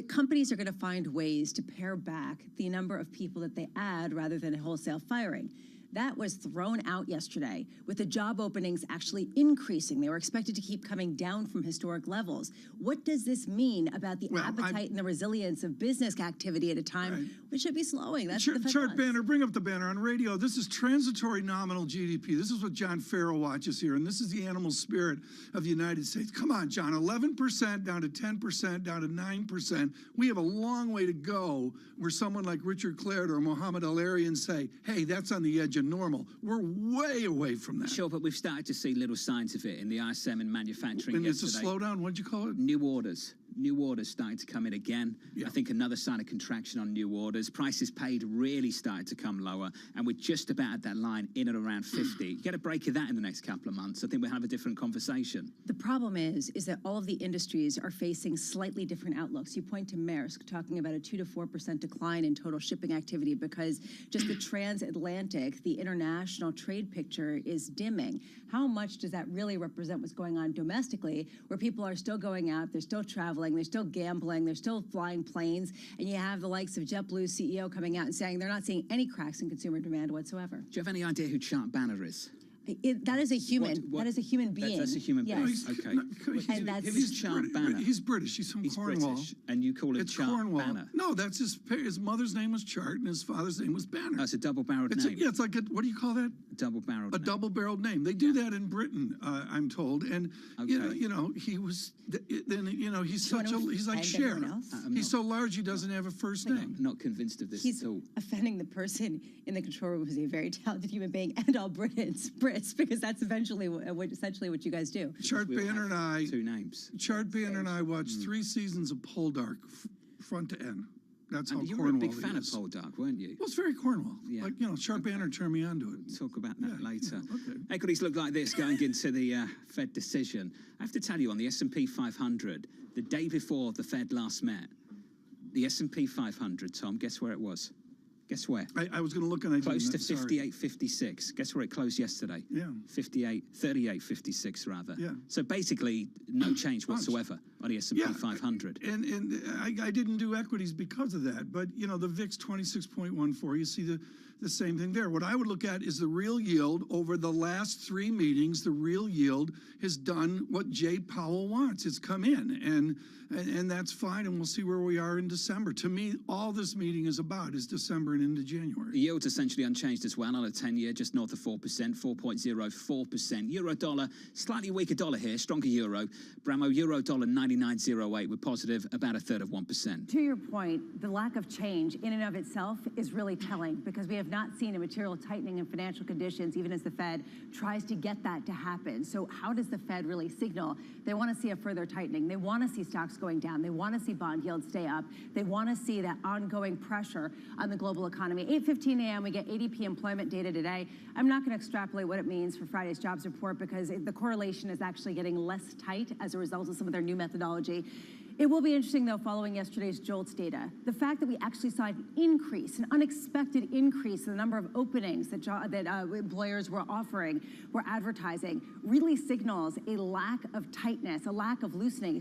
companies are going to find ways to pare back the number of people that they add rather than wholesale firing. That was thrown out yesterday, with the job openings actually increasing. They were expected to keep coming down from historic levels. What does this mean about the appetite and the resilience of business activity at a time which should be slowing? That's the chart banner. Bring up the banner on radio. This is transitory nominal GDP. This is what John Farrell watches here, and this is the animal spirit of the United States. Come on, John. 11% down to 10%, down to 9%. We have a long way to go where someone like Richard Clarida or Mohammed Al-Arian say, hey, that's on the edge of normal. We're way away from that. Sure, but we've started to see little signs of it in the ISM and manufacturing and yesterday. It's a slowdown. What'd you call it? New orders starting to come in again. I think another sign of contraction on new orders. Prices paid really started to come lower, and we're just about at that line in and around 50. You get a break of that in the next couple of months, I think we'll have a different conversation. The problem is that all of the industries are facing slightly different outlooks. You point to Maersk talking about a 2 to 4% decline in total shipping activity because just the transatlantic, the international trade picture is dimming. How much does that really represent what's going on domestically, where people are still going out, they're still traveling, they're still gambling, they're still flying planes, and you have the likes of JetBlue's CEO coming out and saying they're not seeing any cracks in consumer demand whatsoever. Do you have any idea who Chart Banner is? That is a human. That is a human being. That's a human being. Yes. Okay. And that's He's Chart Banner. He's British. He's from He's Cornwall. British, and you call him It's Chart Cornwall. Banner. No, that's his mother's name was Chart, and his father's name was Banner. That's a double-barreled name. Yeah, it's like what do you call that? Double-barreled. A double-barreled name. They do that in Britain, I'm told. And you know, he was. Then he's he's like Cher. He's so large he doesn't have a first name. I'm not convinced of this He's at all. offending the person in the control room who's a very talented human being, and all Brits, because that's essentially what you guys do. Chart Banner and I. Two names. Chart Banner and I watched 3 seasons of Poldark, front to end. That's how You Cornwall were a big fan of is. Poldark, weren't you? Well, it's very Cornwall. Yeah. Like, Chart Banner turned me on to it. Talk about that later. Okay. Equities look like this going into the Fed decision. I have to tell you, on the S&P 500, the day before the Fed last met, the S&P 500, Tom, guess where it was? Guess where? I was going to look and I Close to didn't. Sorry. 58.56. Guess where it closed yesterday? Yeah. 38.56 rather. Yeah. So basically, no change whatsoever on the S&P 500. And I didn't do equities because of that. But, the VIX 26.14, you see the same thing there. What I would look at is the real yield over the last 3 meetings. The real yield has done what Jay Powell wants. It's come in, and that's fine, and we'll see where we are in December. To me, all this meeting is about is December and into January. The yield's essentially unchanged as well on a 10-year, just north of 4%, 4.04%. Euro dollar, slightly weaker dollar here, stronger euro. Bramo euro dollar 99.08 with positive about 1/3 of 1%. To your point, the lack of change in and of itself is really telling, because we have not seen a material tightening in financial conditions, even as the Fed tries to get that to happen. So how does the Fed really signal? They want to see a further tightening. They want to see stocks going down. They want to see bond yields stay up. They want to see that ongoing pressure on the global economy. 8:15 a.m., we get ADP employment data today. I'm not going to extrapolate what it means for Friday's jobs report, because the correlation is actually getting less tight as a result of some of their new methodology. It will be interesting, though, following yesterday's JOLTS data, the fact that we actually saw an increase, an unexpected increase in the number of openings that employers were offering, were advertising, really signals a lack of tightness, a lack of loosening,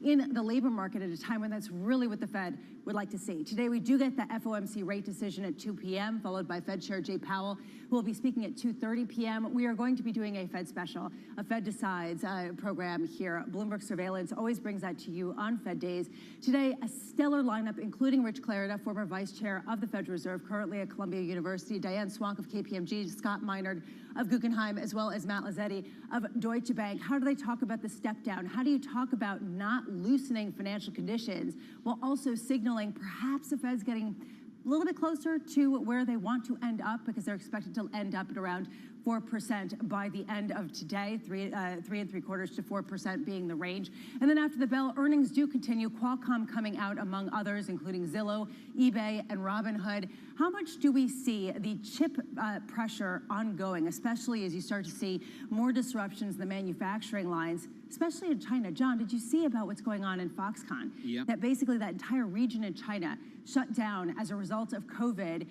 in the labor market at a time when that's really what the Fed would like to see. Today, we do get the FOMC rate decision at 2 p.m., followed by Fed Chair Jay Powell, who will be speaking at 2:30 p.m. We are going to be doing a Fed special, a Fed Decides program here. Bloomberg Surveillance always brings that to you on Fed days. Today, a stellar lineup, including Rich Clarida, former vice chair of the Federal Reserve, currently at Columbia University, Diane Swank of KPMG, Scott Meinard of Guggenheim, as well as Matt Lazzetti of Deutsche Bank. How do they talk about the step down? How do you talk about not loosening financial conditions while also signaling perhaps the Fed's getting a little bit closer to where they want to end up, because they're expected to end up at around 4% by the end of today, 3 3/4 to 4% being the range. And then after the bell, earnings do continue. Qualcomm coming out among others, including Zillow, eBay, and Robinhood. How much do we see the chip pressure ongoing, especially as you start to see more disruptions in the manufacturing lines, especially in China? John, did you see about what's going on in Foxconn? Yep. That basically that entire region in China shut down as a result of COVID,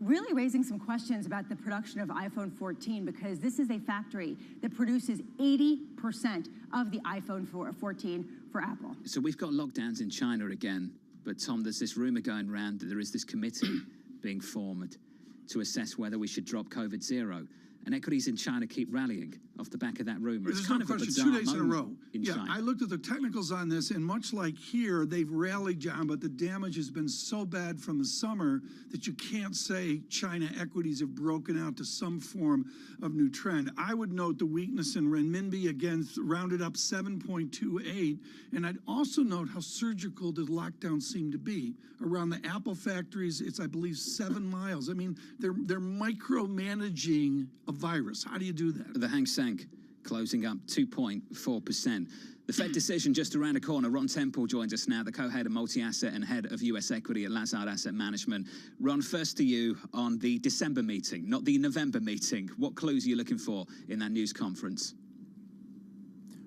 really raising some questions about the production of iPhone 14, because this is a factory that produces 80% of the iPhone 14 for Apple. So we've got lockdowns in China again, but Tom, there's this rumor going around that there is this committee being formed to assess whether we should drop COVID zero. And equities in China keep rallying off the back of that rumor. It's There's kind no of a question, bizarre 2 days in a moment row. in China. I looked at the technicals on this, and much like here, they've rallied, John, but the damage has been so bad from the summer that you can't say China equities have broken out to some form of new trend. I would note the weakness in renminbi, again, rounded up 7.28, and I'd also note how surgical the lockdown seemed to be. Around the Apple factories, it's, I believe, 7 miles. I mean, they're micromanaging a virus. How do you do that? The Hang Seng closing up 2.4%. The Fed decision just around the corner. Ron Temple joins us now, the co-head of multi-asset and head of U.S. equity at Lazard Asset Management. Ron, first to you on the December meeting, not the November meeting. What clues are you looking for in that news conference?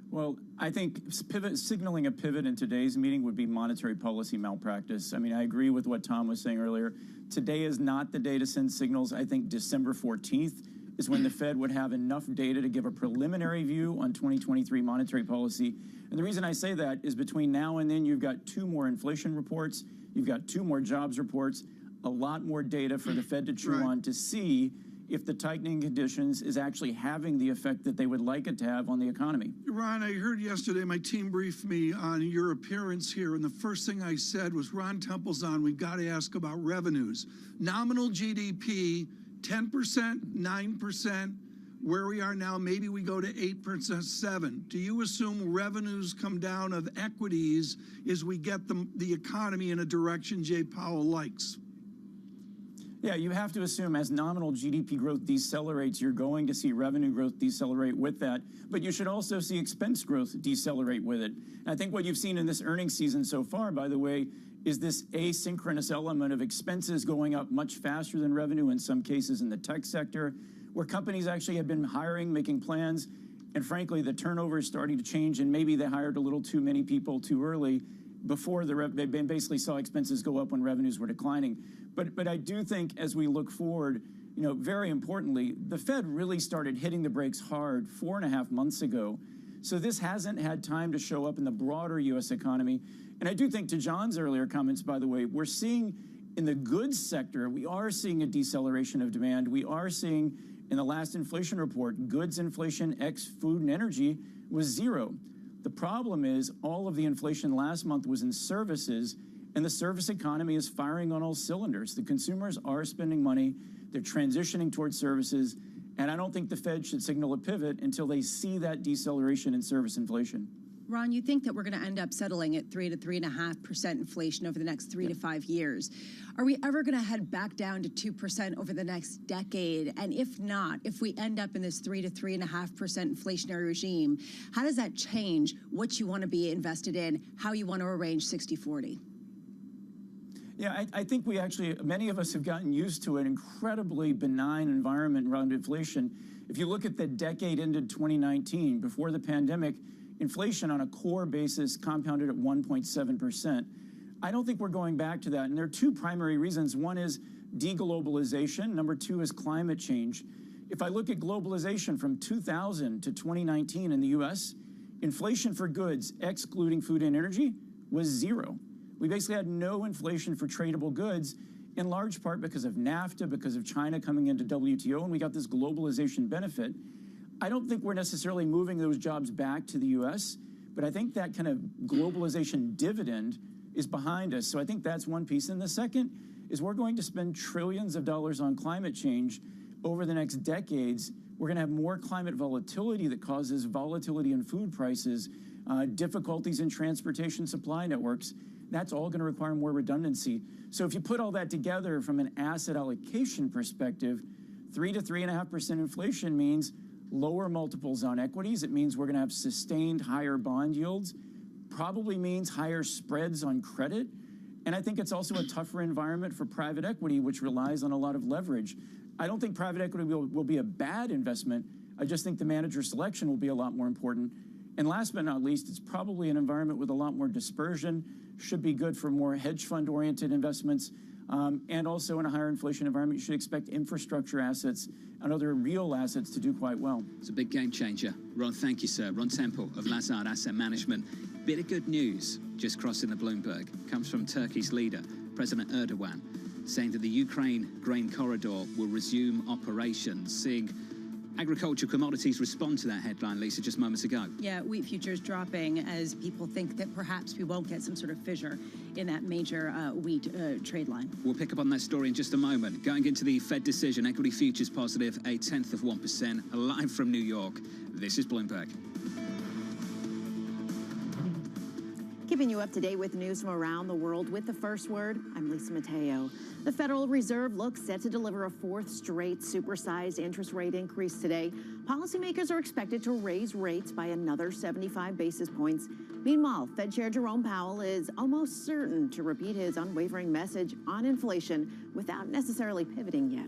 Well, I think signaling a pivot in today's meeting would be monetary policy malpractice. I mean, I agree with what Tom was saying earlier. Today is not the day to send signals. I think December 14th is when the Fed would have enough data to give a preliminary view on 2023 monetary policy. And the reason I say that is between now and then, you've got 2 more inflation reports, you've got 2 more jobs reports, a lot more data for the Fed to chew on to see if the tightening conditions is actually having the effect that they would like it to have on the economy. Ron, I heard yesterday my team briefed me on your appearance here, and the first thing I said was, Ron Temple's on, we've got to ask about revenues. Nominal GDP, 10%, 9%, where we are now, maybe we go to 8%, 7%. Do you assume revenues come down of equities as we get the economy in a direction Jay Powell likes? Yeah, you have to assume as nominal GDP growth decelerates, you're going to see revenue growth decelerate with that. But you should also see expense growth decelerate with it. And I think what you've seen in this earnings season so far, by the way, is this asynchronous element of expenses going up much faster than revenue in some cases in the tech sector, where companies actually have been hiring, making plans, and frankly, the turnover is starting to change, and maybe they hired a little too many people too early before they basically saw expenses go up when revenues were declining. But I do think as we look forward, very importantly, the Fed really started hitting the brakes hard 4.5 months ago. So this hasn't had time to show up in the broader U.S. economy. And I do think, to John's earlier comments, by the way, we're seeing in the goods sector, we are seeing a deceleration of demand. We are seeing in the last inflation report, goods inflation ex food and energy was 0. The problem is all of the inflation last month was in services, and the service economy is firing on all cylinders. The consumers are spending money. They're transitioning towards services. And I don't think the Fed should signal a pivot until they see that deceleration in service inflation. Ron, you think that we're going to end up settling at 3 to 3.5% inflation over the next 3 to 5 years. Are we ever going to head back down to 2% over the next decade? And if not, if we end up in this 3 to 3.5% inflationary regime, how does that change what you want to be invested in, how you want to arrange 60-40? Yeah, I think many of us have gotten used to an incredibly benign environment around inflation. If you look at the decade ended 2019, before the pandemic, inflation on a core basis compounded at 1.7%. I don't think we're going back to that. And there are two primary reasons. One is deglobalization. Number two is climate change. If I look at globalization from 2000 to 2019 in the U.S., inflation for goods, excluding food and energy, was 0. We basically had no inflation for tradable goods, in large part because of NAFTA, because of China coming into WTO, and we got this globalization benefit. I don't think we're necessarily moving those jobs back to the U.S., but I think that kind of globalization dividend is behind us. So I think that's one piece. And the second is we're going to spend trillions of dollars on climate change over the next decades. We're going to have more climate volatility that causes volatility in food prices, difficulties in transportation supply networks. That's all going to require more redundancy. So if you put all that together from an asset allocation perspective, 3 to 3.5% inflation means lower multiples on equities. It means we're going to have sustained higher bond yields, probably means higher spreads on credit. And I think it's also a tougher environment for private equity, which relies on a lot of leverage. I don't think private equity will be a bad investment. I just think the manager selection will be a lot more important. And last but not least, it's probably an environment with a lot more dispersion, should be good for more hedge fund-oriented investments. And also in a higher inflation environment, you should expect infrastructure assets and other real assets to do quite well. It's a big game changer. Ron, thank you, sir. Ron Temple of Lazard Asset Management. Bit of good news just crossing the Bloomberg comes from Turkey's leader, President Erdogan, saying that the Ukraine grain corridor will resume operations, seeing agricultural commodities respond to that headline, Lisa, just moments ago. Yeah, wheat futures dropping as people think that perhaps we won't get some sort of fissure in that major wheat trade line. We'll pick up on that story in just a moment. Going into the Fed decision, equity futures positive 0.1%. Live from New York, this is Bloomberg. Keeping you up to date with news from around the world with the first word, I'm Lisa Mateo. The Federal Reserve looks set to deliver a fourth straight supersized interest rate increase today. Policymakers are expected to raise rates by another 75 basis points. Meanwhile, Fed Chair Jerome Powell is almost certain to repeat his unwavering message on inflation without necessarily pivoting yet.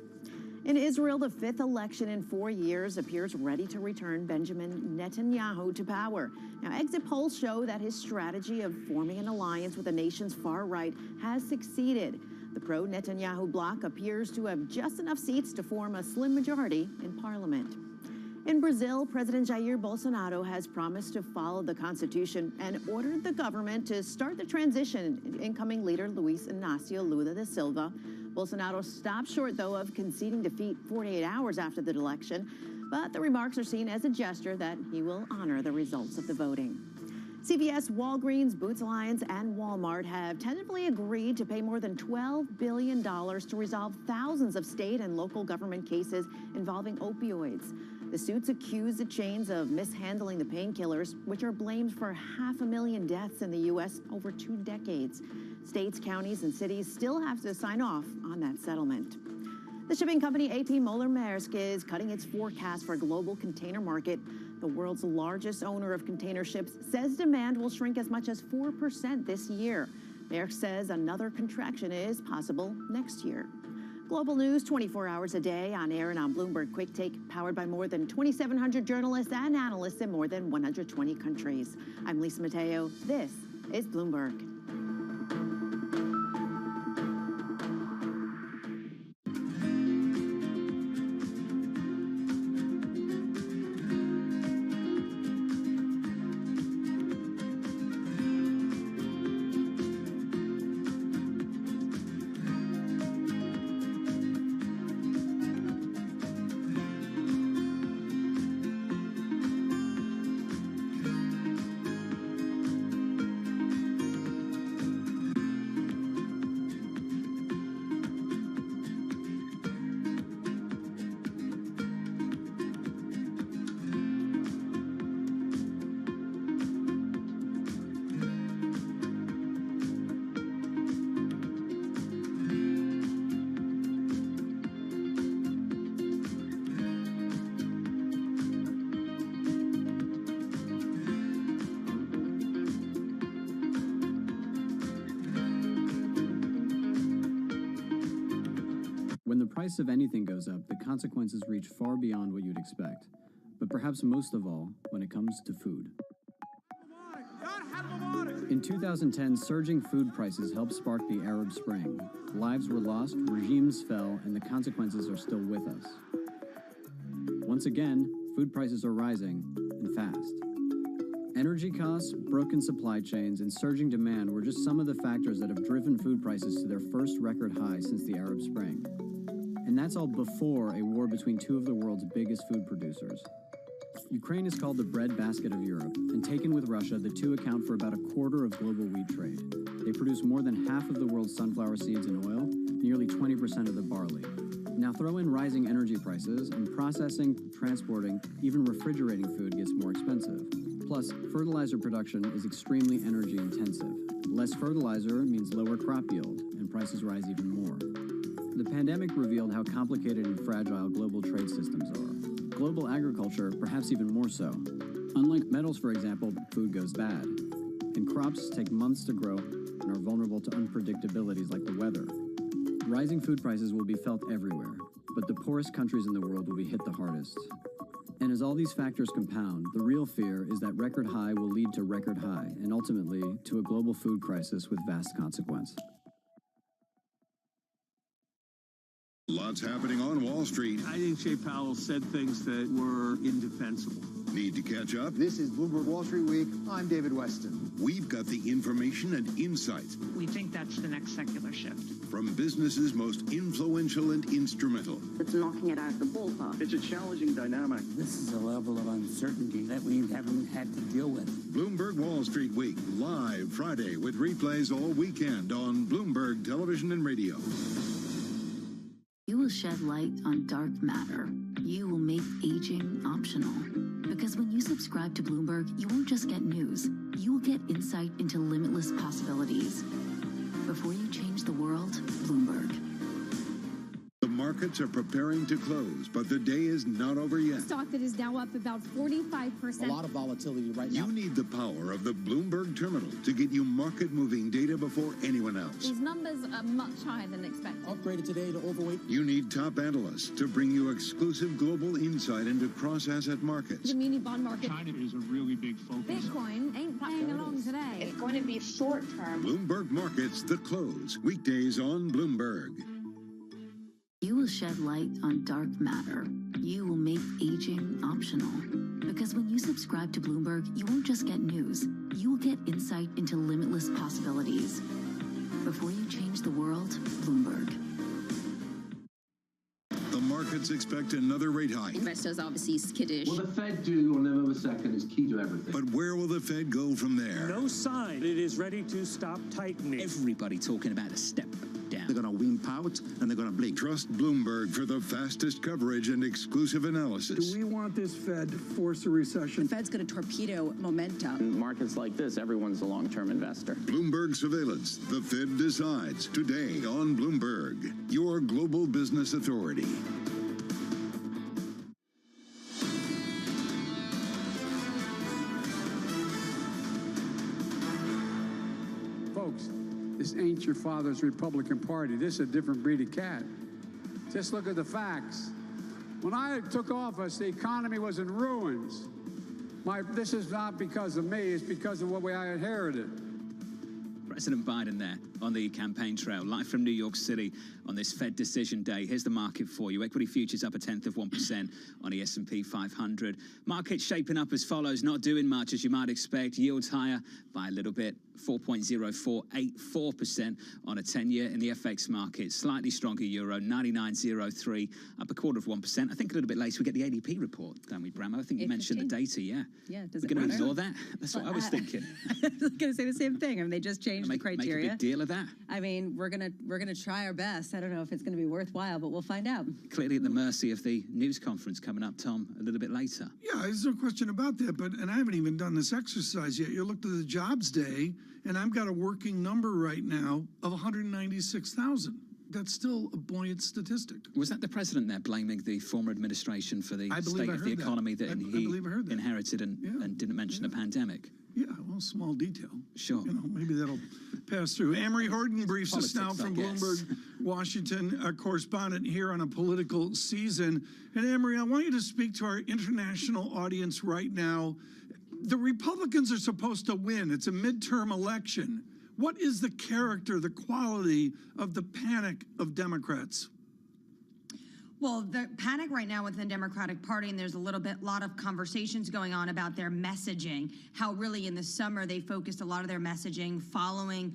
In Israel, the fifth election in 4 years appears ready to return Benjamin Netanyahu to power. Now, exit polls show that his strategy of forming an alliance with the nation's far right has succeeded. The pro-Netanyahu bloc appears to have just enough seats to form a slim majority in parliament. In Brazil, President Jair Bolsonaro has promised to follow the Constitution and ordered the government to start the transition. Incoming leader Luiz Inácio Lula da Silva Bolsonaro stopped short, though, of conceding defeat 48 hours after the election, but the remarks are seen as a gesture that he will honor the results of the voting. CVS, Walgreens, Boots Alliance, and Walmart have tentatively agreed to pay more than $12 billion to resolve thousands of state and local government cases involving opioids. The suits accuse the chains of mishandling the painkillers, which are blamed for 500,000 deaths in the U.S. over 2 decades. States, counties, and cities still have to sign off on that settlement. The shipping company A.P. Moller-Maersk is cutting its forecast for a global container market. The world's largest owner of container ships says demand will shrink as much as 4% this year. Maersk says another contraction is possible next year. Global news 24 hours a day on air and on Bloomberg Quick Take, powered by more than 2,700 journalists and analysts in more than 120 countries. I'm Lisa Mateo. This is Bloomberg. When the price of anything goes up, the consequences reach far beyond what you'd expect. But perhaps most of all, when it comes to food. In 2010, surging food prices helped spark the Arab Spring. Lives were lost, regimes fell, and the consequences are still with us. Once again, food prices are rising, and fast. Energy costs, broken supply chains, and surging demand were just some of the factors that have driven food prices to their first record high since the Arab Spring. And that's all before a war between two of the world's biggest food producers. Ukraine is called the breadbasket of Europe, and taken with Russia, the two account for about a quarter of global wheat trade. They produce more than half of the world's sunflower seeds and oil, nearly 20% of the barley. Now throw in rising energy prices, and processing, transporting, even refrigerating food gets more expensive. Plus, fertilizer production is extremely energy intensive. Less fertilizer means lower crop yield, and prices rise even more. The pandemic revealed how complicated and fragile global trade systems are. Global agriculture, perhaps even more so. Unlike metals, for example, food goes bad. And crops take months to grow and are vulnerable to unpredictabilities like the weather. Rising food prices will be felt everywhere, but the poorest countries in the world will be hit the hardest. And as all these factors compound, the real fear is that record high will lead to record high, and ultimately to a global food crisis with vast consequence. Lots happening on Wall Street. I think Jay Powell said things that were indefensible. Need to catch up? This is Bloomberg Wall Street Week. I'm David Weston. We've got the information and insights. We think that's the next secular shift. From businesses most influential and instrumental. It's knocking it out of the ballpark. It's a challenging dynamic. This is a level of uncertainty that we haven't had to deal with. Bloomberg Wall Street Week, live Friday with replays all weekend on Bloomberg Television and Radio. You will shed light on dark matter. You will make aging optional. Because when you subscribe to Bloomberg, you won't just get news. You will get insight into limitless possibilities. Before you change the world, Bloomberg. The markets are preparing to close, but the day is not over yet. Stock that is now up about 45%. A lot of volatility right now. You need the power of the Bloomberg terminal to get you market-moving data before anyone else. These numbers are much higher than expected. Upgraded today to overweight. You need top analysts to bring you exclusive global insight into cross-asset markets. The muni bond market. China is a really big focus. Bitcoin ain't playing along today. It's going to be short-term. Bloomberg Markets, The Close. Weekdays on Bloomberg. You will shed light on dark matter. You will make aging optional. Because when you subscribe to Bloomberg, you won't just get news. You will get insight into limitless possibilities. Before you change the world, Bloomberg. markets expect another rate hike. Investors obviously skittish. What the Fed do on November 2nd is key to everything. But where will the Fed go from there? No sign it is ready to stop tightening. Everybody talking about a step down. They're going to wimp out and they're going to blink. Trust Bloomberg for the fastest coverage and exclusive analysis. Do we want this Fed to force a recession? The Fed's going to torpedo momentum. In markets like this, everyone's a long-term investor. Bloomberg Surveillance. The Fed decides. Today on Bloomberg, your global business authority. Folks, this ain't your father's Republican Party. This is a different breed of cat. Just look at the facts. When I took office, the economy was in ruins. This is not because of me, it's because of what I inherited. President Biden there on the campaign trail, live from New York City on this Fed decision day. Here's the market for you. Equity futures up 1/10% on the S&P 500. Markets shaping up as follows, not doing much as you might expect. Yields higher by a little bit, 4.0484% on a 10-year in the FX market. Slightly stronger euro, 99.03, up 1/4%. I think a little bit later we get the ADP report, don't we, Bramo? I think you mentioned the data, yeah. Yeah, does We're it going to matter? ignore that? That's what I was thinking. I was going to say the same thing. I mean, they just changed the criteria. Make a big deal of that. I mean, we're gonna try our best. I don't know if it's going to be worthwhile, but we'll find out. Clearly at the mercy of the news conference coming up, Tom, a little bit later. Yeah, there's no question about that. And I haven't even done this exercise yet. You looked at the jobs day, and I've got a working number right now of 196,000. That's still a buoyant statistic. Was that the president there blaming the former administration for the state of the economy that he inherited and didn't mention the pandemic? Yeah, well, small detail. Sure. You know, maybe that'll pass through. Amory Horton briefs us now from Bloomberg, Washington, a correspondent here on a political season. And Amory, I want you to speak to our international audience right now. The Republicans are supposed to win. It's a midterm election. What is the character, the quality of the panic of Democrats? Well, the panic right now within the Democratic Party, and there's a lot of conversations going on about their messaging, how really in the summer they focused a lot of their messaging following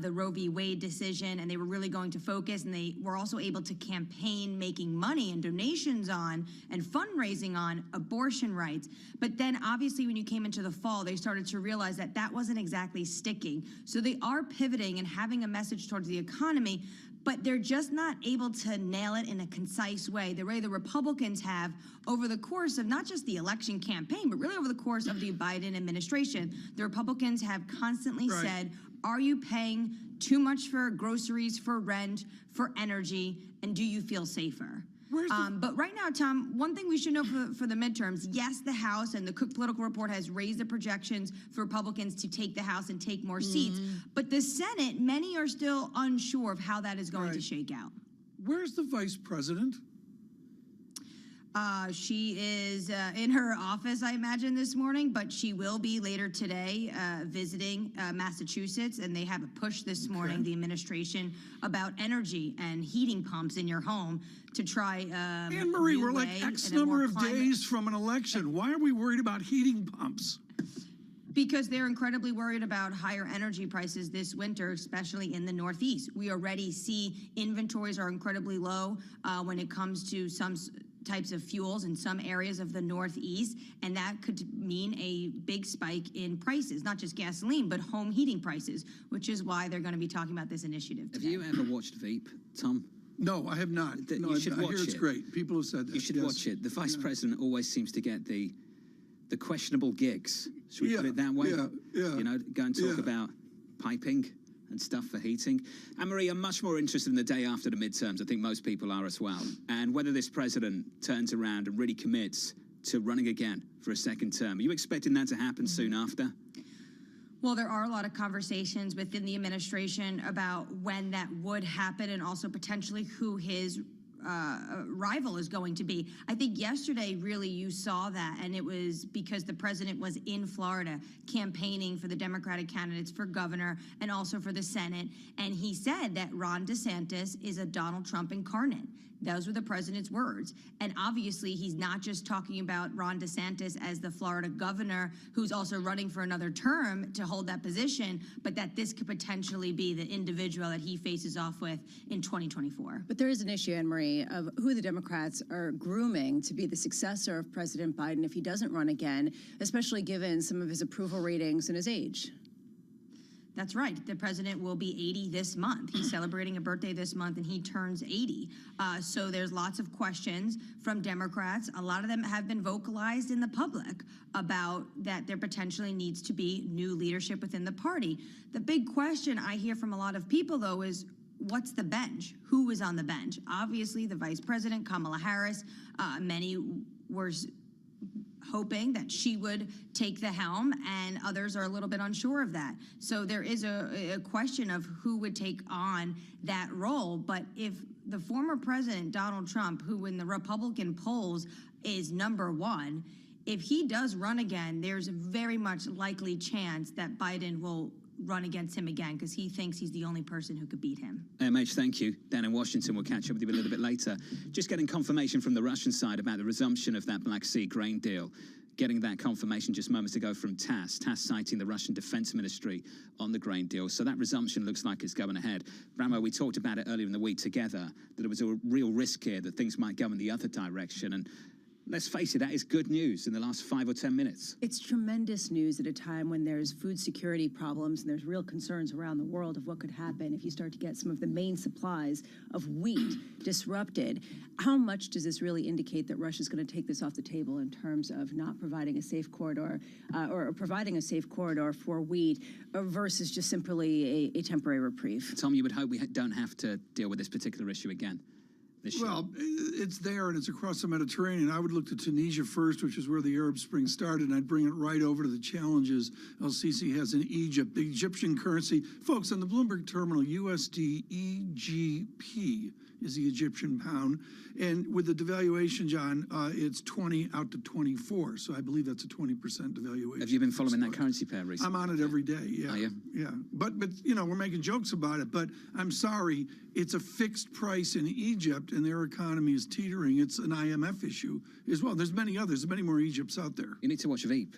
the Roe v. Wade decision, and they were really going to focus, and they were also able to campaign making money and donations on and fundraising on abortion rights. But then obviously when you came into the fall, they started to realize that that wasn't exactly sticking. So they are pivoting and having a message towards the economy, but they're just not able to nail it in a concise way, the way the Republicans have over the course of not just the election campaign, but really over the course of the Biden administration. The Republicans have constantly said, are you paying too much for groceries, for rent, for energy, and do you feel safer? But right now, Tom, one thing we should know for the midterms, yes, the House and the Cook Political Report has raised the projections for Republicans to take the House and take more seats. But the Senate, many are still unsure of how that is going to shake out. Where's the vice president? She is in her office, I imagine, this morning, but she will be later today visiting Massachusetts, and they have a push this morning, the administration, about energy and heating pumps in your home to try Anne-Marie, we're like X number of days from an election. Why are we worried about heating pumps? Because they're incredibly worried about higher energy prices this winter, especially in the Northeast. We already see inventories are incredibly low when it comes to some types of fuels in some areas of the Northeast, and that could mean a big spike in prices, not just gasoline, but home heating prices, which is why they're going to be talking about this initiative today. Have you ever watched Veep, Tom? No, I have not. You should watch it. I hear it's great. People have said that. You should watch it. The vice president always seems to get the questionable gigs. Should we put it that way? Yeah. You know, go and talk about piping and stuff for heating. Anne-Marie, I'm much more interested in the day after the midterms. I think most people are as well. And whether this president turns around and really commits to running again for a second term. Are you expecting that to happen soon after? Well, there are a lot of conversations within the administration about when that would happen and also potentially who his rival is going to be. I think yesterday really you saw that, and it was because the president was in Florida campaigning for the Democratic candidates for governor and also for the Senate, and he said that Ron DeSantis is a Donald Trump incarnate. Those were the president's words. And obviously, he's not just talking about Ron DeSantis as the Florida governor who's also running for another term to hold that position, but that this could potentially be the individual that he faces off with in 2024. But there is an issue, Anne-Marie, of who the Democrats are grooming to be the successor of President Biden if he doesn't run again, especially given some of his approval ratings and his age. That's right. The president will be 80 this month. He's celebrating a birthday this month, and he turns 80. So there's lots of questions from Democrats. A lot of them have been vocalized in the public about that there potentially needs to be new leadership within the party. The big question I hear from a lot of people, though, is what's the bench? Who is on the bench? Obviously, the vice president, Kamala Harris. Many were hoping that she would take the helm, and others are a little bit unsure of that. So there is a question of who would take on that role. But if the former president, Donald Trump, who in the Republican polls is #1, if he does run again, there's a very much likely chance that Biden will run against him again because he thinks he's the only person who could beat him. MH, thank you. Dan in Washington, we'll catch up with you a little bit later. Just getting confirmation from the Russian side about the resumption of that Black Sea grain deal. Getting that confirmation just moments ago from TASS citing the Russian Defense Ministry on the grain deal. So that resumption looks like it's going ahead. Ramo, we talked about it earlier in the week together, that there was a real risk here that things might go in the other direction. And let's face it, that is good news in the last 5 or 10 minutes. It's tremendous news at a time when there's food security problems and there's real concerns around the world of what could happen if you start to get some of the main supplies of wheat disrupted. How much does this really indicate that Russia's going to take this off the table in terms of not providing a safe corridor or providing a safe corridor for wheat versus just simply a temporary reprieve? Tom, you would hope we don't have to deal with this particular issue again. Well, it's there and it's across the Mediterranean. I would look to Tunisia first, which is where the Arab Spring started, and I'd bring it right over to the challenges El-Sisi has in Egypt. The Egyptian currency, folks, on the Bloomberg terminal, USD EGP is the Egyptian pound. And with the devaluation, John, it's 20 out to 24. So I believe that's a 20% devaluation. Have you been following that currency pair recently? I'm on it every day, yeah. Are you? Yeah. But you know, we're making jokes about it, but I'm sorry, it's a fixed price in Egypt and their economy is teetering. It's an IMF issue as well. There's many others, many more Egypts out there. You need to watch Veep,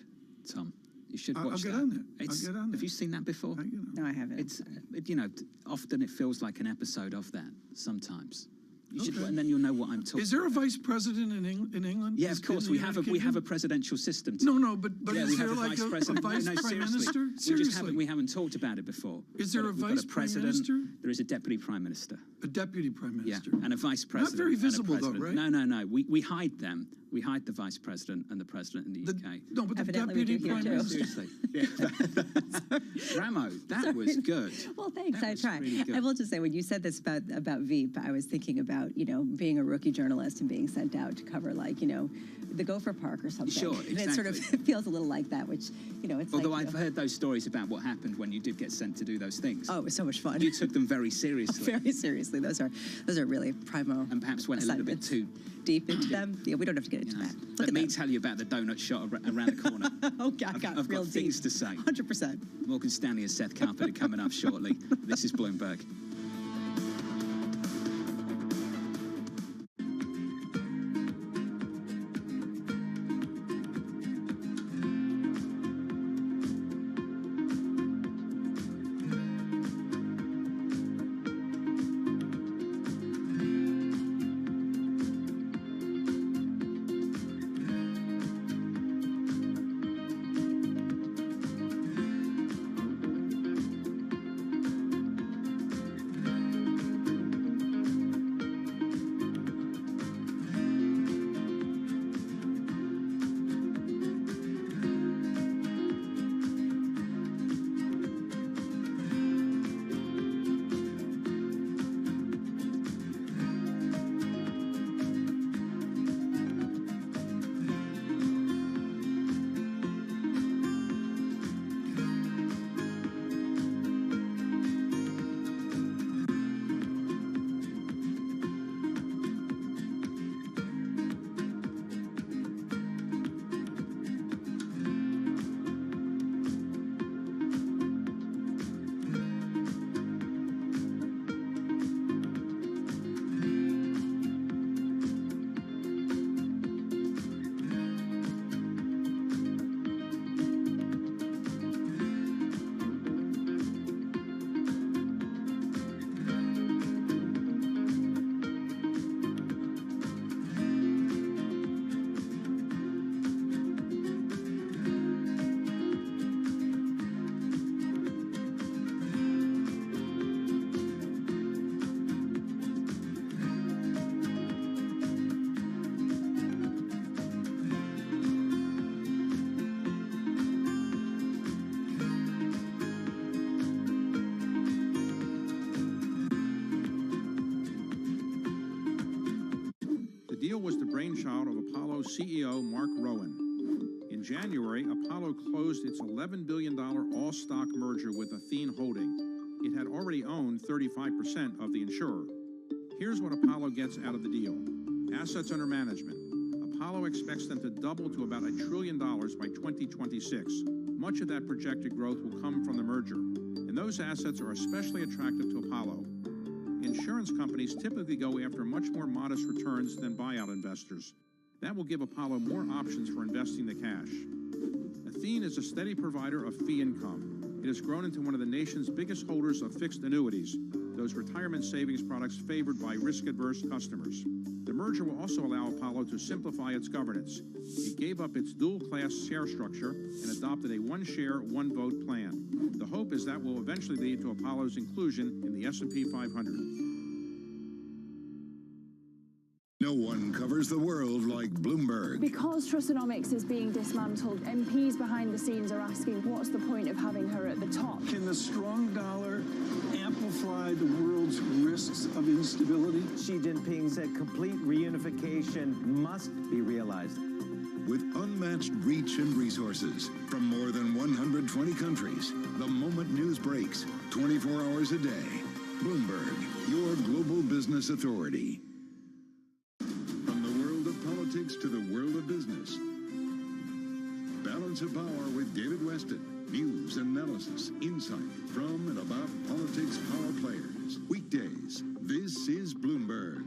Tom. You should watch that. I'll get on that. I'll get on that. Have you seen that before? No, I haven't. It's, you know, often it feels like an episode of that sometimes. You should, and then you'll know what I'm talking about. Is there a vice president in England? Yeah, of course. We have a presidential system. No, but yeah, is there a like vice a president. vice prime minister? Seriously. We haven't talked about it before. Is there a vice prime minister? There is a deputy prime minister. A deputy prime minister. Yeah, and a vice president. Not very visible though, right? No. We hide them. We hide the vice president and the president in the UK. No, but the Evidently deputy prime minister. Seriously. Ramo, that was good. Well, thanks. I try. Really I will just say, when you said this about Veep, I was thinking about, being a rookie journalist and being sent out to cover, the Gopher Park or something. Sure, exactly. And it sort of feels a little like that, which, it's Although I've heard those stories about what happened when you did get sent to do those things. Oh, it was so much fun. You took them very seriously. Very seriously. Those are really primo. And perhaps went a little bit too deep into them. Yeah, we don't have to get into that. Let me tell you about the donut shop around the corner. Oh, God, I've got things to say. 100%. Morgan Stanley and Seth Carpenter coming up shortly. This is Bloomberg. CEO Mark Rowan. In January, Apollo closed its $11 billion all-stock merger with Athene Holding. It had already owned 35% of the insurer. Here's what Apollo gets out of the deal. Assets under management. Apollo expects them to double to about $1 trillion by 2026. Much of that projected growth will come from the merger, and those assets are especially attractive to Apollo. Insurance companies typically go after much more modest returns than buyout investors. That will give Apollo more options for investing the cash. Athene is a steady provider of fee income. It has grown into one of the nation's biggest holders of fixed annuities, those retirement savings products favored by risk-averse customers. The merger will also allow Apollo to simplify its governance. It gave up its dual-class share structure and adopted a one-share, one-vote plan. The hope is that will eventually lead to Apollo's inclusion in the S&P 500. No one covers the world like Bloomberg. Because Trustonomics is being dismantled, MPs behind the scenes are asking, what's the point of having her at the top? Can the strong dollar amplify the world's risks of instability? Xi Jinping said complete reunification must be realized. With unmatched reach and resources from more than 120 countries, the moment news breaks, 24 hours a day. Bloomberg, your global business authority. From the world of politics to the world of business. Balance of Power with David Weston. News, analysis, insight from and about politics power players. Weekdays, this is Bloomberg.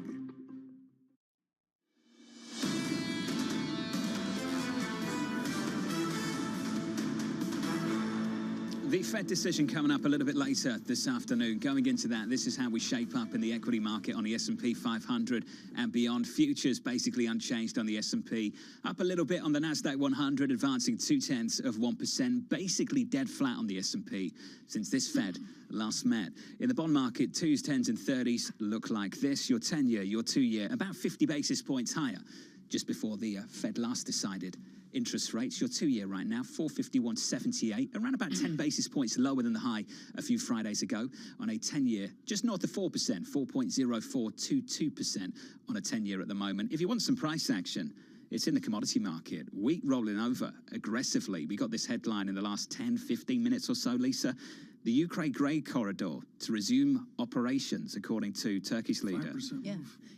The Fed decision coming up a little bit later this afternoon. Going into that, this is how we shape up in the equity market on the S&P 500 and beyond. Futures basically unchanged on the S&P. Up a little bit on the NASDAQ 100, advancing 0.2%. Basically dead flat on the S&P since this Fed last met. In the bond market, 2s, 10s and 30s look like this. Your 10-year, your 2-year, about 50 basis points higher just before the Fed last decided interest rates. Your 2-year right now, 451.78, around about 10 basis points lower than the high a few Fridays ago. On a 10-year, just north of 4%, 4.0422% on a 10-year at the moment. If you want some price action, it's in the commodity market. Wheat rolling over aggressively. We got this headline in the last 10, 15 minutes or so, Lisa. The Ukraine grain corridor to resume operations, according to Turkey's leader,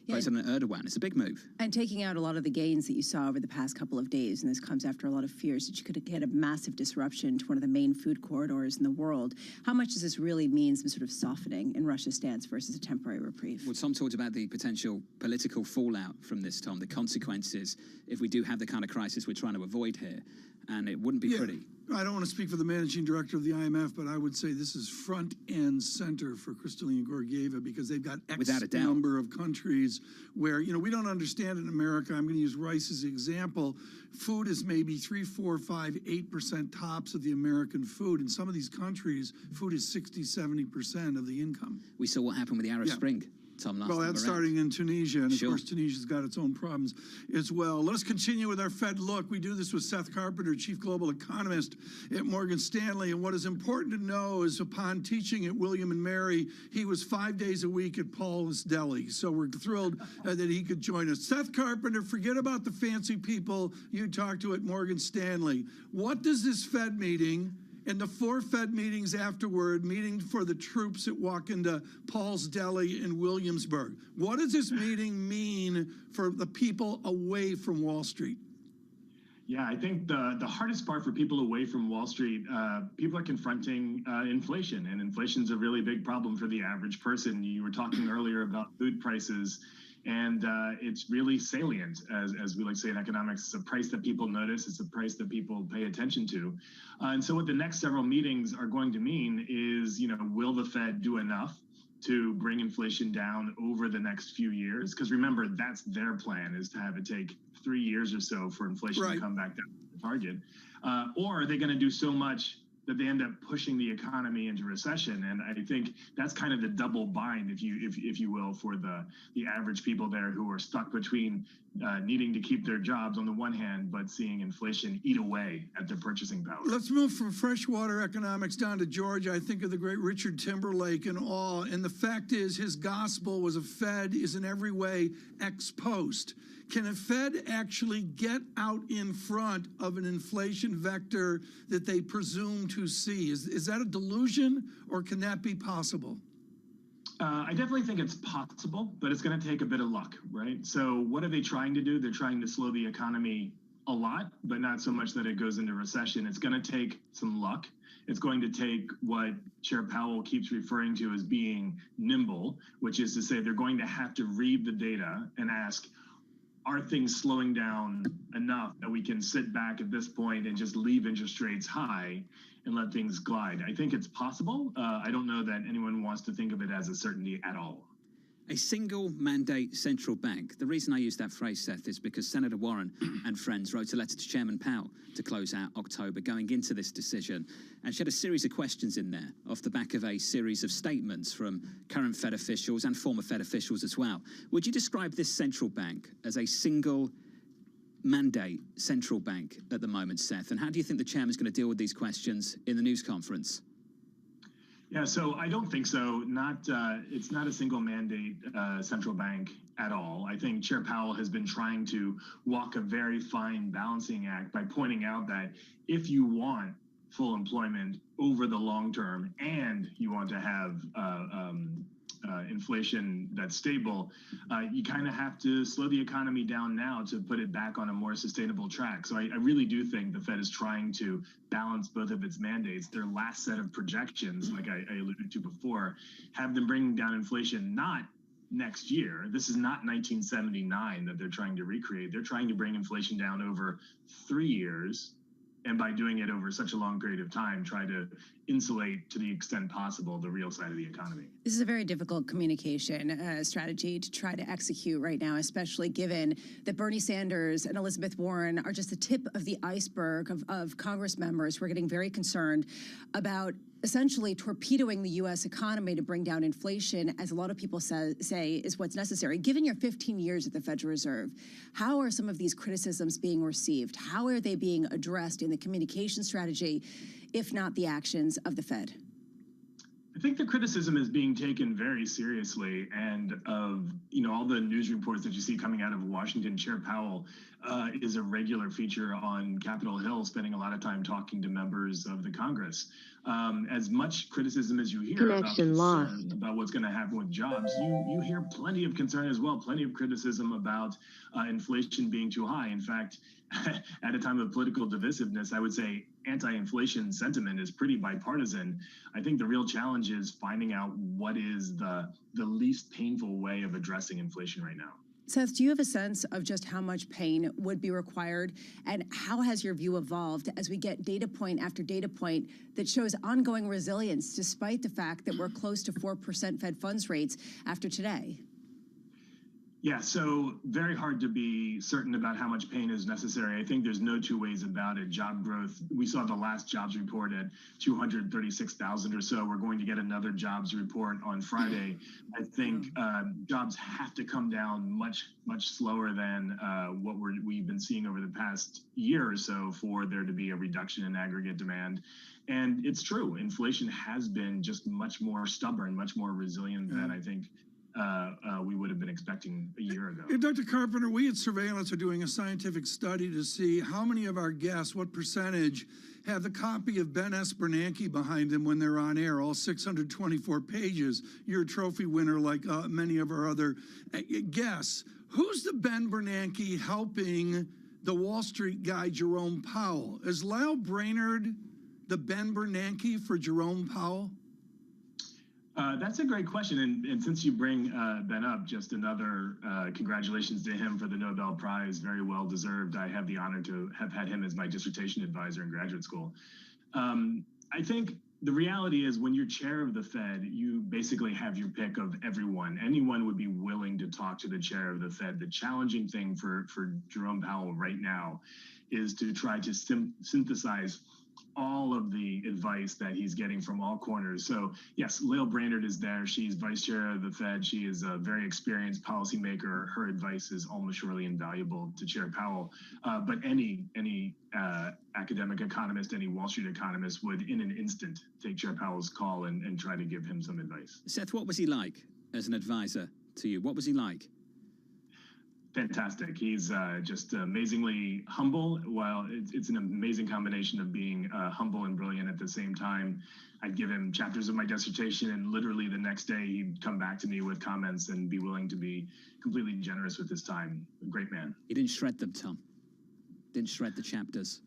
President Erdogan. It's a big move. And taking out a lot of the gains that you saw over the past couple of days, and this comes after a lot of fears that you could get a massive disruption to one of the main food corridors in the world. How much does this really mean some sort of softening in Russia's stance versus a temporary reprieve? Well, Tom talked about the potential political fallout from this, Tom, the consequences if we do have the kind of crisis we're trying to avoid here. And it wouldn't be pretty. I don't want to speak for the managing director of the IMF, but I would say this is front and center for Kristalina Georgieva because they've got X number of countries where, you know, we don't understand in America. I'm going to use rice as an example. Food is maybe 3, 4, 5, 8% tops of the American food. In some of these countries, food is 60, 70% of the income. We saw what happened with the Arab Spring. Well, that's starting in Tunisia, and of course, Tunisia's got its own problems as well. Let us continue with our Fed look. We do this with Seth Carpenter, Chief Global Economist at Morgan Stanley, and what is important to know is upon teaching at William & Mary, he was 5 days a week at Paul's Deli, so we're thrilled that he could join us. Seth Carpenter, forget about the fancy people you talked to at Morgan Stanley. What does this Fed meeting and the 4 Fed meetings afterward, meeting for the troops that walk into Paul's Deli in Williamsburg. What does this meeting mean for the people away from Wall Street? Yeah, I think the hardest part for people away from Wall Street, people are confronting inflation, and inflation's a really big problem for the average person. You were talking earlier about food prices, and it's really salient, as we like to say in economics. It's a price that people notice. It's a price that people pay attention to. And so what the next several meetings are going to mean is, you know, will the Fed do enough to bring inflation down over the next few years? Because remember, that's their plan, is to have it take 3 years or so for inflation to come back down to the target. Or are they going to do so much that they end up pushing the economy into recession? And I think that's kind of the double bind, if you will, for the average people there who are stuck between needing to keep their jobs on the one hand, but seeing inflation eat away at their purchasing power. Let's move from freshwater economics down to Georgia. I think of the great Richard Timberlake and all. And the fact is, his gospel was a Fed is in every way ex post. Can a Fed actually get out in front of an inflation vector that they presume to see? Is that a delusion, or can that be possible? I definitely think it's possible, but it's going to take a bit of luck, right? So what are they trying to do? They're trying to slow the economy a lot, but not so much that it goes into recession. It's going to take some luck. It's going to take what Chair Powell keeps referring to as being nimble, which is to say they're going to have to read the data and ask, are things slowing down enough that we can sit back at this point and just leave interest rates high and let things glide? I think it's possible. I don't know that anyone wants to think of it as a certainty at all. A single mandate central bank. The reason I use that phrase, Seth, is because Senator Warren and friends wrote a letter to Chairman Powell to close out October going into this decision. And she had a series of questions in there off the back of a series of statements from current Fed officials and former Fed officials as well. Would you describe this central bank as a single mandate central bank at the moment, Seth? And how do you think the chairman's going to deal with these questions in the news conference? Yeah, so I don't think so. It's not a single mandate central bank at all. I think Chair Powell has been trying to walk a very fine balancing act by pointing out that if you want full employment over the long term and you want to have inflation that's stable, you kind of have to slow the economy down now to put it back on a more sustainable track. So I really do think the Fed is trying to balance both of its mandates. Their last set of projections, like I alluded to before, have them bringing down inflation not next year. This is not 1979 that they're trying to recreate. They're trying to bring inflation down over 3 years, and by doing it over such a long period of time, try to insulate to the extent possible the real side of the economy. This is a very difficult communication strategy to try to execute right now, especially given that Bernie Sanders and Elizabeth Warren are just the tip of the iceberg of Congress members who are getting very concerned about essentially torpedoing the U.S. economy to bring down inflation, as a lot of people say is what's necessary. Given your 15 years at the Federal Reserve, how are some of these criticisms being received? How are they being addressed in the communication strategy, if not the actions of the Fed? I think the criticism is being taken very seriously, and of all the news reports that you see coming out of Washington, Chair Powell is a regular feature on Capitol Hill, spending a lot of time talking to members of the Congress. As much criticism as you hear about what's going to happen with jobs, you hear plenty of concern as well, plenty of criticism about inflation being too high. In fact, at a time of political divisiveness, I would say anti-inflation sentiment is pretty bipartisan. I think the real challenge is finding out what is the least painful way of addressing inflation right now. Seth, do you have a sense of just how much pain would be required, and how has your view evolved as we get data point after data point that shows ongoing resilience despite the fact that we're close to 4% Fed funds rates after today? Yeah, so very hard to be certain about how much pain is necessary. I think there's no two ways about it. Job growth, we saw the last jobs report at 236,000 or so. We're going to get another jobs report on Friday. I think jobs have to come down much slower than what we've been seeing over the past year or so for there to be a reduction in aggregate demand. And it's true, inflation has been just much more stubborn, much more resilient than I think we would have been expecting a year ago. Dr. Carpenter, we at Surveillance are doing a scientific study to see how many of our guests, what percentage, have the copy of Ben S. Bernanke behind them when they're on air, all 624 pages. You're a trophy winner like many of our other guests. Who's the Ben Bernanke helping the Wall Street guy, Jerome Powell? Is Lael Brainerd the Ben Bernanke for Jerome Powell? That's a great question. And since you bring Ben up, just another congratulations to him for the Nobel Prize. Very well deserved. I have the honor to have had him as my dissertation advisor in graduate school. I think the reality is when you're chair of the Fed, you basically have your pick of everyone. Anyone would be willing to talk to the chair of the Fed. The challenging thing for Jerome Powell right now is to try to synthesize all of the advice that he's getting from all corners. So yes, Lael Brainerd is there. She's vice chair of the Fed. She is a very experienced policymaker. Her advice is almost surely invaluable to Chair Powell. But any academic economist, any Wall Street economist would in an instant take Chair Powell's call and try to give him some advice. Seth, what was he like as an advisor to you? What was he like? fantastic. He's just amazingly humble. While it's an amazing combination of being humble and brilliant at the same time. I'd give him chapters of my dissertation, and literally the next day he'd come back to me with comments and be willing to be completely generous with his time. A great man. He didn't shred them, Tom. Didn't shred the chapters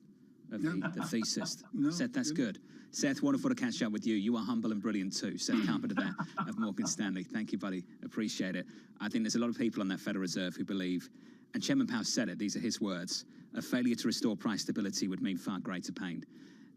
of the thesis. No, Seth, that's good. Seth, wonderful to catch up with you. You are humble and brilliant too. Seth Carpenter there of Morgan Stanley. Thank you, buddy. Appreciate it. I think there's a lot of people on that Federal Reserve who believe, and Chairman Powell said it, these are his words, a failure to restore price stability would mean far greater pain.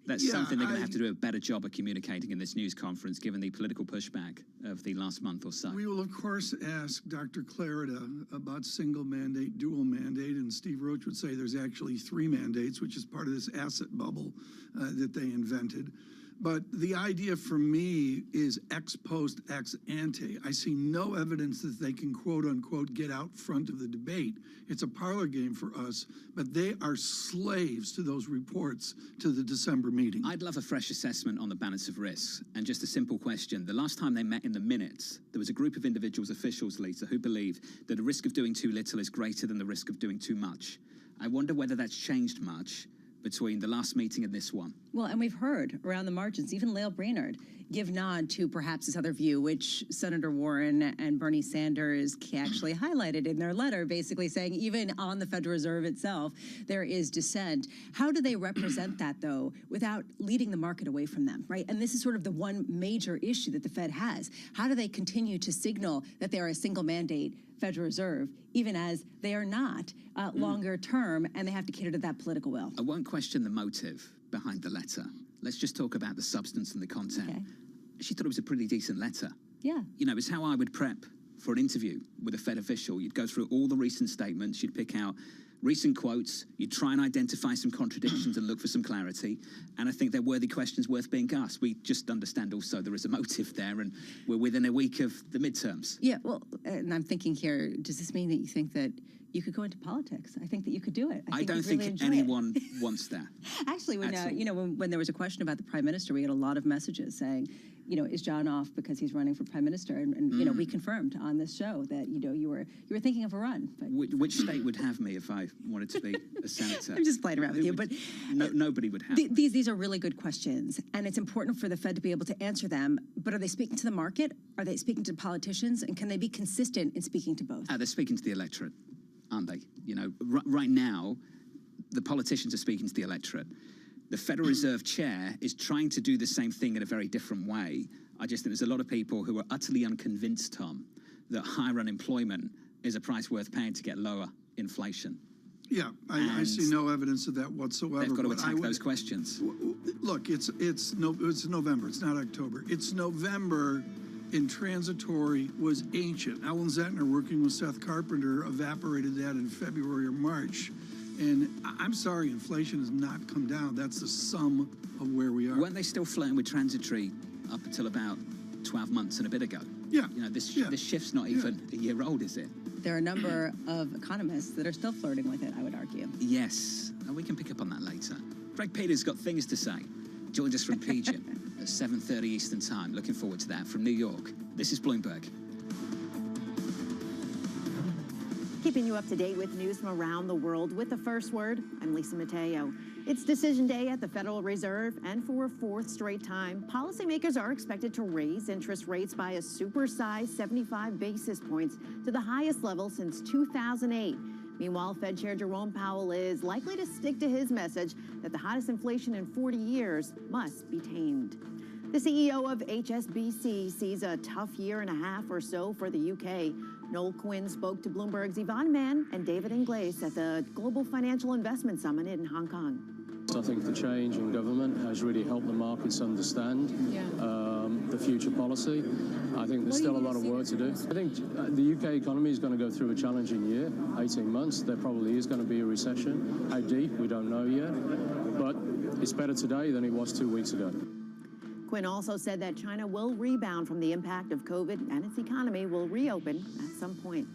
That's something they're going to have to do a better job of communicating in this news conference, given the political pushback of the last month or so. We will, of course, ask Dr. Clarida about single mandate, dual mandate, and Steve Roach would say there's actually 3 mandates, which is part of this asset bubble that they invented. But the idea for me is ex post, ex ante. I see no evidence that they can, quote unquote, get out front of the debate. It's a parlor game for us, but they are slaves to those reports to the December meeting. I'd love a fresh assessment on the balance of risks. And just a simple question. The last time they met in the minutes, there was a group of individuals, officials, Lisa, who believe that the risk of doing too little is greater than the risk of doing too much. I wonder whether that's changed much between the last meeting and this one. Well, and we've heard around the margins, even Lael Brainerd give nod to perhaps this other view, which Senator Warren and Bernie Sanders actually highlighted in their letter, basically saying even on the Federal Reserve itself, there is dissent. How do they represent that, though, without leading the market away from them, right? And this is sort of the one major issue that the Fed has. How do they continue to signal that they are a single mandate Federal Reserve, even as they are not longer term, and they have to cater to that political will? I won't question the motive behind the letter. Let's just talk about the substance and the content. Okay. She thought it was a pretty decent letter. Yeah. You know, it's how I would prep for an interview with a Fed official. You'd go through all the recent statements, you'd pick out recent quotes, you'd try and identify some contradictions and look for some clarity. And I think they're worthy questions worth being asked. We just understand also there is a motive there, and we're within a week of the midterms. Yeah, well, and I'm thinking here, does this mean that you think that you could go into politics? I think that you could do it. I don't think anyone wants that. Actually, when there was a question about the Prime Minister, we had a lot of messages saying, you know, is John off because he's running for Prime Minister? And you know, we confirmed on this show that, you know, you were thinking of a run. But which state would have me if I wanted to be a senator? I'm just playing around with you, but nobody would have me. These are really good questions, and it's important for the Fed to be able to answer them. But are they speaking to the market? Are they speaking to politicians? And can they be consistent in speaking to both? They're speaking to the electorate, aren't they? You know, right now, the politicians are speaking to the electorate. The Federal Reserve Chair is trying to do the same thing in a very different way. I just think there's a lot of people who are utterly unconvinced, Tom, that higher unemployment is a price worth paying to get lower inflation. Yeah, I see no evidence of that whatsoever. They've got to attack those questions. Look, it's November. It's not October. It's November. In transitory was ancient. Alan Zettner, working with Seth Carpenter, evaporated that in February or March. And I'm sorry, inflation has not come down. That's the sum of where we are. Weren't they still flirting with transitory up until about 12 months and a bit ago? Yeah. You know, this shift's not even a year old, is it? There are a number of economists that are still flirting with it, I would argue. Yes, and we can pick up on that later. Greg Peters got things to say. Joined us from PGIM at 7:30 Eastern Time. Looking forward to that. From New York, this is Bloomberg. Keeping you up to date with news from around the world with the first word, I'm Lisa Mateo. It's decision day at the Federal Reserve, and for a fourth straight time, policymakers are expected to raise interest rates by a supersized 75 basis points to the highest level since 2008. Meanwhile, Fed Chair Jerome Powell is likely to stick to his message that the hottest inflation in 40 years must be tamed. The CEO of HSBC sees a tough year and a half or so for the UK. Noel Quinn spoke to Bloomberg's Yvonne Mann and David Ingles at the Global Financial Investment Summit in Hong Kong. I think the change in government has really helped the markets understand the future policy. I think there's still a lot of work to do. I think the UK economy is going to go through a challenging year, 18 months. There probably is going to be a recession. How deep, we don't know yet. But it's better today than it was 2 weeks ago. Quinn also said that China will rebound from the impact of COVID and its economy will reopen at some point.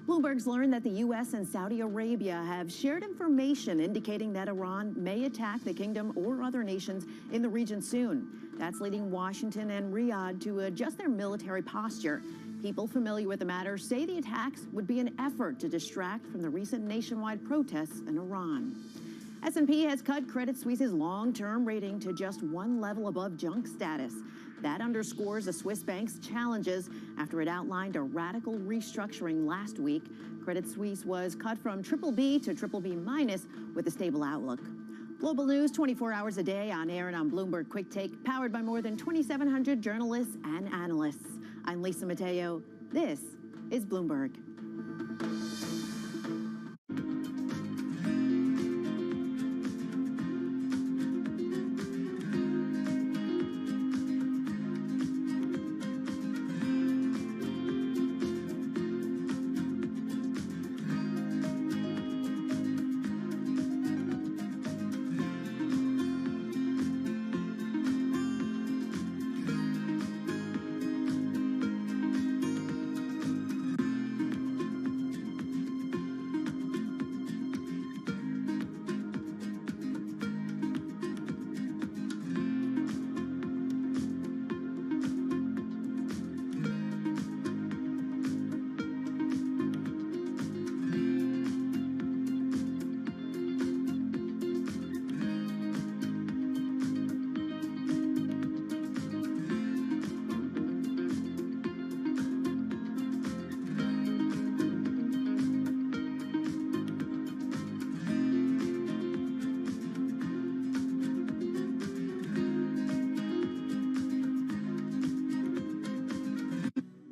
Bloomberg's learned that the U.S. and Saudi Arabia have shared information indicating that Iran may attack the kingdom or other nations in the region soon. That's leading Washington and Riyadh to adjust their military posture. People familiar with the matter say the attacks would be an effort to distract from the recent nationwide protests in Iran. S&P has cut Credit Suisse's long-term rating to just one level above junk status. That underscores the Swiss bank's challenges after it outlined a radical restructuring last week. Credit Suisse was cut from BBB to BBB- with a stable outlook. Global news 24 hours a day on air and on Bloomberg Quick Take, powered by more than 2,700 journalists and analysts. I'm Lisa Mateo. This is Bloomberg.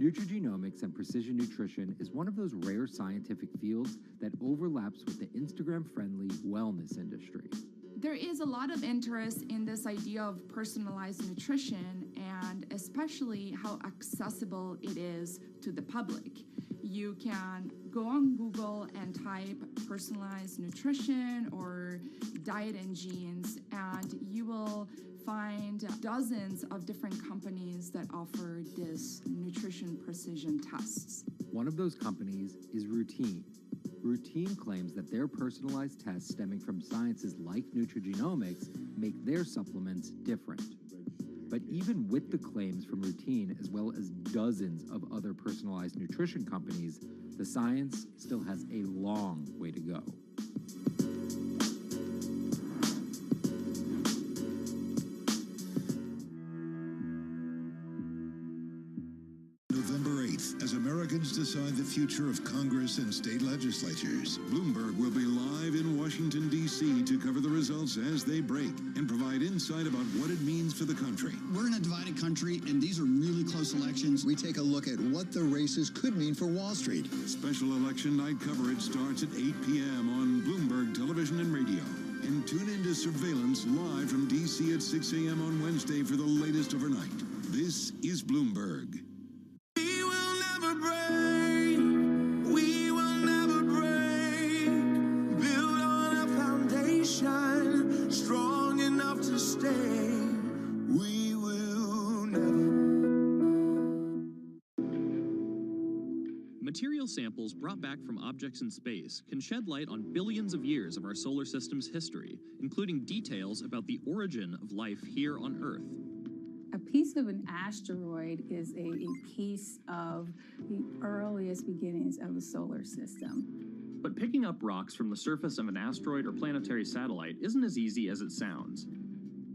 Nutrigenomics and precision nutrition is one of those rare scientific fields that overlaps with the Instagram-friendly wellness industry. There is a lot of interest in this idea of personalized nutrition and especially how accessible it is to the public. You can go on Google and type personalized nutrition or diet and genes, and you will find dozens of different companies that offer this nutrition precision tests. One of those companies is Routine. Routine claims that their personalized tests stemming from sciences like nutrigenomics make their supplements different. But even with the claims from Routine, as well as dozens of other personalized nutrition companies, the science still has a long way to go. November 8th, as Americans decide the future of Congress and state legislatures, Bloomberg will be live in Washington, D.C. to cover the results as they break and provide insight about what it means for the country. We're in a divided country, and these are really close elections. We take a look at what the races could mean for Wall Street. Special election night coverage starts at 8 p.m. on Bloomberg Television and Radio. And tune in to Surveillance live from D.C. at 6 a.m. on Wednesday for the latest overnight. This is Bloomberg. Strong enough to stay, we will never. Material samples brought back from objects in space can shed light on billions of years of our solar system's history, including details about the origin of life here on Earth. A piece of an asteroid is a piece of the earliest beginnings of the solar system. But picking up rocks from the surface of an asteroid or planetary satellite isn't as easy as it sounds.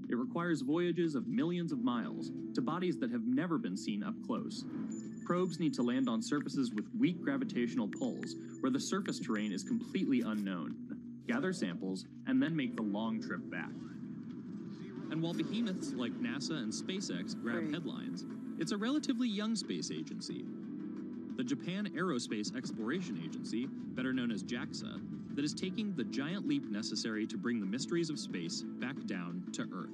It requires voyages of millions of miles to bodies that have never been seen up close. Probes need to land on surfaces with weak gravitational pulls, where the surface terrain is completely unknown, gather samples, and then make the long trip back. And while behemoths like NASA and SpaceX grab headlines, it's a relatively young space agency. The Japan Aerospace Exploration Agency, better known as JAXA, that is taking the giant leap necessary to bring the mysteries of space back down to Earth.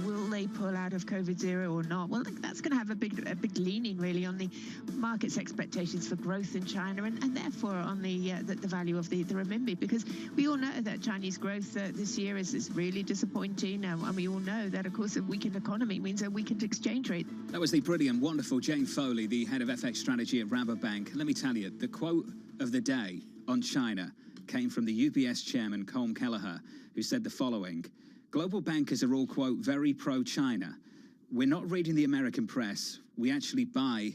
Will they they pull out of COVID zero or not, well, that's going to have a big leaning really on the market's expectations for growth in China and therefore on the value of the renminbi, because we all know that Chinese growth this year is really disappointing, and we all know that, of course, a weakened economy means a weakened exchange rate. That was the brilliant, wonderful Jane Foley, the head of FX strategy at Rabobank. Let me tell you, the quote of the day on China came from the UBS chairman, Colm Kelleher, who said the following: global bankers are all, quote, very pro-China. We're not reading the American press. We actually buy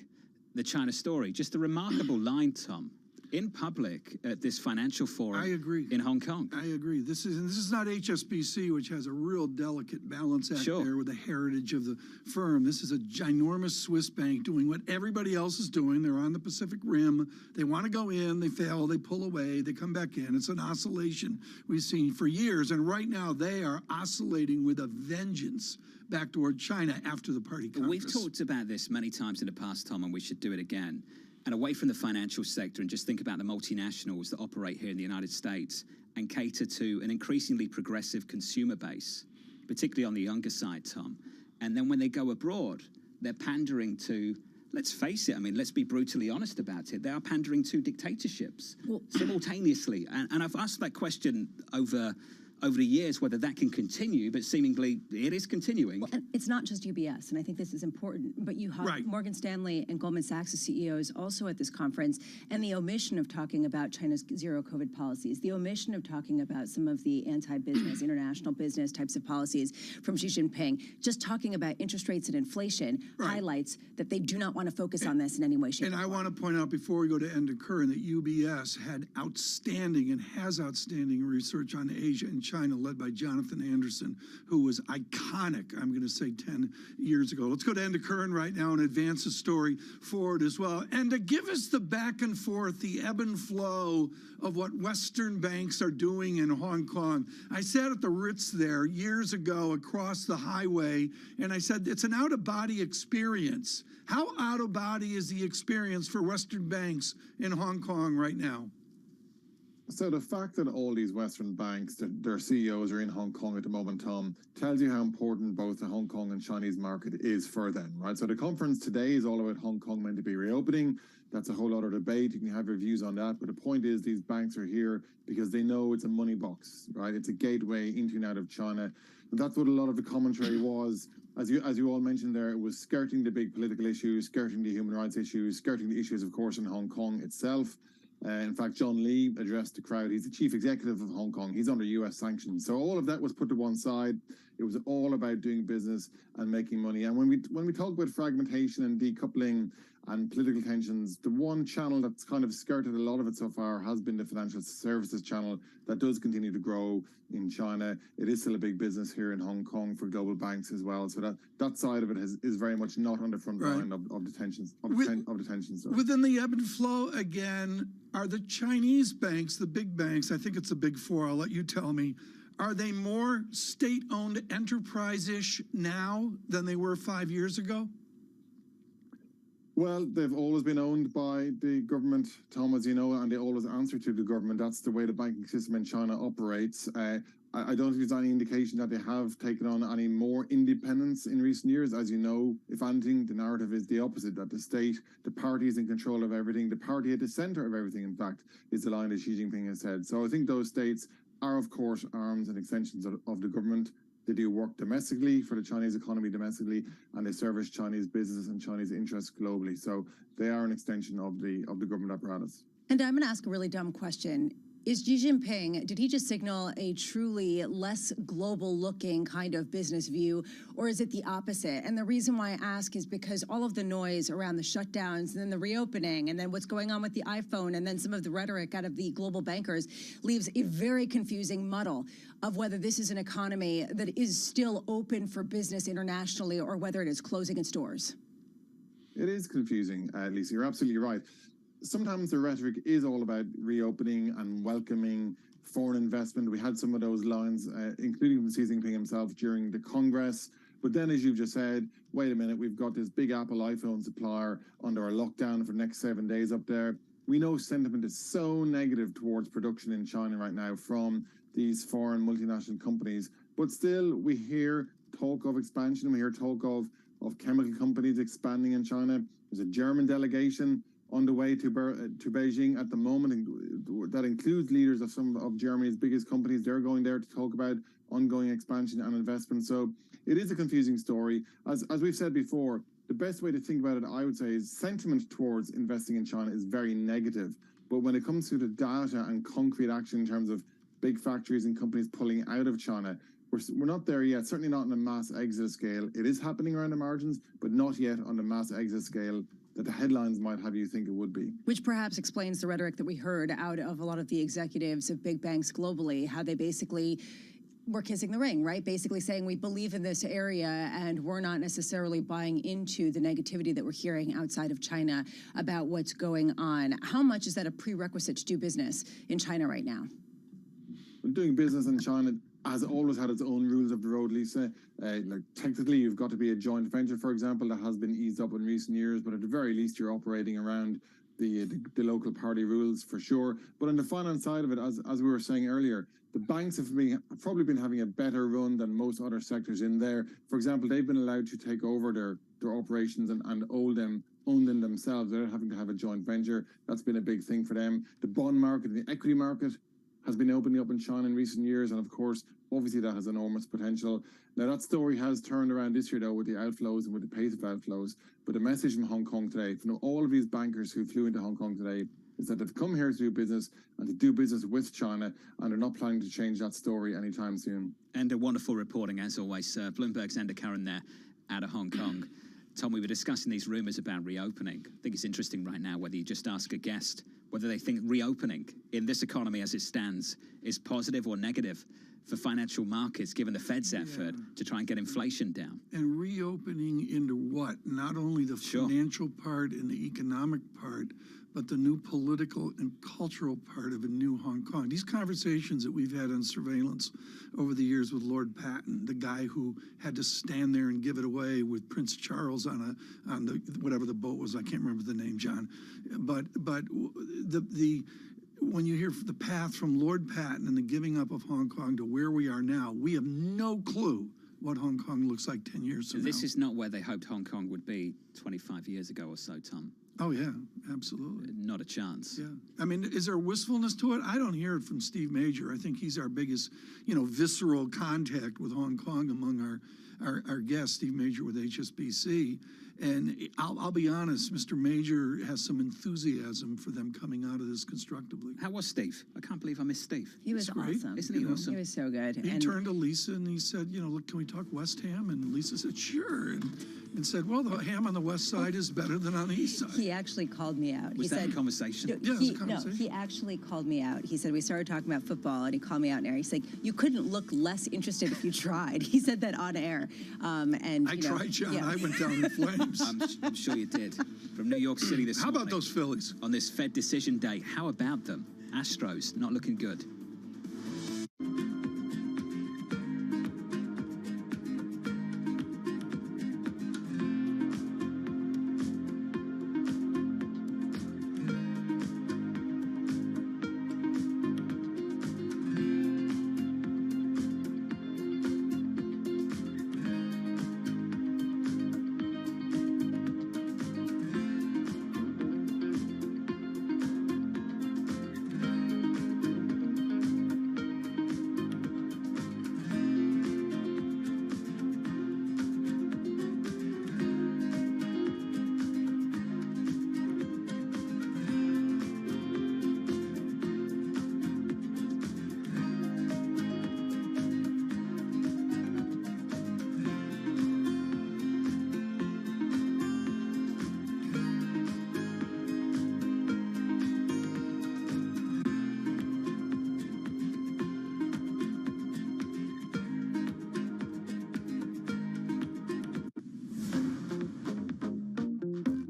the China story. Just a remarkable line, Tom, in public at this financial forum. I agree. In Hong Kong. I agree. This is not HSBC, which has a real delicate balance act there with the heritage of the firm. This is a ginormous Swiss bank doing what everybody else is doing. They're on the Pacific Rim. They want to go in, they fail, they pull away, they come back in. It's an oscillation we've seen for years, and right now they are oscillating with a vengeance back toward China after the party Congress. We've talked about this many times in the past, Tom, and we should do it again. And away from the financial sector, and just think about the multinationals that operate here in the United States and cater to an increasingly progressive consumer base, particularly on the younger side, Tom. And then when they go abroad, they're pandering to, let's face it, I mean, let's be brutally honest about it, they are pandering to dictatorships simultaneously. And I've asked that question over the years whether that can continue, but seemingly it is continuing. Well, and it's not just UBS, and I think this is important, but you have Morgan Stanley and Goldman Sachs' CEOs also at this conference, and the omission of talking about China's zero COVID policies, the omission of talking about some of the anti-business, international business types of policies from Xi Jinping, just talking about interest rates and inflation highlights that they do not want to focus on this in any way, shape, or form. And I want to point out before we go to end of current that UBS had outstanding and has outstanding research on Asia and China, led by Jonathan Anderson, who was iconic, I'm going to say 10 years ago. Let's go to end of current right now and advance the story forward as well. And to give us the back and forth, the ebb and flow of what Western banks are doing in Hong Kong. I sat at the Ritz there years ago across the highway, and I said, it's an out-of-body experience. How out-of-body is the experience for Western banks in Hong Kong right now? So the fact that all these Western banks, their CEOs are in Hong Kong at the moment, Tom, tells you how important both the Hong Kong and Chinese market is for them, right? So the conference today is all about Hong Kong meant to be reopening. That's a whole other debate. You can have your views on that. But the point is these banks are here because they know it's a money box, right? It's a gateway into and out of China. And that's what a lot of the commentary was. As you all mentioned there, it was skirting the big political issues, skirting the human rights issues, skirting the issues, of course, in Hong Kong itself. In fact, John Lee addressed the crowd. He's the chief executive of Hong Kong. He's under U.S. sanctions. So all of that was put to one side. It was all about doing business and making money. And when we talk about fragmentation and decoupling and political tensions, the one channel that's kind of skirted a lot of it so far has been the financial services channel that does continue to grow in China. It is still a big business here in Hong Kong for global banks as well. So that side of it is very much not on the front line of the tensions. Within the ebb and flow, again, are the Chinese banks, the big banks, I think it's the big four, I'll let you tell me, are they more state-owned enterprise-ish now than they were 5 years ago? Well, they've always been owned by the government, Tom, as you know, and they always answer to the government. That's the way the banking system in China operates. I don't think there's any indication that they have taken on any more independence in recent years. As you know, if anything, the narrative is the opposite, that the state, the party is in control of everything. The party at the center of everything, in fact, is the line that Xi Jinping has said. So I think those states are, of course, arms and extensions of the government. They do work domestically for the Chinese economy domestically, and they service Chinese business and Chinese interests globally. So they are an extension of the government apparatus. And I'm going to ask a really dumb question. Is Xi Jinping, did he just signal a truly less global-looking kind of business view, or is it the opposite? And the reason why I ask is because all of the noise around the shutdowns and then the reopening and then what's going on with the iPhone and then some of the rhetoric out of the global bankers leaves a very confusing muddle of whether this is an economy that is still open for business internationally or whether it is closing its doors. It is confusing, Lisa. You're absolutely right. Sometimes the rhetoric is all about reopening and welcoming foreign investment. We had some of those lines, including from Xi Jinping himself during the Congress. But then, as you've just said, wait a minute, we've got this big Apple iPhone supplier under a lockdown for the next 7 days up there. We know sentiment is so negative towards production in China right now from these foreign multinational companies. But still, we hear talk of expansion. We hear talk of chemical companies expanding in China. There's a German delegation on the way to Beijing at the moment, and that includes leaders of some of Germany's biggest companies. They're going there to talk about ongoing expansion and investment. So it is a confusing story. As we've said before, the best way to think about it, I would say, is sentiment towards investing in China is very negative. But when it comes to the data and concrete action in terms of big factories and companies pulling out of China, we're not there yet, certainly not on a mass exit scale. It is happening around the margins, but not yet on the mass exit scale that the headlines might have you think it would be. Which perhaps explains the rhetoric that we heard out of a lot of the executives of big banks globally, how they basically were kissing the ring, right? Basically saying we believe in this area and we're not necessarily buying into the negativity that we're hearing outside of China about what's going on. How much is that a prerequisite to do business in China right now? Doing business in China has always had its own rules of the road, Lisa. Like technically, you've got to be a joint venture, for example, that has been eased up in recent years, but at the very least, you're operating around the local party rules for sure. But on the finance side of it, as we were saying earlier, the banks have probably been having a better run than most other sectors in there. For example, they've been allowed to take over their operations and own them themselves. They're having to have a joint venture. That's been a big thing for them. The bond market, the equity market has been opening up in China in recent years, and of course, obviously that has enormous potential. Now that story has turned around this year though with the outflows and with the pace of outflows, but the message from Hong Kong today, from all of these bankers who flew into Hong Kong today, is that they've come here to do business and to do business with China, and they're not planning to change that story anytime soon. And a wonderful reporting as always, Bloomberg's Ender Curran there out of Hong Kong. Tom, we were discussing these rumours about reopening. I think it's interesting right now whether you just ask a guest whether they think reopening in this economy as it stands is positive or negative for financial markets, given the Fed's effort to try and get inflation down. And reopening into what? Not only the financial part and the economic part, but the new political and cultural part of a new Hong Kong. These conversations that we've had on surveillance over the years with Lord Patton, the guy who had to stand there and give it away with Prince Charles on the whatever the boat was, I can't remember the name, John. But when you hear the path from Lord Patton and the giving up of Hong Kong to where we are now, we have no clue what Hong Kong looks like 10 years from now. This is not where they hoped Hong Kong would be 25 years ago or so, Tom. Oh, yeah, absolutely. Not a chance. Yeah. I mean, is there wistfulness to it? I don't hear it from Steve Major. I think he's our biggest, visceral contact with Hong Kong among our guests, Steve Major with HSBC. And I'll be honest, Mr. Major has some enthusiasm for them coming out of this constructively. How was Steve? I can't believe I missed Steve. He was awesome. Isn't he awesome? He was so good. He turned to Lisa and he said, look, can we talk West Ham? And Lisa said, sure. And said, well, the ham on the west side is better than on the east side. He actually called me out. Was that a conversation? Yeah, it was a conversation. No, he actually called me out. He said, we started talking about football, and he called me out in air. He's like, you couldn't look less interested if you tried. He said that on air. I tried, John. Yeah. I went down in flames. I'm sure you did. From New York City this morning. How about those Phillies? On this Fed decision day, how about them? Astros, not looking good.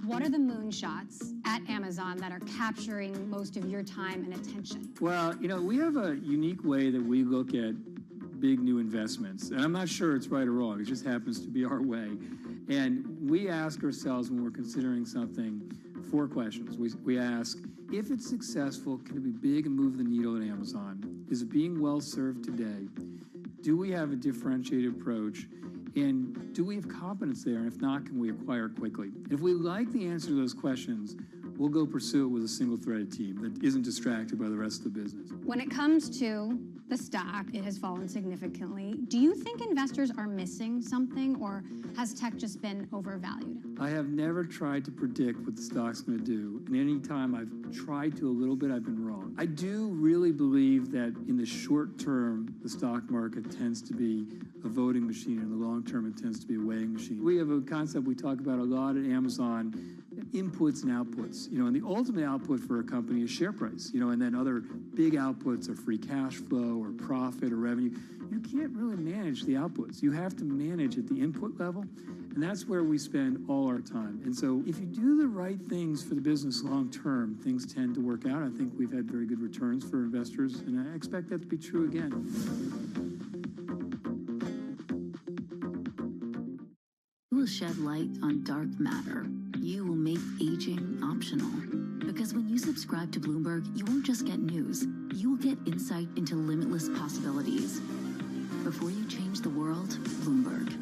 What are the moonshots at Amazon that are capturing most of your time and attention? Well, we have a unique way that we look at big new investments. And I'm not sure it's right or wrong. It just happens to be our way. And we ask ourselves when we're considering something 4 questions. We ask, if it's successful, can it be big and move the needle at Amazon? Is it being well served today? Do we have a differentiated approach? And do we have competence there? And if not, can we acquire quickly? If we like the answer to those questions, we'll go pursue it with a single-threaded team that isn't distracted by the rest of the business. When it comes to the stock, it has fallen significantly. Do you think investors are missing something, or has tech just been overvalued? I have never tried to predict what the stock's going to do, and any time I've tried to a little bit, I've been wrong. I do really believe that in the short term, the stock market tends to be a voting machine, and in the long term, it tends to be a weighing machine. We have a concept we talk about a lot at Amazon, inputs and outputs, and the ultimate output for a company is share price, and then other big outputs are free cash flow or profit or revenue. You can't really manage the outputs. You have to manage at the input level, and that's where we spend all our time. And so if you do the right things for the business long term, things tend to work out. I think we've had very good returns for investors, and I expect that to be true again. You will shed light on dark matter. You will make aging optional. Because when you subscribe to Bloomberg, you won't just get news. You will get insight into limitless possibilities. Before you change the world, Bloomberg.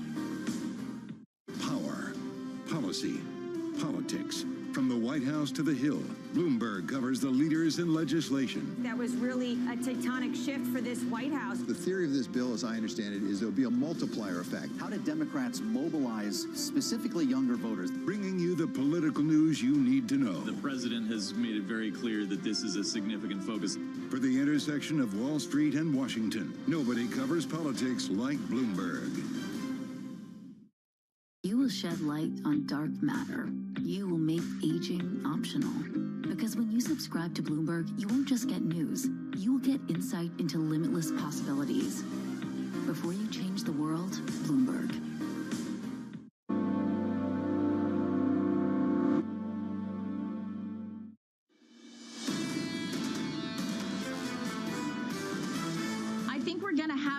Power, policy, politics. From the White House to the Hill, Bloomberg covers the leaders in legislation. That was really a tectonic shift for this White House. The theory of this bill, as I understand it, is there'll be a multiplier effect. How did Democrats mobilize specifically younger voters? Bringing you the political news you need to know. The president has made it very clear that this is a significant focus. For the intersection of Wall Street and Washington, nobody covers politics like Bloomberg. You will shed light on dark matter. You will make aging optional. Because when you subscribe to Bloomberg, you won't just get news. You will get insight into limitless possibilities. Before you change the world, Bloomberg.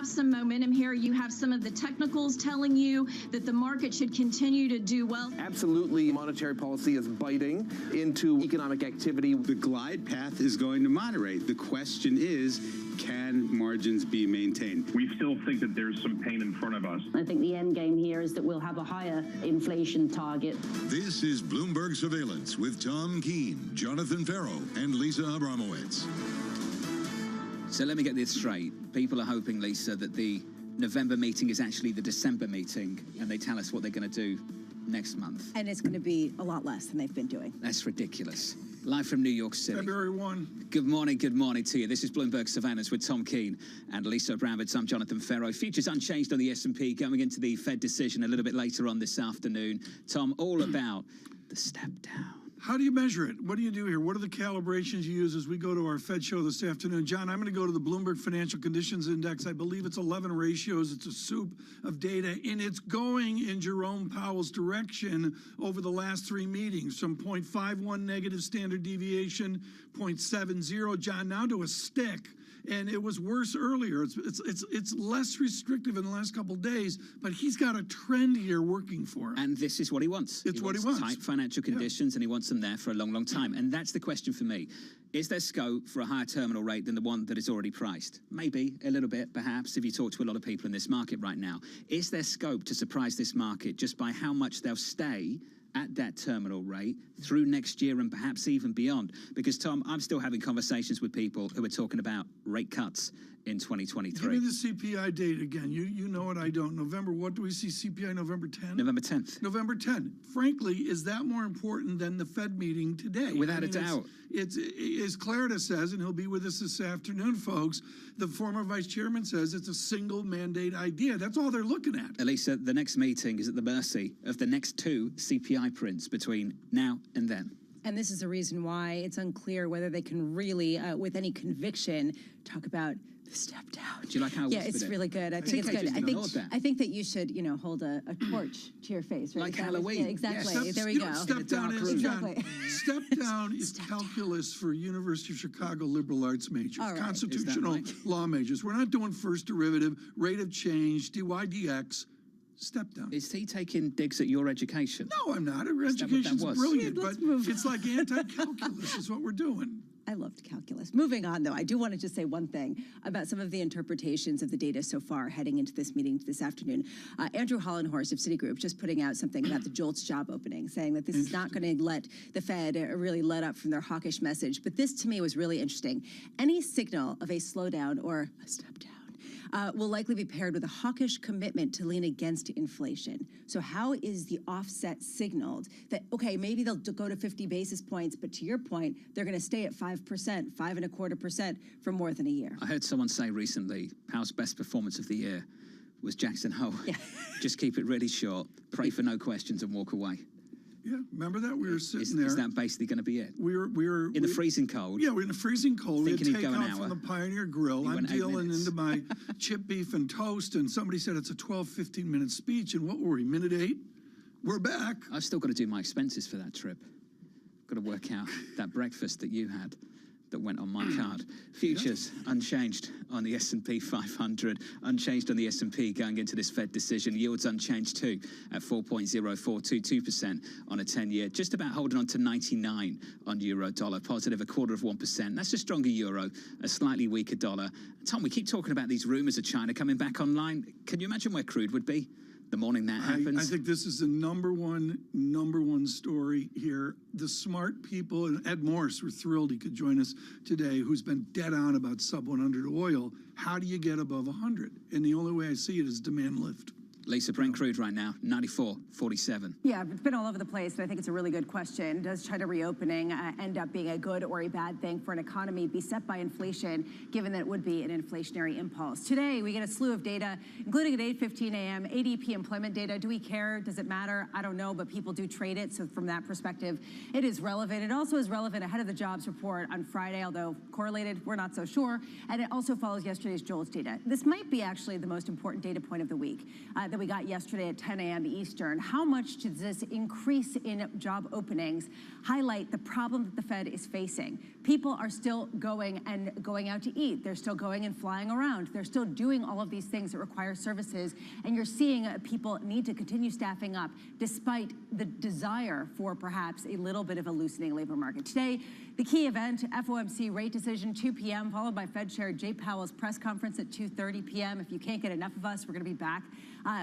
Some momentum here. You have some of the technicals telling you that the market should continue to do well. Absolutely, monetary policy is biting into economic activity. The glide path is going to moderate. The question is, can margins be maintained? We still think that there's some pain in front of us. I think the end game here is that we'll have a higher inflation target. This is Bloomberg Surveillance with Tom Keene, Jonathan Farrow, and Lisa Abramowitz. So let me get this straight. People are hoping, Lisa, that the November meeting is actually the December meeting, and they tell us what they're going to do next month. And it's going to be a lot less than they've been doing. That's ridiculous. Live from New York City. February 1. Good morning to you. This is Bloomberg Surveillance with Tom Keene and Lisa Abramowitz. I'm Jonathan Farrow. Futures unchanged on the S&P, going into the Fed decision a little bit later on this afternoon. Tom, all about the step down. How do you measure it? What do you do here? What are the calibrations you use as we go to our Fed show this afternoon? John, I'm going to go to the Bloomberg Financial Conditions Index. I believe it's 11 ratios. It's a soup of data, and it's going in Jerome Powell's direction over the last 3 meetings, from 0.51 negative standard deviation, 0.70, John, now to a stick. And it was worse earlier. It's less restrictive in the last couple of days, but he's got a trend here working for him. And this is what he wants. It's what he wants. Tight financial conditions, and he wants them there for a long, long time. And that's the question for me. Is there scope for a higher terminal rate than the one that is already priced? Maybe, a little bit, perhaps, if you talk to a lot of people in this market right now. Is there scope to surprise this market just by how much they'll stay at that terminal rate through next year and perhaps even beyond? Because, Tom, I'm still having conversations with people who are talking about rate cuts in 2023. Give me the CPI date again. You know it, I don't. November, what do we see? CPI November 10th? November 10th. November 10th. Frankly, is that more important than the Fed meeting today? Without a doubt. It's as Clarida says, and he'll be with us this afternoon, folks, the former vice chairman says it's a single mandate idea. That's all they're looking at. Elisa, the next meeting is at the mercy of the next 2 CPI prints between now and then. And this is the reason why it's unclear whether they can really, with any conviction, talk about the step down. Do you like how Yeah, it's really good. I think it's good. I think that you should, hold a torch to your face, right? Like Halloween. Yeah, exactly. Yes. There we go. Step down is, John. Step down is calculus for University of Chicago liberal arts majors, constitutional law majors. We're not doing first derivative, rate of change, dy dx. Step down. Is he taking digs at your education? No, I'm not. Our education's brilliant, but it's like anti-calculus is what we're doing. I loved calculus. Moving on, though, I do want to just say one thing about some of the interpretations of the data so far heading into this meeting this afternoon. Andrew Hollenhorst of Citigroup just putting out something about the JOLTS job opening, saying that this is not going to let the Fed really let up from their hawkish message. But this, to me, was really interesting. Any signal of a slowdown or a step down will likely be paired with a hawkish commitment to lean against inflation. So how is the offset signaled that, okay, maybe they'll go to 50 basis points, but to your point, they're going to stay at 5%, 5.25% for more than a year? I heard someone say recently, Powell's best performance of the year was Jackson Hole. Yeah. Just keep it really short, pray for no questions and walk away. Yeah, remember that? We were sitting there. Is that basically going to be it? We were in the freezing cold. Yeah, we're in the freezing cold. We had Thinking he'd go an takeout hour. from the Pioneer Grill. I'm dealing into my chip beef and toast, and somebody said it's a 12, 15-minute speech, and what were we, minute 8? We're back. I've still got to do my expenses for that trip. Got to work out that breakfast that you had that went on my card. Futures unchanged on the S&P 500, unchanged on the S&P going into this Fed decision. Yields unchanged too at 4.0422% on a 10-year, just about holding on to 99 on euro dollar, positive 0.25%. That's a stronger euro, a slightly weaker dollar. Tom, we keep talking about these rumors of China coming back online. Can you imagine where crude would be the morning that happens? I think this is the number one story here. The smart people, and Ed Morris, we're thrilled he could join us today, who's been dead on about sub 100 oil. How do you get above 100? And the only way I see it is demand lift. Lisa, Brent crude right now, 94.47. Yeah, it's been all over the place, but I think it's a really good question. Does China reopening end up being a good or a bad thing for an economy beset by inflation, given that it would be an inflationary impulse? Today, we get a slew of data, including at 8:15 a.m., ADP employment data. Do we care? Does it matter? I don't know, but people do trade it. So from that perspective, it is relevant. It also is relevant ahead of the jobs report on Friday, although correlated, we're not so sure. And it also follows yesterday's JOLTS data. This might be actually the most important data point of the week that we got yesterday at 10 a.m. Eastern. How much does this increase in job openings highlight the problem that the Fed is facing? People are still going out to eat. They're still going and flying around. They're still doing all of these things that require services. And you're seeing people need to continue staffing up despite the desire for perhaps a little bit of a loosening labor market. Today, the key event, FOMC rate decision, 2 p.m., followed by Fed Chair Jay Powell's press conference at 2:30 p.m. If you can't get enough of us, we're going to be back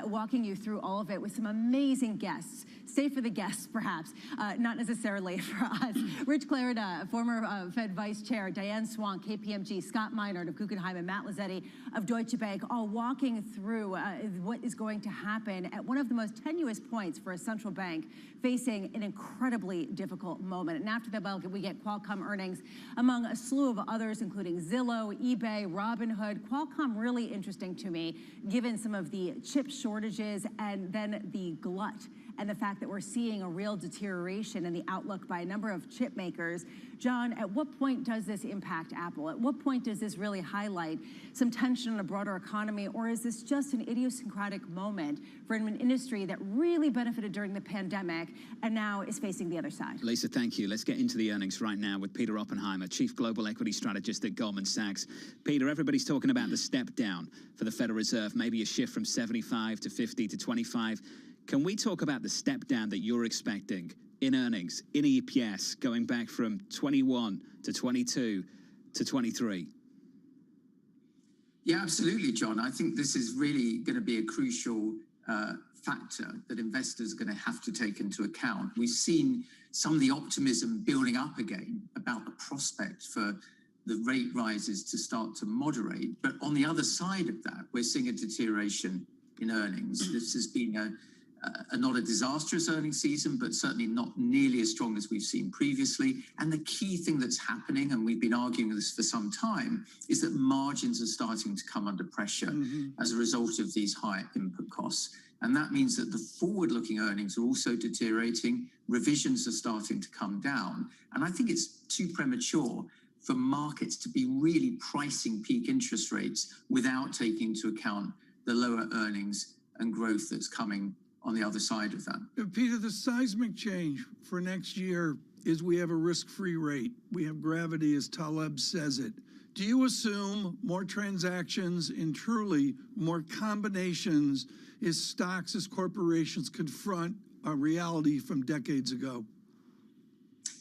walking you through all of it with some amazing guests. Stay for the guests, perhaps, not necessarily for us. Rich Clarida, former Fed Vice Chair, Diane Swank, KPMG, Scott Meinert of Guggenheim, and Matt Lazzetti of Deutsche Bank, all walking through what is going to happen at one of the most tenuous points for a central bank facing an incredibly difficult moment. And after that, we get Qualcomm earnings, among a slew of others, including Zillow, eBay, Robinhood. Qualcomm really interesting to me, given some of the chip shortages and then the glut and the fact that we're seeing a real deterioration in the outlook by a number of chip makers. John, at what point does this impact Apple? At what point does this really highlight some tension in a broader economy, or is this just an idiosyncratic moment for an industry that really benefited during the pandemic and now is facing the other side? Lisa, thank you. Let's get into the earnings right now with Peter Oppenheimer, Chief Global Equity Strategist at Goldman Sachs. Peter, everybody's talking about the step down for the Federal Reserve, maybe a shift from 75 to 50 to 25. Can we talk about the step down that you're expecting in earnings, in EPS, going back from 21 to 22 to 23? Yeah, absolutely, John. I think this is really going to be a crucial factor that investors are going to have to take into account. We've seen some of the optimism building up again about the prospect for the rate rises to start to moderate. But on the other side of that, we're seeing a deterioration in earnings. This has been not a disastrous earnings season, but certainly not nearly as strong as we've seen previously. And the key thing that's happening, and we've been arguing this for some time, is that margins are starting to come under pressure as a result of these higher input costs. And that means that the forward-looking earnings are also deteriorating. Revisions are starting to come down. And I think it's too premature for markets to be really pricing peak interest rates without taking into account the lower earnings and growth that's coming on the other side of that. Peter, the seismic change for next year is we have a risk-free rate. We have gravity, as Taleb says it. Do you assume more transactions and truly more combinations as stocks, as corporations confront a reality from decades ago?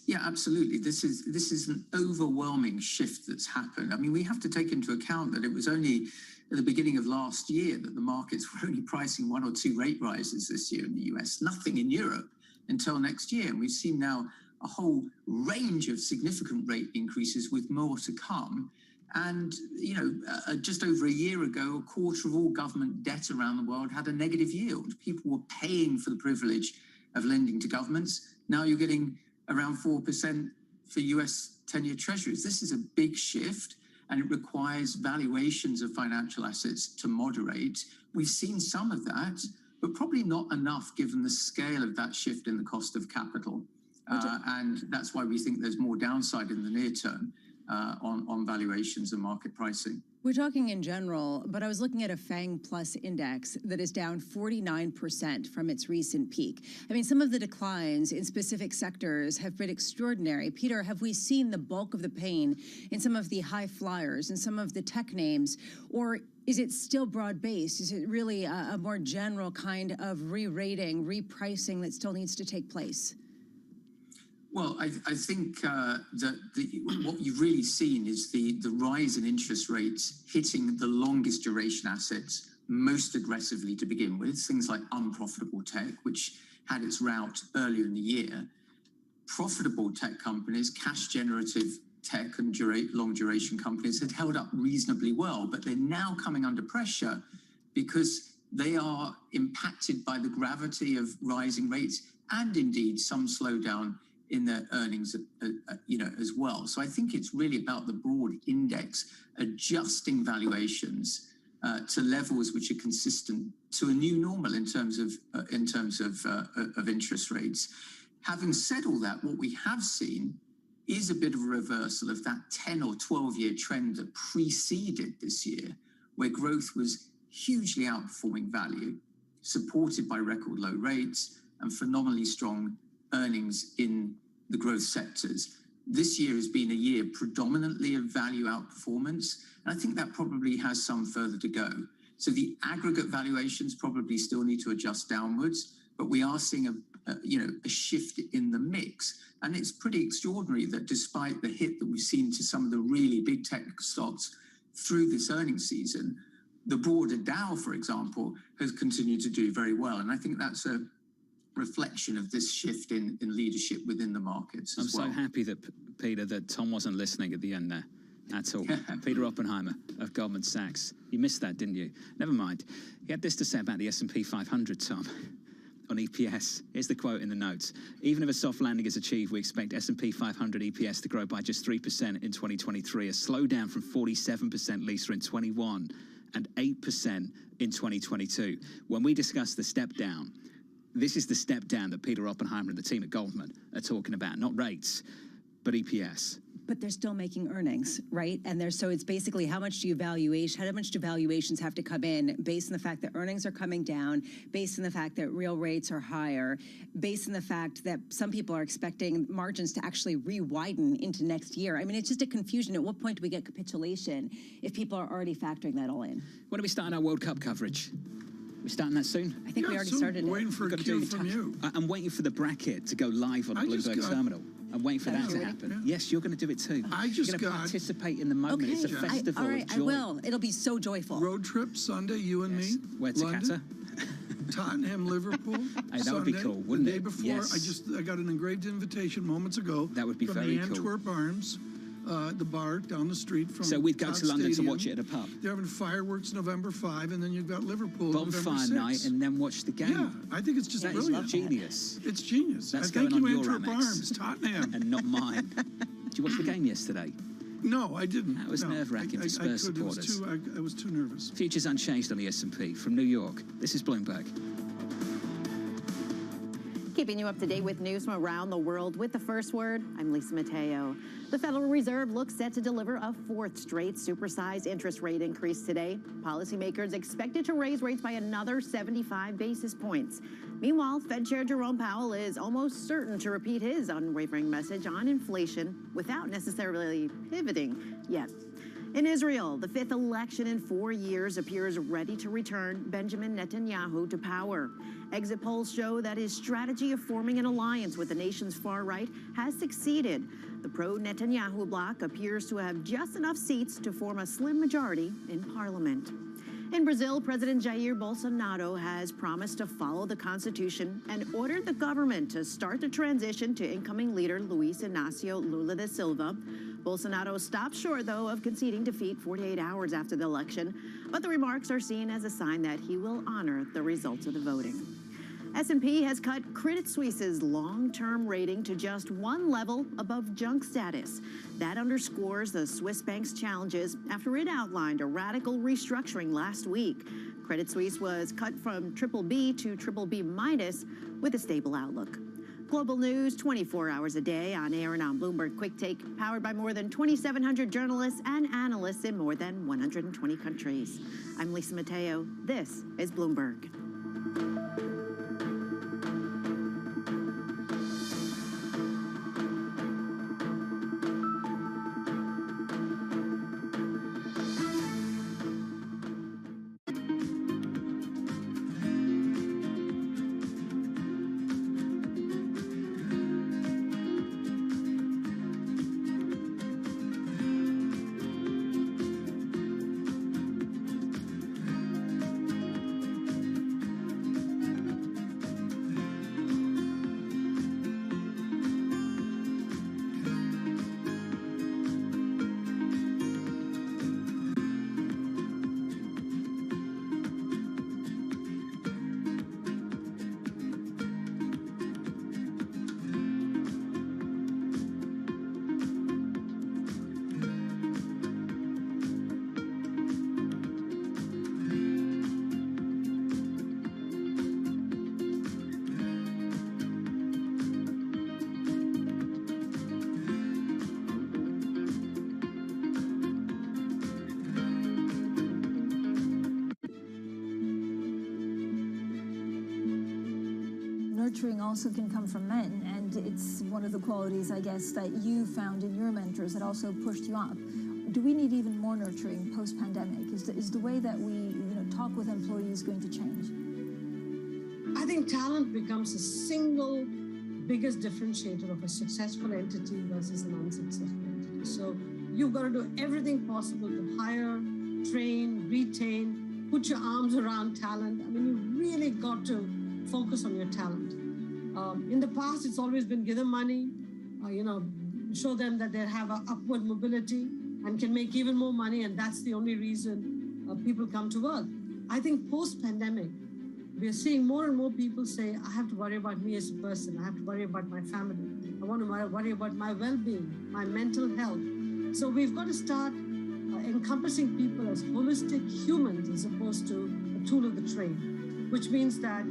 Yeah, absolutely. This is an overwhelming shift that's happened. I mean, we have to take into account that it was only at the beginning of last year that the markets were only pricing 1 or 2 rate rises this year in the US, nothing in Europe until next year. And we've seen now a whole range of significant rate increases with more to come. And, just over a year ago, a quarter of all government debt around the world had a negative yield. People were paying for the privilege of lending to governments. Now you're getting around 4% for US 10-year treasuries. This is a big shift, and it requires valuations of financial assets to moderate. We've seen some of that, but probably not enough given the scale of that shift in the cost of capital. And that's why we think there's more downside in the near term on valuations and market pricing. We're talking in general, but I was looking at a FANG Plus index that is down 49% from its recent peak. I mean, some of the declines in specific sectors have been extraordinary. Peter, have we seen the bulk of the pain in some of the high flyers and some of the tech names, or is it still broad-based? Is it really a more general kind of re-rating, repricing that still needs to take place? Well, I think that what you've really seen is the rise in interest rates hitting the longest duration assets most aggressively to begin with, things like unprofitable tech, which had its rout earlier in the year. Profitable tech companies, cash generative tech and long duration companies had held up reasonably well, but they're now coming under pressure because they are impacted by the gravity of rising rates and indeed some slowdown in their earnings, as well. So I think it's really about the broad index adjusting valuations to levels which are consistent to a new normal in terms of interest rates. Having said all that, what we have seen is a bit of a reversal of that 10 or 12-year trend that preceded this year, where growth was hugely outperforming value, supported by record low rates and phenomenally strong earnings in the growth sectors. This year has been a year predominantly of value outperformance, and I think that probably has some further to go. So the aggregate valuations probably still need to adjust downwards, but we are seeing a shift in the mix. And it's pretty extraordinary that despite the hit that we've seen to some of the really big tech stocks through this earnings season, the broader Dow, for example, has continued to do very well. And I think that's a reflection of this shift in leadership within the markets as well. I'm so happy that, Peter, that Tom wasn't listening at the end there at all. Peter Oppenheimer of Goldman Sachs. You missed that, didn't you? Never mind. He had this to say about the S&P 500, Tom, on EPS. Here's the quote in the notes. Even if a soft landing is achieved, we expect S&P 500 EPS to grow by just 3% in 2023, a slowdown from 47%, Lisa, in 21 and 8% in 2022. When we discuss the step down, this is the step down that Peter Oppenheimer and the team at Goldman are talking about, not rates, but EPS. But they're still making earnings, right? And so it's basically how much do valuations have to come in based on the fact that earnings are coming down, based on the fact that real rates are higher, based on the fact that some people are expecting margins to actually re-widen into next year. I mean, it's just a confusion. At what point do we get capitulation if people are already factoring that all in? When are we starting our World Cup coverage? We're starting that soon? I think we already started it. Waiting for a cue from you. I'm waiting for the bracket to go live on the Bloomberg terminal. I'm waiting for that to happen. Yeah. Yes, you're going to do it too. You're going to participate in the moment. Okay. It's a festival all right, of joy. I will. It'll be so joyful. Road trip Sunday, you and me. Where to London, Tottenham, Liverpool. Hey, that Sunday, would be cool, wouldn't the day it? before, Yes. I got an engraved invitation moments ago. That would be from very the Antwerp Arms. The bar down the street from So we'd go to London Stadium. to watch it at a pub. They're having fireworks November 5, and then you've got Liverpool Bonfire November 6. night, and then watch the game. Yeah, I think it's just that brilliant. Is genius. It's genius. That's Thank going you, on your Antwerp Amex. Arms, Tottenham. And not mine. Did you watch the game yesterday? No, I didn't. That was nerve-wracking for Spurs supporters. I was too nervous. Futures unchanged on the S&P. From New York, this is Bloomberg. Keeping you up to date with news from around the world with the first word, I'm Lisa Mateo. The Federal Reserve looks set to deliver a fourth straight supersized interest rate increase today. Policymakers expected to raise rates by another 75 basis points. Meanwhile, Fed Chair Jerome Powell is almost certain to repeat his unwavering message on inflation without necessarily pivoting yet. In Israel, the fifth election in 4 years appears ready to return Benjamin Netanyahu to power. Exit polls show that his strategy of forming an alliance with the nation's far right has succeeded. The pro-Netanyahu bloc appears to have just enough seats to form a slim majority in parliament. In Brazil, President Jair Bolsonaro has promised to follow the Constitution and ordered the government to start the transition to incoming leader Luiz Inácio Lula da Silva. Bolsonaro stopped short, though, of conceding defeat 48 hours after the election, but the remarks are seen as a sign that he will honor the results of the voting. S&P has cut Credit Suisse's long-term rating to just one level above junk status. That underscores the Swiss bank's challenges after it outlined a radical restructuring last week. Credit Suisse was cut from BBB to BBB- with a stable outlook. Global news 24 hours a day on air and on Bloomberg Quick Take, powered by more than 2,700 journalists and analysts in more than 120 countries. I'm Lisa Mateo. This is Bloomberg. Nurturing also can come from men, and it's one of the qualities, I guess, that you found in your mentors that also pushed you up. Do we need even more nurturing post-pandemic? Is the way that we talk with employees going to change? I think talent becomes the single biggest differentiator of a successful entity versus an unsuccessful entity. So you've got to do everything possible to hire, train, retain, put your arms around talent. I mean, you really got to focus on your talent. In the past, it's always been give them money, show them that they have an upward mobility and can make even more money, and that's the only reason people come to work. I think post-pandemic, we are seeing more and more people say, I have to worry about me as a person, I have to worry about my family, I want to worry about my well-being, my mental health. So we've got to start encompassing people as holistic humans as opposed to a tool of the trade, which means that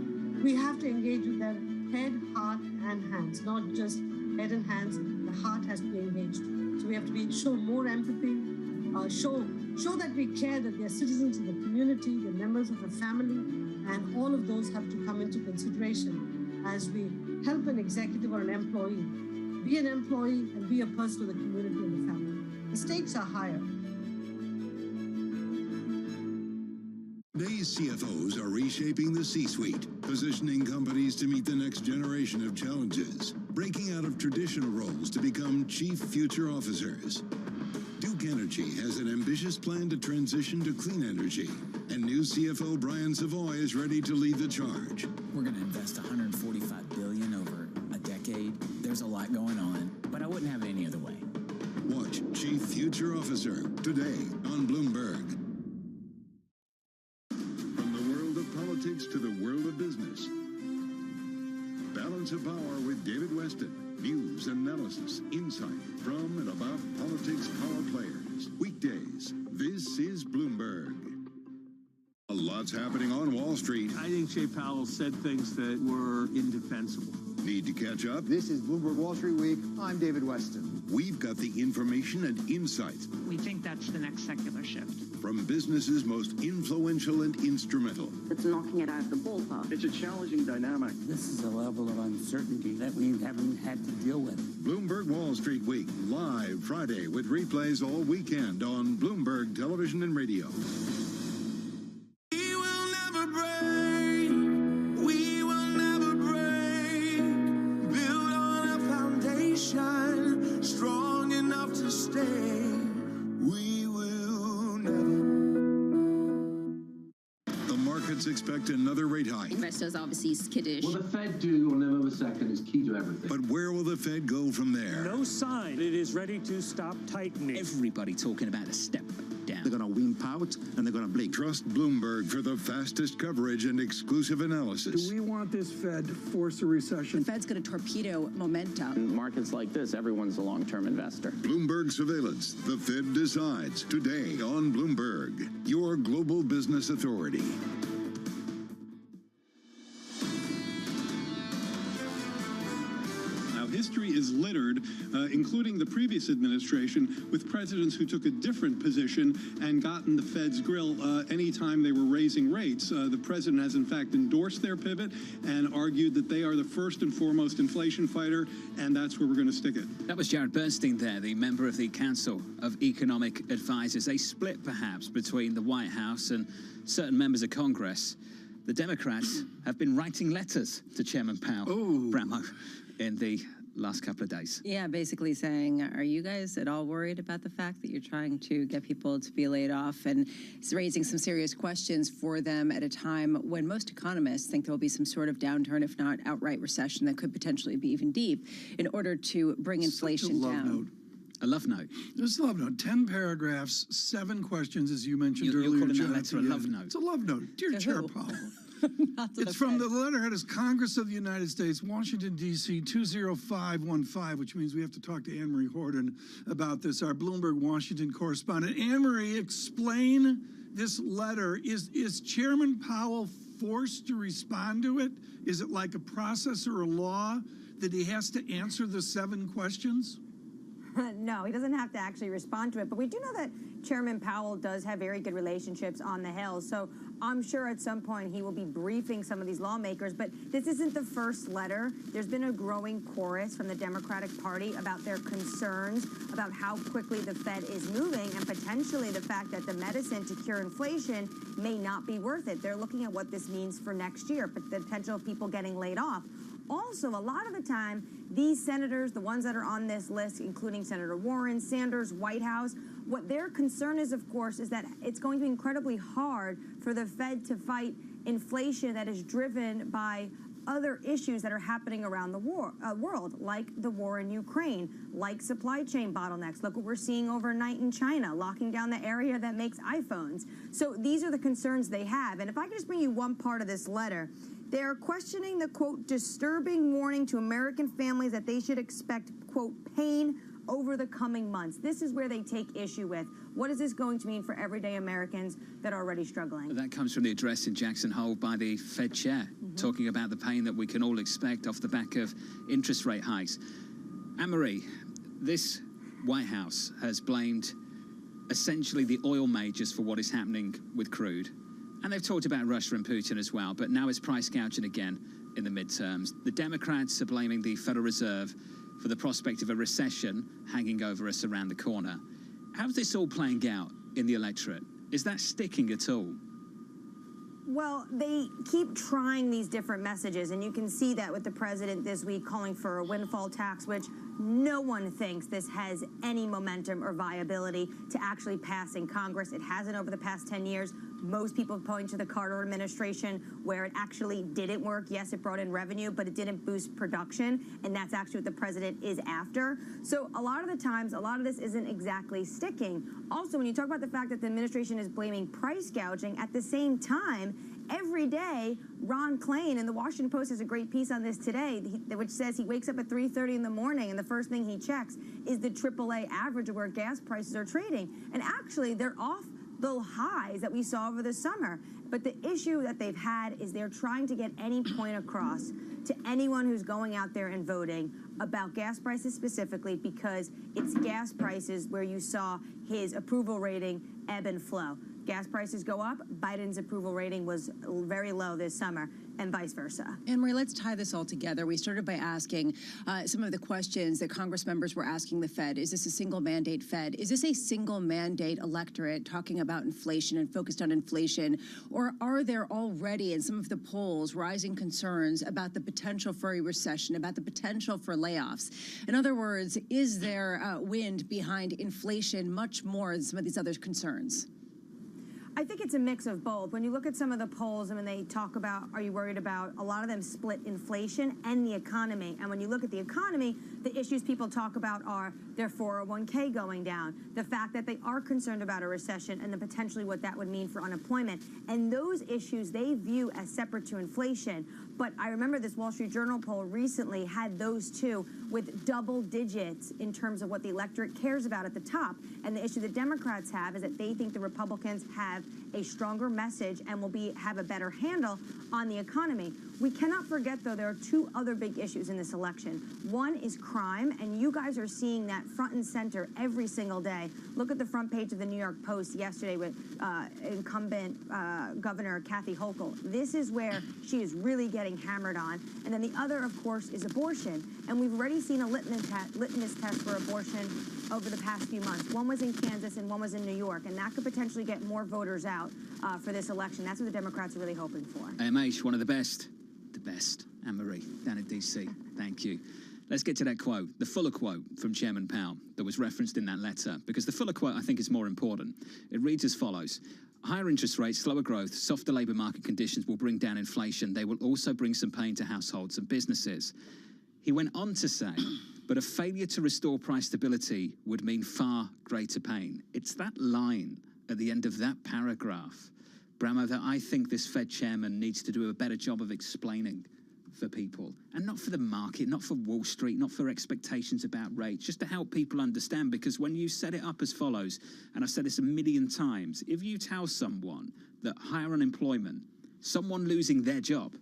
we have to engage with them head, heart, and hands, not just head and hands. The heart has to be engaged. So we have to show more empathy, show that we care, that they're citizens of the community, they're members of the family, and all of those have to come into consideration as we help an executive or an employee be an employee and be a person of the community and the family. The stakes are higher. Today's CFOs are reshaping the C-suite, positioning companies to meet the next generation of challenges, breaking out of traditional roles to become chief future officers. Duke Energy has an ambitious plan to transition to clean energy, and new CFO Brian Savoy is ready to lead the charge. We're going to invest $145 billion over a decade. There's a lot going on, but I wouldn't have it any other way. Watch Chief Future Officer today on Bloomberg. To the world of business. Balance of Power with David Weston. News, analysis, insight from and about politics power players. Weekdays, this is Bloomberg. Lots happening on Wall Street. I think Jay Powell said things that were indefensible. Need to catch up? This is Bloomberg Wall Street Week. I'm David Weston. We've got the information and insights. We think that's the next secular shift. From businesses most influential and instrumental. It's knocking it out of the ballpark. It's a challenging dynamic. This is a level of uncertainty that we haven't had to deal with. Bloomberg Wall Street Week, live Friday with replays all weekend on Bloomberg Television and Radio. Strong enough to stay, we will never. The markets expect another rate hike. Investors obviously skittish. What the Fed do on November 2nd is key to everything. But where will the Fed go from there? No sign it is ready to stop tightening. Everybody talking about a step down. They're going to wimp out and they're going to blink. Trust Bloomberg for the fastest coverage and exclusive analysis. Do we want this Fed to force a recession? The Fed's going to torpedo momentum. In markets like this, everyone's a long-term investor. Bloomberg Surveillance. The Fed decides. Today on Bloomberg, your global business authority. History is littered, including the previous administration, with presidents who took a different position and got in the Fed's grill anytime they were raising rates. The president has, in fact, endorsed their pivot and argued that they are the first and foremost inflation fighter, and that's where we're going to stick it. That was Jared Bernstein there, the member of the Council of Economic Advisors. A split, perhaps, between the White House and certain members of Congress. The Democrats have been writing letters to Chairman Powell, Bramo, in the last couple of days. Yeah, basically saying, are you guys at all worried about the fact that you're trying to get people to be laid off, and it's raising some serious questions for them at a time when most economists think there will be some sort of downturn, if not outright recession, that could potentially be even deep, in order to bring inflation down. A love note. Just a love note. 10 paragraphs, 7 questions, as you mentioned earlier. You're calling that letter a love note? It's a love note. Dear Chair Powell. It's from the letterhead is Congress of the United States, Washington, D.C., 20515, which means we have to talk to Anne Marie Horton about this, our Bloomberg Washington correspondent. Anne Marie, explain this letter. Is Chairman Powell forced to respond to it? Is it like a process or a law that he has to answer the 7 questions? No, he doesn't have to actually respond to it. But we do know that Chairman Powell does have very good relationships on the Hill. So I'm sure at some point he will be briefing some of these lawmakers. But this isn't the first letter. There's been a growing chorus from the Democratic Party about their concerns about how quickly the Fed is moving, and potentially the fact that the medicine to cure inflation may not be worth it. They're looking at what this means for next year, but the potential of people getting laid off. Also, a lot of the time, these senators, the ones that are on this list, including Senator Warren, Sanders, White House, what their concern is, of course, is that it's going to be incredibly hard for the Fed to fight inflation that is driven by other issues that are happening around the world, like the war in Ukraine, like supply chain bottlenecks. Look what we're seeing overnight in China, locking down the area that makes iPhones. So these are the concerns they have. And if I could just bring you one part of this letter, they're questioning the, quote, disturbing warning to American families that they should expect, quote, pain over the coming months. This is where they take issue with. What is this going to mean for everyday Americans that are already struggling? That comes from the address in Jackson Hole by the Fed chair, talking about the pain that we can all expect off the back of interest rate hikes. Anne-Marie, this White House has blamed essentially the oil majors for what is happening with crude. And they've talked about Russia and Putin as well, but now it's price gouging again in the midterms. The Democrats are blaming the Federal Reserve for the prospect of a recession hanging over us around the corner. How's this all playing out in the electorate? Is that sticking at all? Well, they keep trying these different messages, and you can see that with the president this week calling for a windfall tax, which no one thinks this has any momentum or viability to actually pass in Congress. It hasn't over the past 10 years. Most people point to the Carter administration where it actually didn't work. Yes, it brought in revenue, but it didn't boost production, and that's actually what the president is after. So a lot of the times, a lot of this isn't exactly sticking. Also, when you talk about the fact that the administration is blaming price gouging, at the same time, every day, Ron Klain in the Washington Post has a great piece on this today, which says he wakes up at 3:30 in the morning and the first thing he checks is the AAA average of where gas prices are trading. And actually, they're off the highs that we saw over the summer. But the issue that they've had is they're trying to get any point across to anyone who's going out there and voting about gas prices specifically, because it's gas prices where you saw his approval rating ebb and flow. Gas prices go up, Biden's approval rating was very low this summer, and vice versa. Anne-Marie, let's tie this all together. We started by asking some of the questions that Congress members were asking the Fed. Is this a single mandate Fed? Is this a single mandate electorate talking about inflation and focused on inflation? Or are there already in some of the polls rising concerns about the potential for a recession, about the potential for layoffs? In other words, is there wind behind inflation much more than some of these other concerns? I think it's a mix of both. When you look at some of the polls and when they talk about, are you worried about, a lot of them split inflation and the economy. And when you look at the economy, the issues people talk about are their 401k going down, the fact that they are concerned about a recession and the potentially what that would mean for unemployment. And those issues they view as separate to inflation. But I remember this Wall Street Journal poll recently had those two with double digits in terms of what the electorate cares about at the top. And the issue the Democrats have is that they think the Republicans have a stronger message and will have a better handle on the economy. We cannot forget, though, there are two other big issues in this election. One is crime, and you guys are seeing that front and center every single day. Look at the front page of the New York Post yesterday with incumbent Governor Kathy Hochul. This is where she is really getting hammered on. And then the other, of course, is abortion. And we've already seen a litmus test for abortion over the past few months. One was in Kansas and one was in New York, and that could potentially get more voters out for this election. That's what the Democrats are really hoping for. AMH, one of the best, Anne-Marie, down in D.C. Thank you. Let's get to that quote, the fuller quote from Chairman Powell that was referenced in that letter, because the fuller quote, I think, is more important. It reads as follows: higher interest rates, slower growth, softer labor market conditions will bring down inflation. They will also bring some pain to households and businesses. He went on to say, but a failure to restore price stability would mean far greater pain. It's that line at the end of that paragraph, Bramo, that I think this Fed chairman needs to do a better job of explaining for people, and not for the market, not for Wall Street, not for expectations about rates, just to help people understand. Because when you set it up as follows, and I've said this a million times, if you tell someone that higher unemployment, someone losing their job,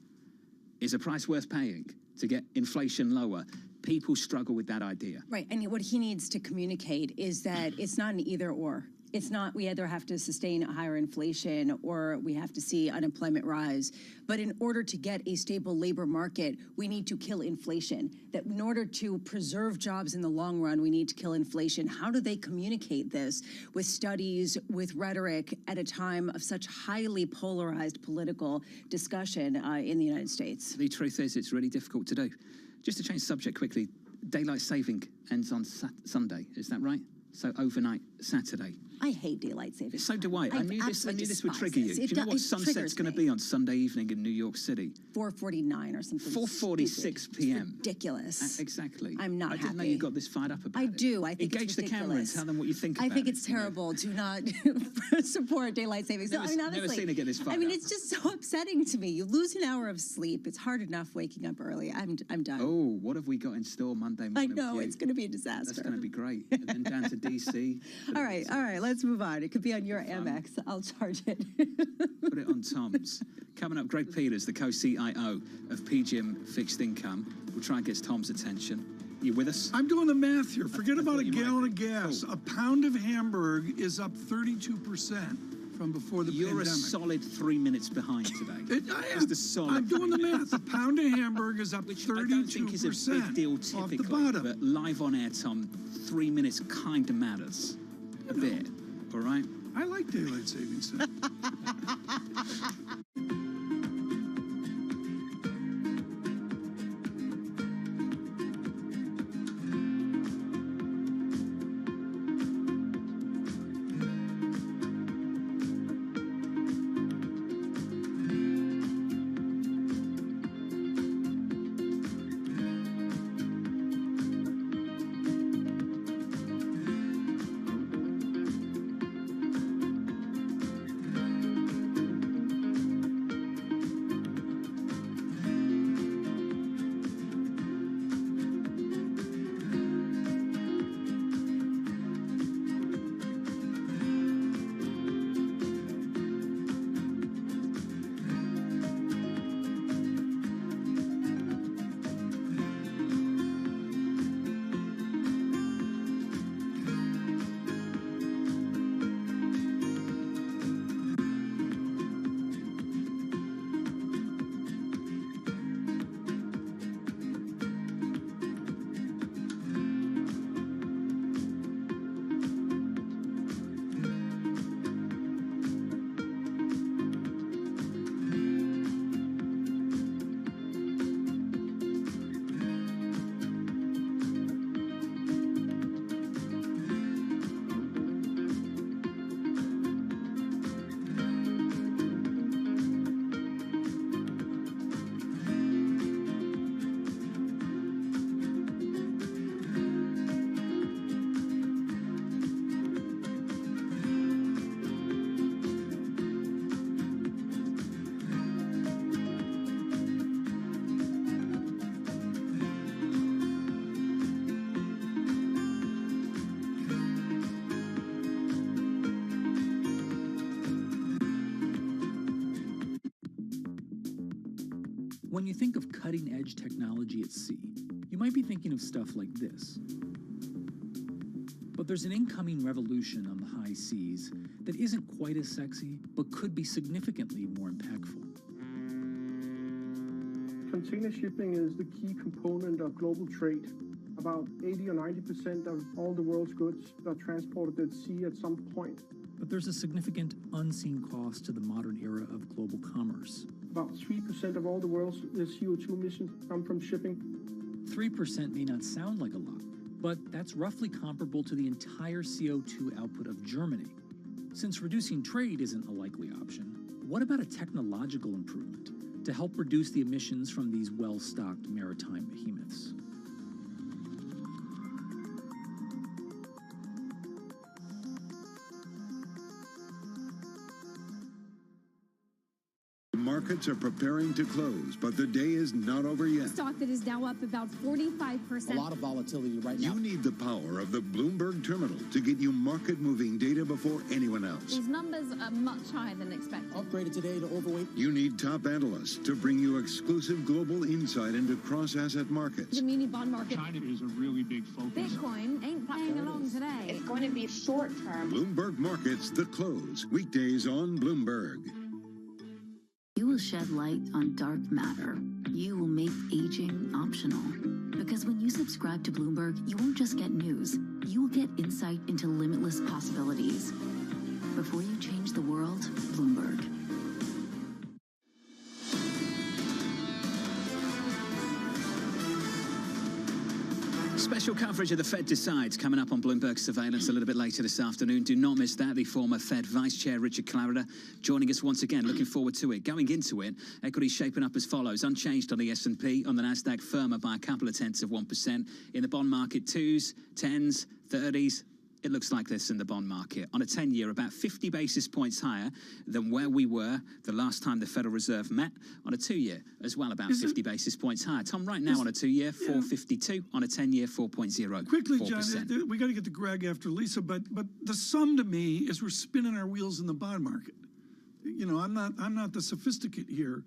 is a price worth paying to get inflation lower, people struggle with that idea. Right, and what he needs to communicate is that it's not an either or. It's not we either have to sustain higher inflation or we have to see unemployment rise. But in order to get a stable labor market, we need to kill inflation. That in order to preserve jobs in the long run, we need to kill inflation. How do they communicate this with studies, with rhetoric at a time of such highly polarized political discussion in the United States? The truth is, it's really difficult to do. Just to change subject quickly, daylight saving ends on Sunday, is that right? So overnight Saturday. I hate daylight saving. So do I. I knew this would trigger you. Do you know what sunset's going to be on Sunday evening in New York City? 4:49 or something. 4:46 p.m. Ridiculous. Exactly. I'm not happy. I didn't know you got this fired up about it. I do. I think Engage it's the camera and tell them what you think about it. I think it's terrible. Do not support daylight savings. Never, honestly, never seen it get this fired up. It's just so upsetting to me. You lose an hour of sleep. It's hard enough waking up early. I'm done. Oh, what have we got in store Monday morning? I know, it's going to be a disaster. That's going to be great. And then down to D.C. All right, let's move on. It could be on your Amex. I'll charge it. Put it on Tom's. Coming up, Greg Peters, the co-CIO of PGIM Fixed Income. We'll try and get Tom's attention. You with us? I'm doing the math here. Forget about a gallon of gas. A pound of Hamburg is up 32% from before the pandemic. You're a solid 3 minutes behind today. I'm doing the math. A pound of Hamburg is up 32%. I don't think is a big deal typically, but live on air, Tom, 3 minutes kind of matters a bit. All right? I like daylight savings. When you think of cutting-edge technology at sea, you might be thinking of stuff like this. But there's an incoming revolution on the high seas that isn't quite as sexy, but could be significantly more impactful. Container shipping is the key component of global trade. About 80 or 90% of all the world's goods are transported at sea at some point. But there's a significant unseen cost to the modern era of global commerce. About 3% of all the world's CO2 emissions come from shipping. 3% may not sound like a lot, but that's roughly comparable to the entire CO2 output of Germany. Since reducing trade isn't a likely option, what about a technological improvement to help reduce the emissions from these well-stocked maritime behemoths? Markets are preparing to close, but the day is not over yet. Stock that is now up about 45%. A lot of volatility right now. You need the power of the Bloomberg terminal to get you market-moving data before anyone else. These numbers are much higher than expected. Upgraded today to overweight. You need top analysts to bring you exclusive global insight into cross-asset markets. The muni bond market. China is a really big focus. Bitcoin ain't playing along today. It's going to be short-term. Bloomberg Markets, The Close. Weekdays on Bloomberg. You will shed light on dark matter. You will make aging optional. Because when you subscribe to Bloomberg, you won't just get news. You will get insight into limitless possibilities. Before you change the world, Bloomberg. Special coverage of the Fed Decides coming up on Bloomberg Surveillance a little bit later this afternoon. Do not miss that. The former Fed Vice Chair Richard Clarida joining us once again. Looking forward to it. Going into it, equities shaping up as follows. Unchanged on the S&P, on the Nasdaq firmer by a couple of tenths of 1%. In the bond market, 2s, 10s, 30s. It looks like this in the bond market. On a 10-year, about 50 basis points higher than where we were the last time the Federal Reserve met. On a 2-year, as well, about 50 basis points higher. Tom, right now on a 2-year, 4.52. On a 10-year, 4.0. Quickly, John, we got to get to Greg after Lisa, but the sum to me is we're spinning our wheels in the bond market. You know, I'm not the sophisticate here.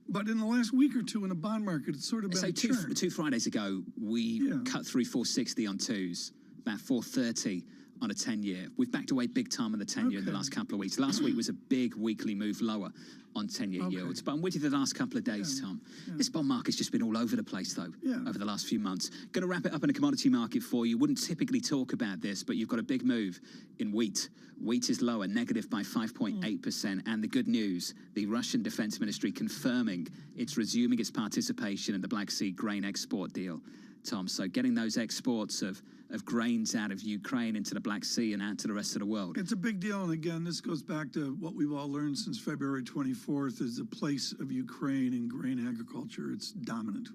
But in the last week or two in the bond market, it's sort of been so two Fridays ago, we cut through 460 on 2s. About 430 on a 10-year. We've backed away big time on the 10-year in the last couple of weeks. Last week was a big weekly move lower on 10-year yields. But I'm with you the last couple of days, Tom. This bond market's just been all over the place, though, over the last few months. Going to wrap it up in a commodity market for you. Wouldn't typically talk about this, but you've got a big move in wheat. Wheat is lower, negative by 5.8%. And the good news, the Russian Defense Ministry confirming it's resuming its participation in the Black Sea grain export deal, Tom. So getting those exports of grains out of Ukraine into the Black Sea and out to the rest of the world. It's a big deal. And again, this goes back to what we've all learned since February 24th is the place of Ukraine in grain agriculture. It's dominant.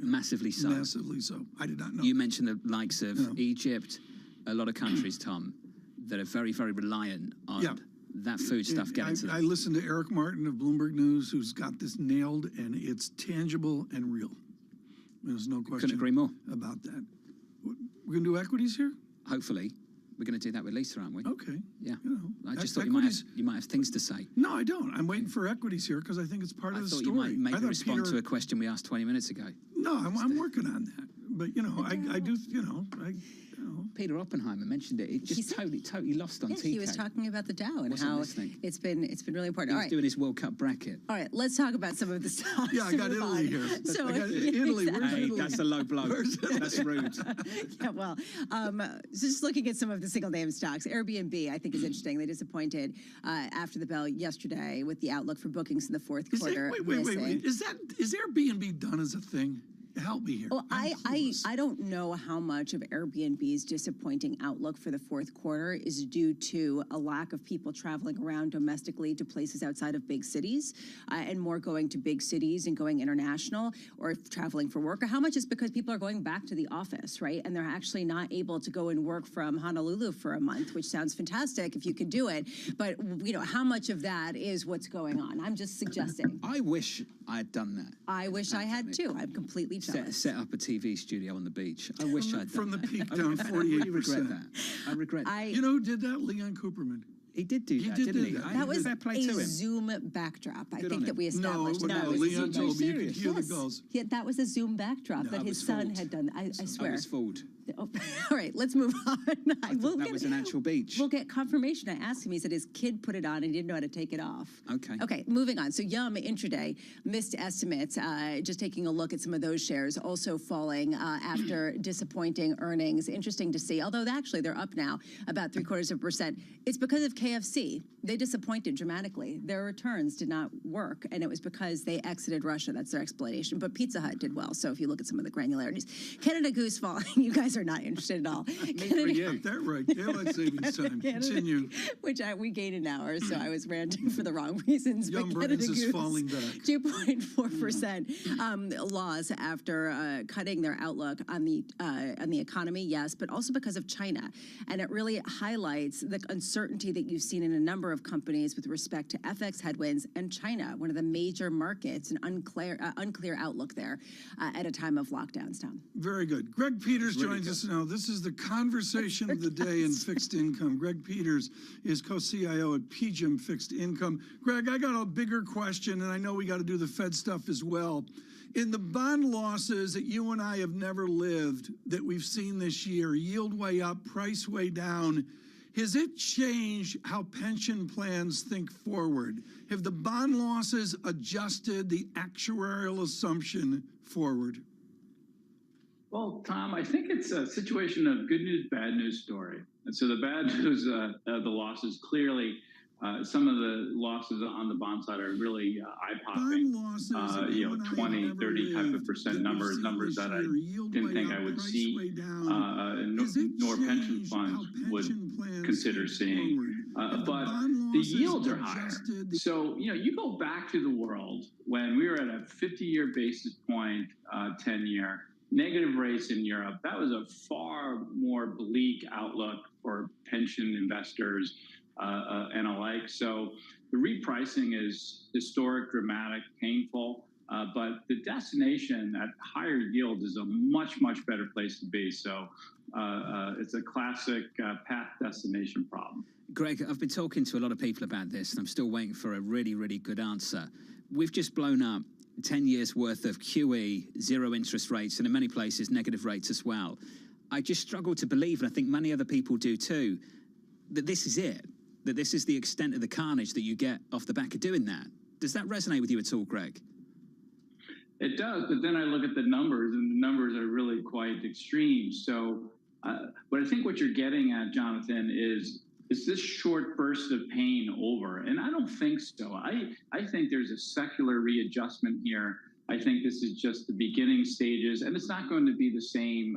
Massively so. Massively so. I did not know. You mentioned the likes of Egypt, a lot of countries, Tom, that are very, very reliant on that food stuff getting to them. I listened to Eric Martin of Bloomberg News, who's got this nailed, and it's tangible and real. There's no question. Couldn't agree more about that. We're going to do equities here? Hopefully. We're going to do that with Lisa, aren't we? Okay. Yeah. You know, I just thought you might have things to say. No, I don't. I'm waiting for equities here because I think it's part of the story. I thought you might maybe respond to a question we asked 20 minutes ago. No, I'm working on that. But, you know, I do, you know, Peter Oppenheimer mentioned it. It just totally lost on TK. He was talking about the Dow and how it's been really important. He was doing his World Cup bracket. All right, let's talk about some of the stocks. Yeah, I got Italy here. So I got Italy. Exactly. Where's Italy? That's a low blow. That's rude. Yeah, well, just looking at some of the single name stocks, Airbnb I think is interesting. They disappointed after the bell yesterday with the outlook for bookings in the fourth quarter. Wait. Is Airbnb done as a thing? Help me here. Well, I don't know how much of Airbnb's disappointing outlook for the fourth quarter is due to a lack of people traveling around domestically to places outside of big cities and more going to big cities and going international or traveling for work, or how much is because people are going back to the office, right? And they're actually not able to go and work from Honolulu for a month, which sounds fantastic if you could do it. But, you know, how much of that is what's going on? I'm just suggesting. I wish I had done that. I wish I had too. I'm completely jealous. Set up a TV studio on the beach. I wish I'd done from the that. peak down 48%. I regret that. You know who did that? Leon Cooperman. He did do that, didn't he? That was fair play a to him. Zoom backdrop. I Good think on that him. we established. No, Leon told me you could hear the Yes. gulls. Yeah, that was a Zoom backdrop No, that I his was son fooled. had done. I swear. I was fooled. Oh, all right, let's move on. I thought that was an actual beach. We'll get confirmation. I asked him. He said his kid put it on and he didn't know how to take it off. Okay. Okay, moving on. So Yum intraday missed estimates. Just taking a look at some of those shares, also falling after disappointing earnings. Interesting to see. Although actually they're up now about 0.75%. It's because of KFC. They disappointed dramatically. Their returns did not work, and it was because they exited Russia. That's their explanation. But Pizza Hut did well. So if you look at some of the granularities, Canada Goose falling. You guys are not interested at all. Got that right. Daylight savings time. Continue. Which we gained an hour, so I was ranting for the wrong reasons. Young but Canada Brains is Goose, falling back. 2.4% loss after cutting their outlook on the economy, yes, but also because of China. And it really highlights the uncertainty that you've seen in a number of companies with respect to FX headwinds and China, one of the major markets, an unclear outlook there at a time of lockdowns, Tom. Very good. Greg Peters joins us now. This is the conversation of the day in fixed income. Greg Peters is co-CIO at PGIM Fixed Income. Greg, I got a bigger question, and I know we got to do the Fed stuff as well. In the bond losses that you and I have never lived that we've seen this year, yield way up, price way down, has it changed how pension plans think forward? Have the bond losses adjusted the actuarial assumption forward? Well, Tom, I think it's a situation of good news, bad news story. And so the bad news, the losses, clearly, some of the losses on the bond side are really eye-popping. 20, 30 type of percent numbers that I didn't think I would see, nor pension funds would consider seeing. But the yields are higher. So, you go back to the world when we were at a 50-year basis point, 10-year, negative rates in Europe. That was a far more bleak outlook for pension investors and alike. So the repricing is historic, dramatic, painful, but the destination at higher yield is a much, much better place to be. So it's a classic path destination problem. Greg, I've been talking to a lot of people about this, and I'm still waiting for a really, really good answer. We've just blown up 10 years worth of QE, zero interest rates, and in many places negative rates as well. I just struggle to believe, and I think many other people do too, that this is it, that this is the extent of the carnage that you get off the back of doing that. Does that resonate with you at all, Greg? It does, but then I look at the numbers, and the numbers are really quite extreme. So but I think what you're getting at, Jonathan, is this short burst of pain over? And I don't think so. I think there's a secular readjustment here. I think this is just the beginning stages, and it's not going to be the same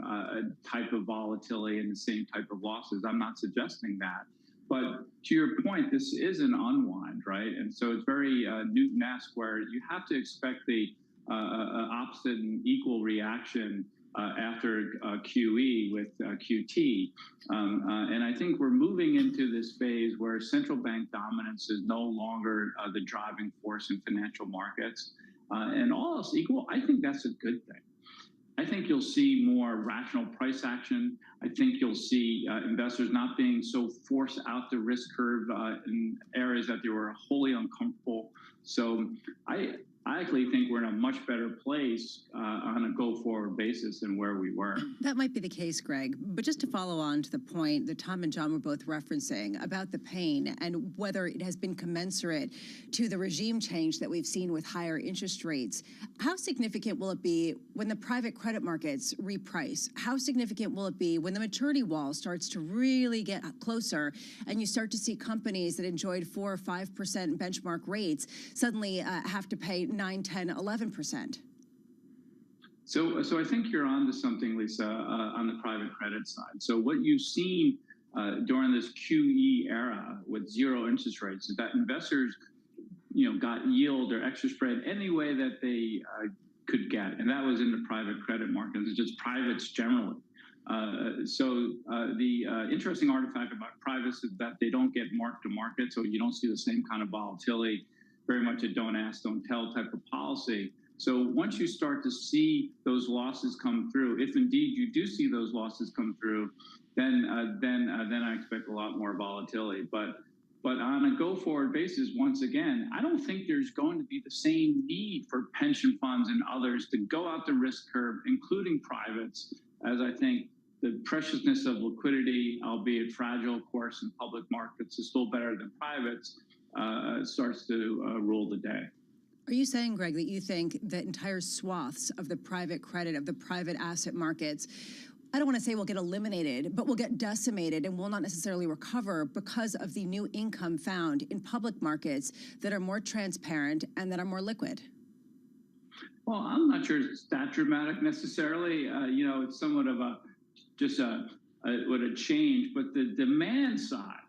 type of volatility and the same type of losses. I'm not suggesting that. But to your point, this is an unwind, right? And so it's very Newton-esque, where you have to expect the opposite and equal reaction after QE with QT. And I think we're moving into this phase where central bank dominance is no longer the driving force in financial markets. And all else equal, I think that's a good thing. I think you'll see more rational price action. I think you'll see investors not being so forced out the risk curve in areas that they were wholly uncomfortable. So I actually think we're in a much better place on a go-forward basis than where we were. That might be the case, Greg. But just to follow on to the point that Tom and John were both referencing about the pain and whether it has been commensurate to the regime change that we've seen with higher interest rates, how significant will it be when the private credit markets reprice? How significant will it be when the maturity wall starts to really get closer and you start to see companies that enjoyed 4 or 5% benchmark rates suddenly have to pay 9, 10, 11%? So I think you're on to something, Lisa, on the private credit side. So what you've seen during this QE era with zero interest rates is that investors, got yield or extra spread any way that they could get, and that was in the private credit markets, just privates generally. So the interesting artifact about privates is that they don't get mark to market, so you don't see the same kind of volatility. Very much a don't ask, don't tell type of policy. So once you start to see those losses come through, if indeed you do see those losses come through, then I expect a lot more volatility. But But on a go-forward basis, once again, I don't think there's going to be the same need for pension funds and others to go out the risk curve, including privates, as I think the preciousness of liquidity, albeit fragile, of course, in public markets is still better than privates, starts to rule the day. Are you saying, Greg, that you think that entire swaths of the private credit, of the private asset markets, I don't want to say will get eliminated, but will get decimated and will not necessarily recover because of the new income found in public markets that are more transparent and that are more liquid? Well, I'm not sure it's that dramatic necessarily. It's somewhat of a change, but the demand side,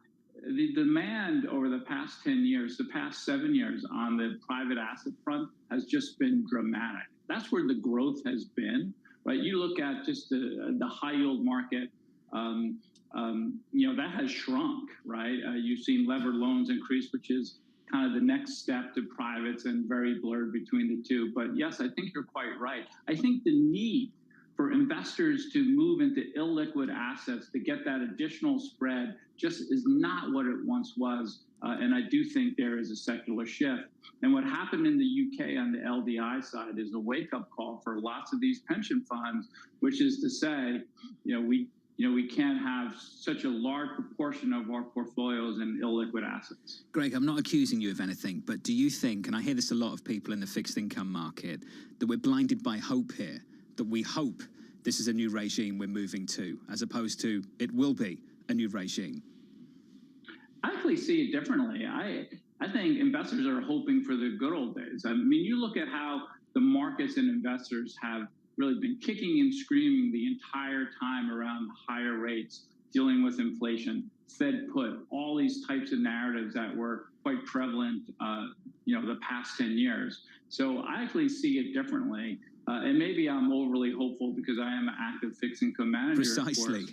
the demand over the past 10 years, the past 7 years on the private asset front has just been dramatic. That's where the growth has been, right? You look at just the high yield market, that has shrunk, right? You've seen levered loans increase, which is kind of the next step to privates and very blurred between the two. But yes, I think you're quite right. I think the need for investors to move into illiquid assets to get that additional spread just is not what it once was. And I do think there is a secular shift. And what happened in the UK on the LDI side is a wake-up call for lots of these pension funds, which is to say, we can't have such a large proportion of our portfolios in illiquid assets. Greg, I'm not accusing you of anything, but do you think, and I hear this a lot of people in the fixed income market, that we're blinded by hope here? That we hope this is a new regime we're moving to, as opposed to it will be a new regime? I actually see it differently. I think investors are hoping for the good old days. I mean, you look at how the markets and investors have really been kicking and screaming the entire time around higher rates, dealing with inflation, Fed put, all these types of narratives that were quite prevalent, the past 10 years. So I actually see it differently. And maybe I'm overly hopeful because I am an active fixed income manager. Precisely.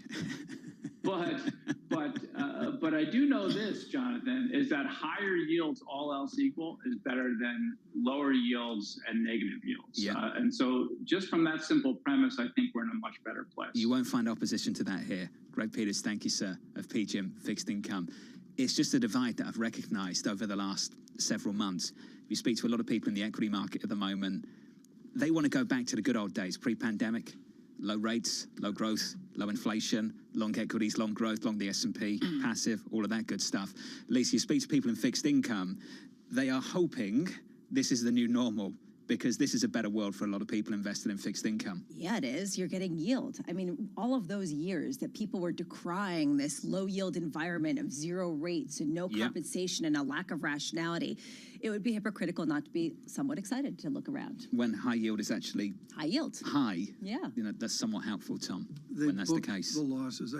But I do know this, Jonathan, is that higher yields, all else equal, is better than lower yields and negative yields. Yeah. And so just from that simple premise, I think we're in a much better place. You won't find opposition to that here. Greg Peters, thank you, sir, of PGIM Fixed Income. It's just a divide that I've recognized over the last several months. If you speak to a lot of people in the equity market at the moment, they want to go back to the good old days, pre-pandemic, low rates, low growth, low inflation, long equities, long growth, long the S&P, passive, all of that good stuff. Lisa, you speak to people in fixed income, they are hoping this is the new normal because this is a better world for a lot of people invested in fixed income. Yeah, it is. You're getting yield. I mean, all of those years that people were decrying this low yield environment of zero rates and no compensation and a lack of rationality, it would be hypocritical not to be somewhat excited to look around. When high yield is actually high yield. High. Yeah. That's somewhat helpful, Tom, They when that's the booked case. The losses. I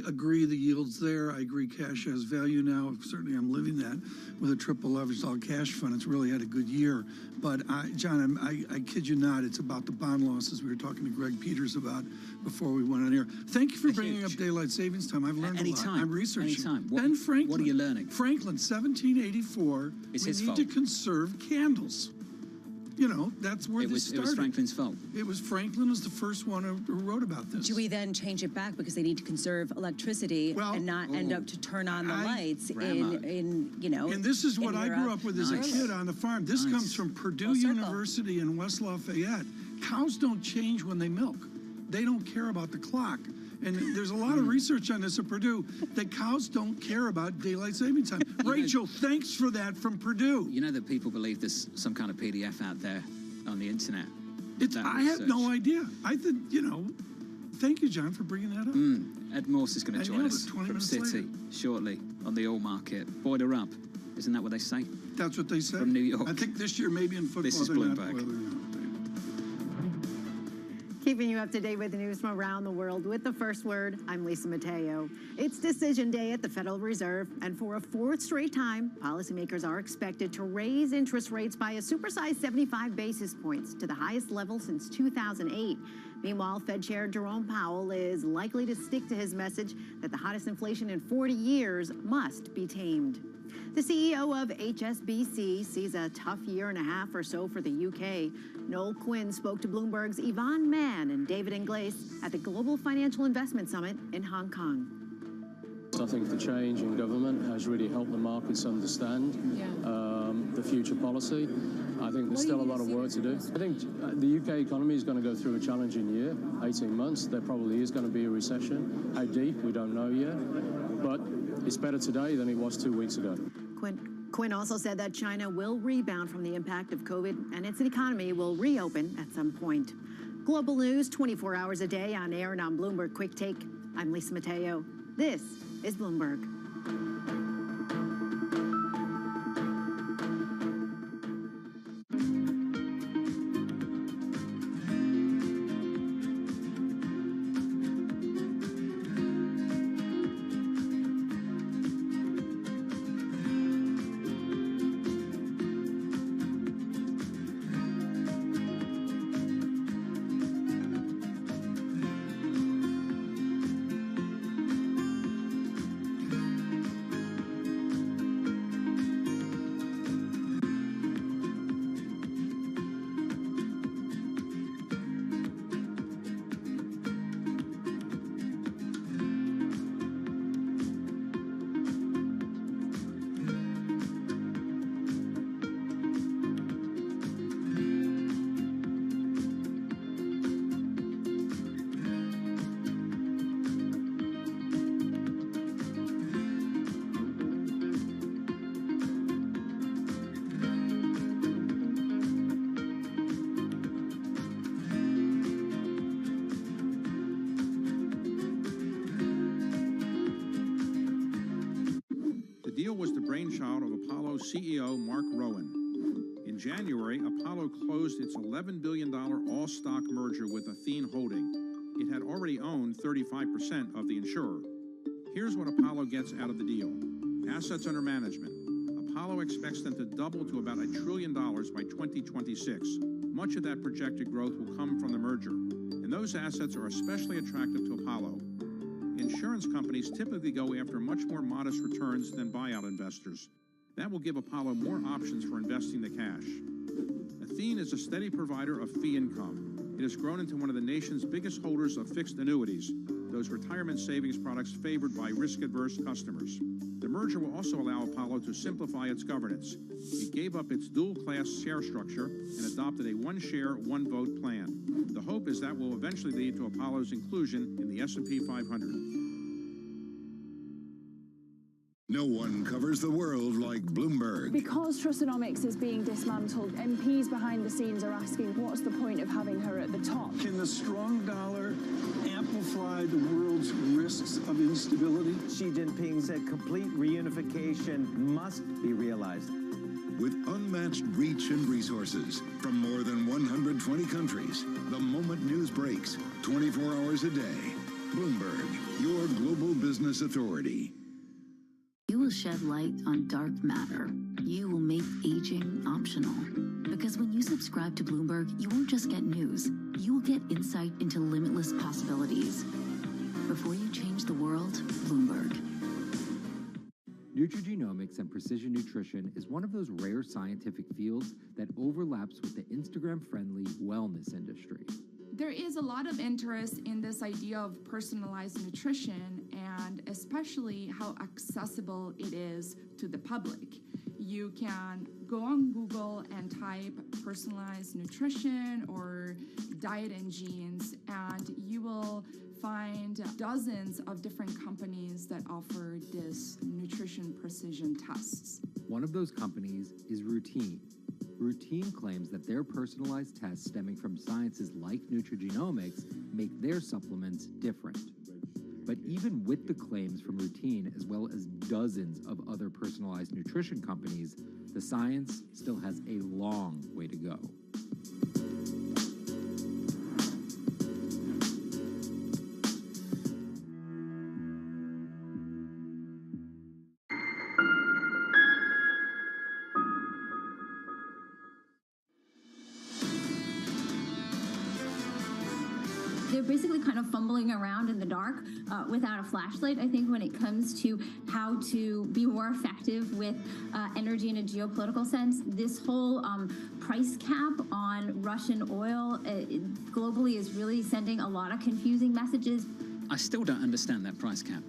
agree the yield's there. I agree cash has value now. Certainly I'm living that with a triple leveraged all cash fund. It's really had a good year. But John, I kid you not, it's about the bond losses we were talking to Greg Peters about before we went on air. Thank you for bringing up daylight savings time. I've learned a lot. I'm researching. Anytime. Ben Franklin. What are you learning? Franklin, 1784. It's we his need fault. to conserve candles. That's where this started. It was Franklin's fault. It was Franklin was the first one who wrote about this. Do we then change it back because they need to conserve electricity and not end up to turn on the lights And this is what I grew up with as a kid on the farm. This comes from Purdue University in West Lafayette. Cows don't change when they milk. They don't care about the clock. And there's a lot of research on this at Purdue that cows don't care about daylight saving time. Rachel, thanks for that from Purdue. You know that people believe there's some kind of PDF out there on the internet. I have no idea. I think, thank you, John, for bringing that up. Ed Morse is going to join us from Citi shortly on the oil market. Boiler up. Isn't that what they say? That's what they say. From New York. I think this year, maybe in football, this is Bloomberg. Keeping you up to date with the news from around the world with the first word, I'm Lisa Mateo. It's decision day at the Federal Reserve, and for a fourth straight time, policymakers are expected to raise interest rates by a supersized 75 basis points to the highest level since 2008. Meanwhile, Fed Chair Jerome Powell is likely to stick to his message that the hottest inflation in 40 years must be tamed. The CEO of HSBC sees a tough year and a half or so for the UK. Noel Quinn spoke to Bloomberg's Yvonne Mann and David Ingles at the Global Financial Investment Summit in Hong Kong. I think the change in government has really helped the markets understand the future policy. I think there's still a lot of work to do. I think the UK economy is going to go through a challenging year, 18 months. There probably is going to be a recession. How deep, we don't know yet. But it's better today than it was 2 weeks ago. Quinn also said that China will rebound from the impact of COVID and its economy will reopen at some point. Global news 24 hours a day on air and on Bloomberg Quick Take. I'm Lisa Mateo. This is Bloomberg. brainchild of Apollo CEO Mark Rowan. In January, Apollo closed its $11 billion all-stock merger with Athene Holding. It had already owned 35% of the insurer. Here's what Apollo gets out of the deal. Assets under management. Apollo expects them to double to about $1 trillion by 2026. Much of that projected growth will come from the merger, and those assets are especially attractive to Apollo. Insurance companies typically go after much more modest returns than buyout investors. That will give Apollo more options for investing the cash. Athene is a steady provider of fee income. It has grown into one of the nation's biggest holders of fixed annuities, those retirement savings products favored by risk-averse customers. The merger will also allow Apollo to simplify its governance. It gave up its dual-class share structure and adopted a one-share, one-vote plan. The hope is that will eventually lead to Apollo's inclusion in the S&P 500. No one covers the world like Bloomberg. Because Trustonomics is being dismantled, MPs behind the scenes are asking, what's the point of having her at the top? Can the strong dollar amplify the world's risks of instability? Xi Jinping said complete reunification must be realized. With unmatched reach and resources from more than 120 countries, the moment news breaks, 24 hours a day. Bloomberg, your global business authority. You will shed light on dark matter. You will make aging optional. Because when you subscribe to Bloomberg, you won't just get news. You will get insight into limitless possibilities. Before you change the world, Bloomberg. Nutrigenomics and precision nutrition is one of those rare scientific fields that overlaps with the Instagram-friendly wellness industry. There is a lot of interest in this idea of personalized nutrition and especially how accessible it is to the public. You can go on Google and type personalized nutrition or diet and genes, and you will find dozens of different companies that offer this nutrition precision tests. One of those companies is Routine. Routine claims that their personalized tests stemming from sciences like nutrigenomics make their supplements different. But even with the claims from Routine, as well as dozens of other personalized nutrition companies, the science still has a long way to go. They're basically kind of fumbling around in the dark without a flashlight, I think, when it comes to how to be more effective with energy in a geopolitical sense. This whole price cap on Russian oil globally is really sending a lot of confusing messages. I still don't understand that price cap.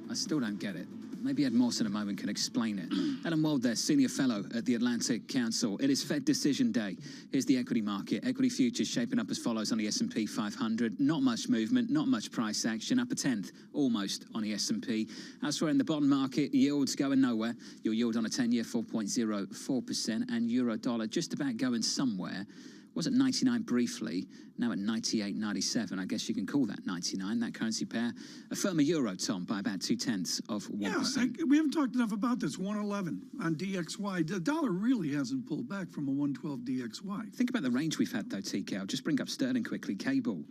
I still don't get it. Maybe Ed Morse in a moment can explain it. Alan Wald there, Senior Fellow at the Atlantic Council. It is Fed decision day. Here's the equity market. Equity futures shaping up as follows on the S&P 500. Not much movement, not much price action. Up a tenth, almost, on the S&P. Elsewhere in the bond market, yields going nowhere. Your yield on a 10-year, 4.04%. And euro-dollar just about going somewhere. Was at 99 briefly, now at 98.97. I guess you can call that 99, that currency pair. A firmer euro, Tom, by about 0.2%. Yeah, we haven't talked enough about this. 111 on DXY. The dollar really hasn't pulled back from a 112 DXY. Think about the range we've had, though, TK. I'll just bring up sterling quickly. Cable,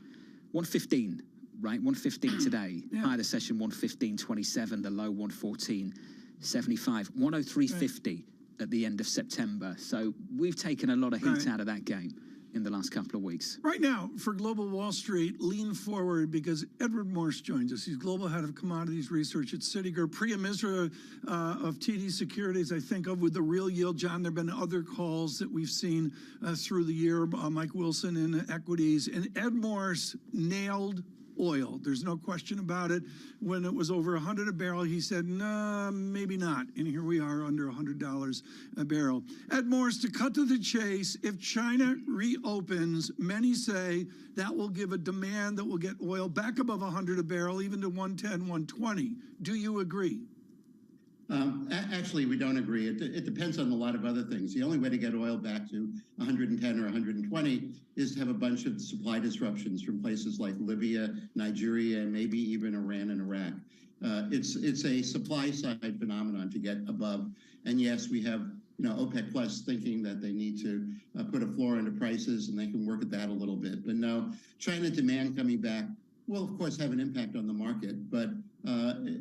115, right? 115 today. High of the session, 115.27. The low, 114.75. 103.50 at the end of September. So we've taken a lot of heat out of that game in the last couple of weeks. Right now, for Global Wall Street, lean forward because Edward Morse joins us. He's Global Head of Commodities Research at Citigroup. Priya Misra of TD Securities, I think of with the real yield. John, there have been other calls that we've seen through the year. Mike Wilson in equities. And Ed Morse nailed oil. There's no question about it. When it was over 100 a barrel, he said, no, maybe not. And here we are under $100 a barrel. Ed Morse, to cut to the chase, if China reopens, many say that will give a demand that will get oil back above 100 a barrel, even to 110, 120. Do you agree? Actually, we don't agree. It depends on a lot of other things. The only way to get oil back to 110 or 120 is to have a bunch of supply disruptions from places like Libya, Nigeria, and maybe even Iran and Iraq. It's a supply side phenomenon to get above. And yes, we have OPEC Plus thinking that they need to put a floor into prices and they can work at that a little bit. But no, China demand coming back will, of course, have an impact on the market. But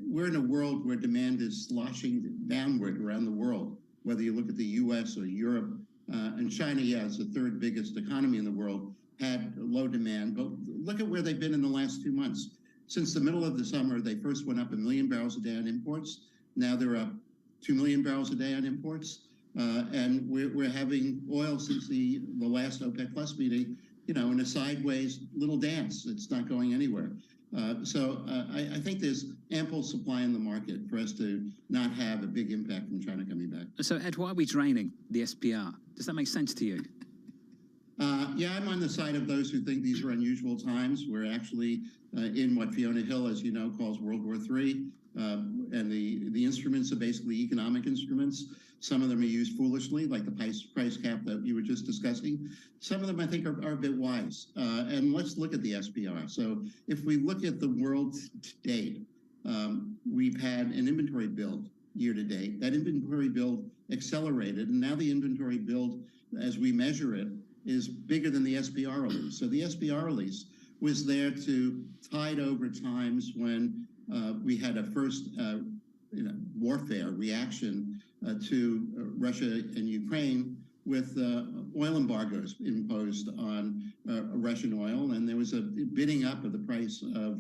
we're in a world where demand is sloshing downward around the world, whether you look at the U.S. or Europe. And China, it's the third biggest economy in the world, had low demand. But look at where they've been in the last 2 months. Since the middle of the summer, they first went up 1 million barrels a day on imports. Now they're up 2 million barrels a day on imports. And we're having oil since the last OPEC Plus meeting, in a sideways little dance. It's not going anywhere. So I think there's ample supply in the market for us to not have a big impact from China coming back. So, Ed, why are we draining the SPR? Does that make sense to you? I'm on the side of those who think these are unusual times. We're actually in what Fiona Hill, as you know, calls World War III. And the instruments are basically economic instruments. Some of them are used foolishly, like the price cap that you were just discussing. Some of them, I think, are a bit wise. And let's look at the SPR. So if we look at the world to date, we've had an inventory build year to date. That inventory build accelerated, and now the inventory build, as we measure it, is bigger than the SPR release. So the SPR release was there to tide over times when we had a first warfare reaction to Russia and Ukraine with oil embargoes imposed on Russian oil, and there was a bidding up of the price of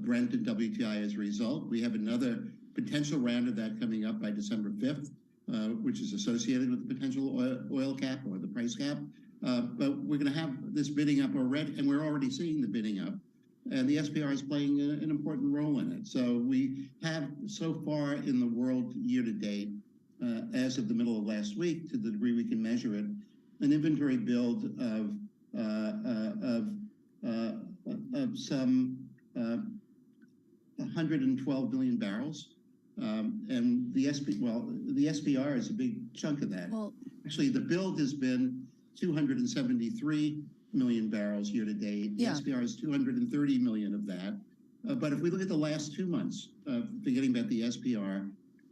Brent and WTI as a result. We have another potential round of that coming up by December 5th, which is associated with the potential oil cap or the price cap. But we're going to have this bidding up already, and we're already seeing the bidding up. And the SPR is playing an important role in it. So we have so far in the world year to date, as of the middle of last week, to the degree we can measure it, an inventory build of some 112 million barrels. And the SPR is a big chunk of that. Well, actually, the build has been 273 million barrels year to date. The SPR is 230 million of that. But if we look at the last 2 months, forgetting about the SPR,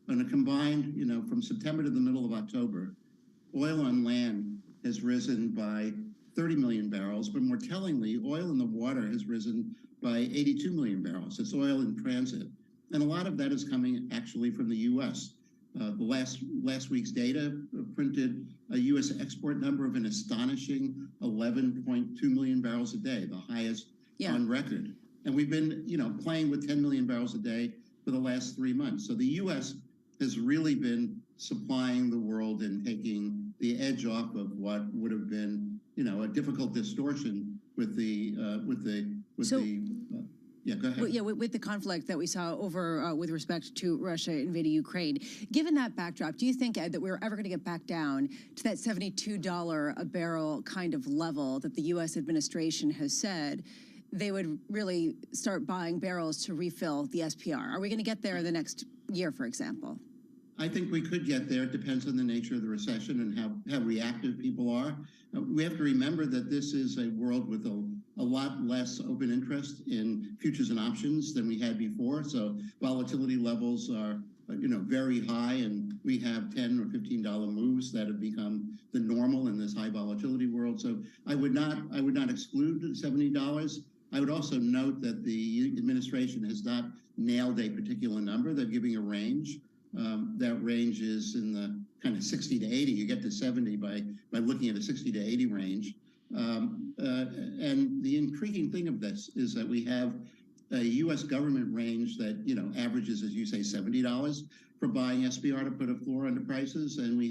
on a combined, from September to the middle of October, oil on land has risen by 30 million barrels, but more tellingly, oil in the water has risen by 82 million barrels. It's oil in transit. And a lot of that is coming actually from the U.S. The last week's data printed a U.S. export number of an astonishing 11.2 million barrels a day, the highest on record. And we've been, playing with 10 million barrels a day for the last 3 months. So the U.S. has really been supplying the world and taking the edge off of what would have been, a difficult distortion with the Yeah, go ahead. Well, yeah, with the conflict that we saw over with respect to Russia invading Ukraine, given that backdrop, do you think, Ed, that we're ever going to get back down to that $72 a barrel kind of level that the U.S. administration has said they would really start buying barrels to refill the SPR? Are we going to get there in the next year, for example? I think we could get there. It depends on the nature of the recession and how reactive people are. We have to remember that this is a world with a lot less open interest in futures and options than we had before. So volatility levels are, very high, and we have $10 or $15 moves that have become the normal in this high volatility world. So I would not exclude $70. I would also note that the administration has not nailed a particular number. They're giving a range. That range is in the kind of 60 to 80. You get to 70 by looking at a 60 to 80 range. And the intriguing thing of this is that we have a U.S. government range that, averages, as you say, $70 for buying SPR to put a floor under prices. And we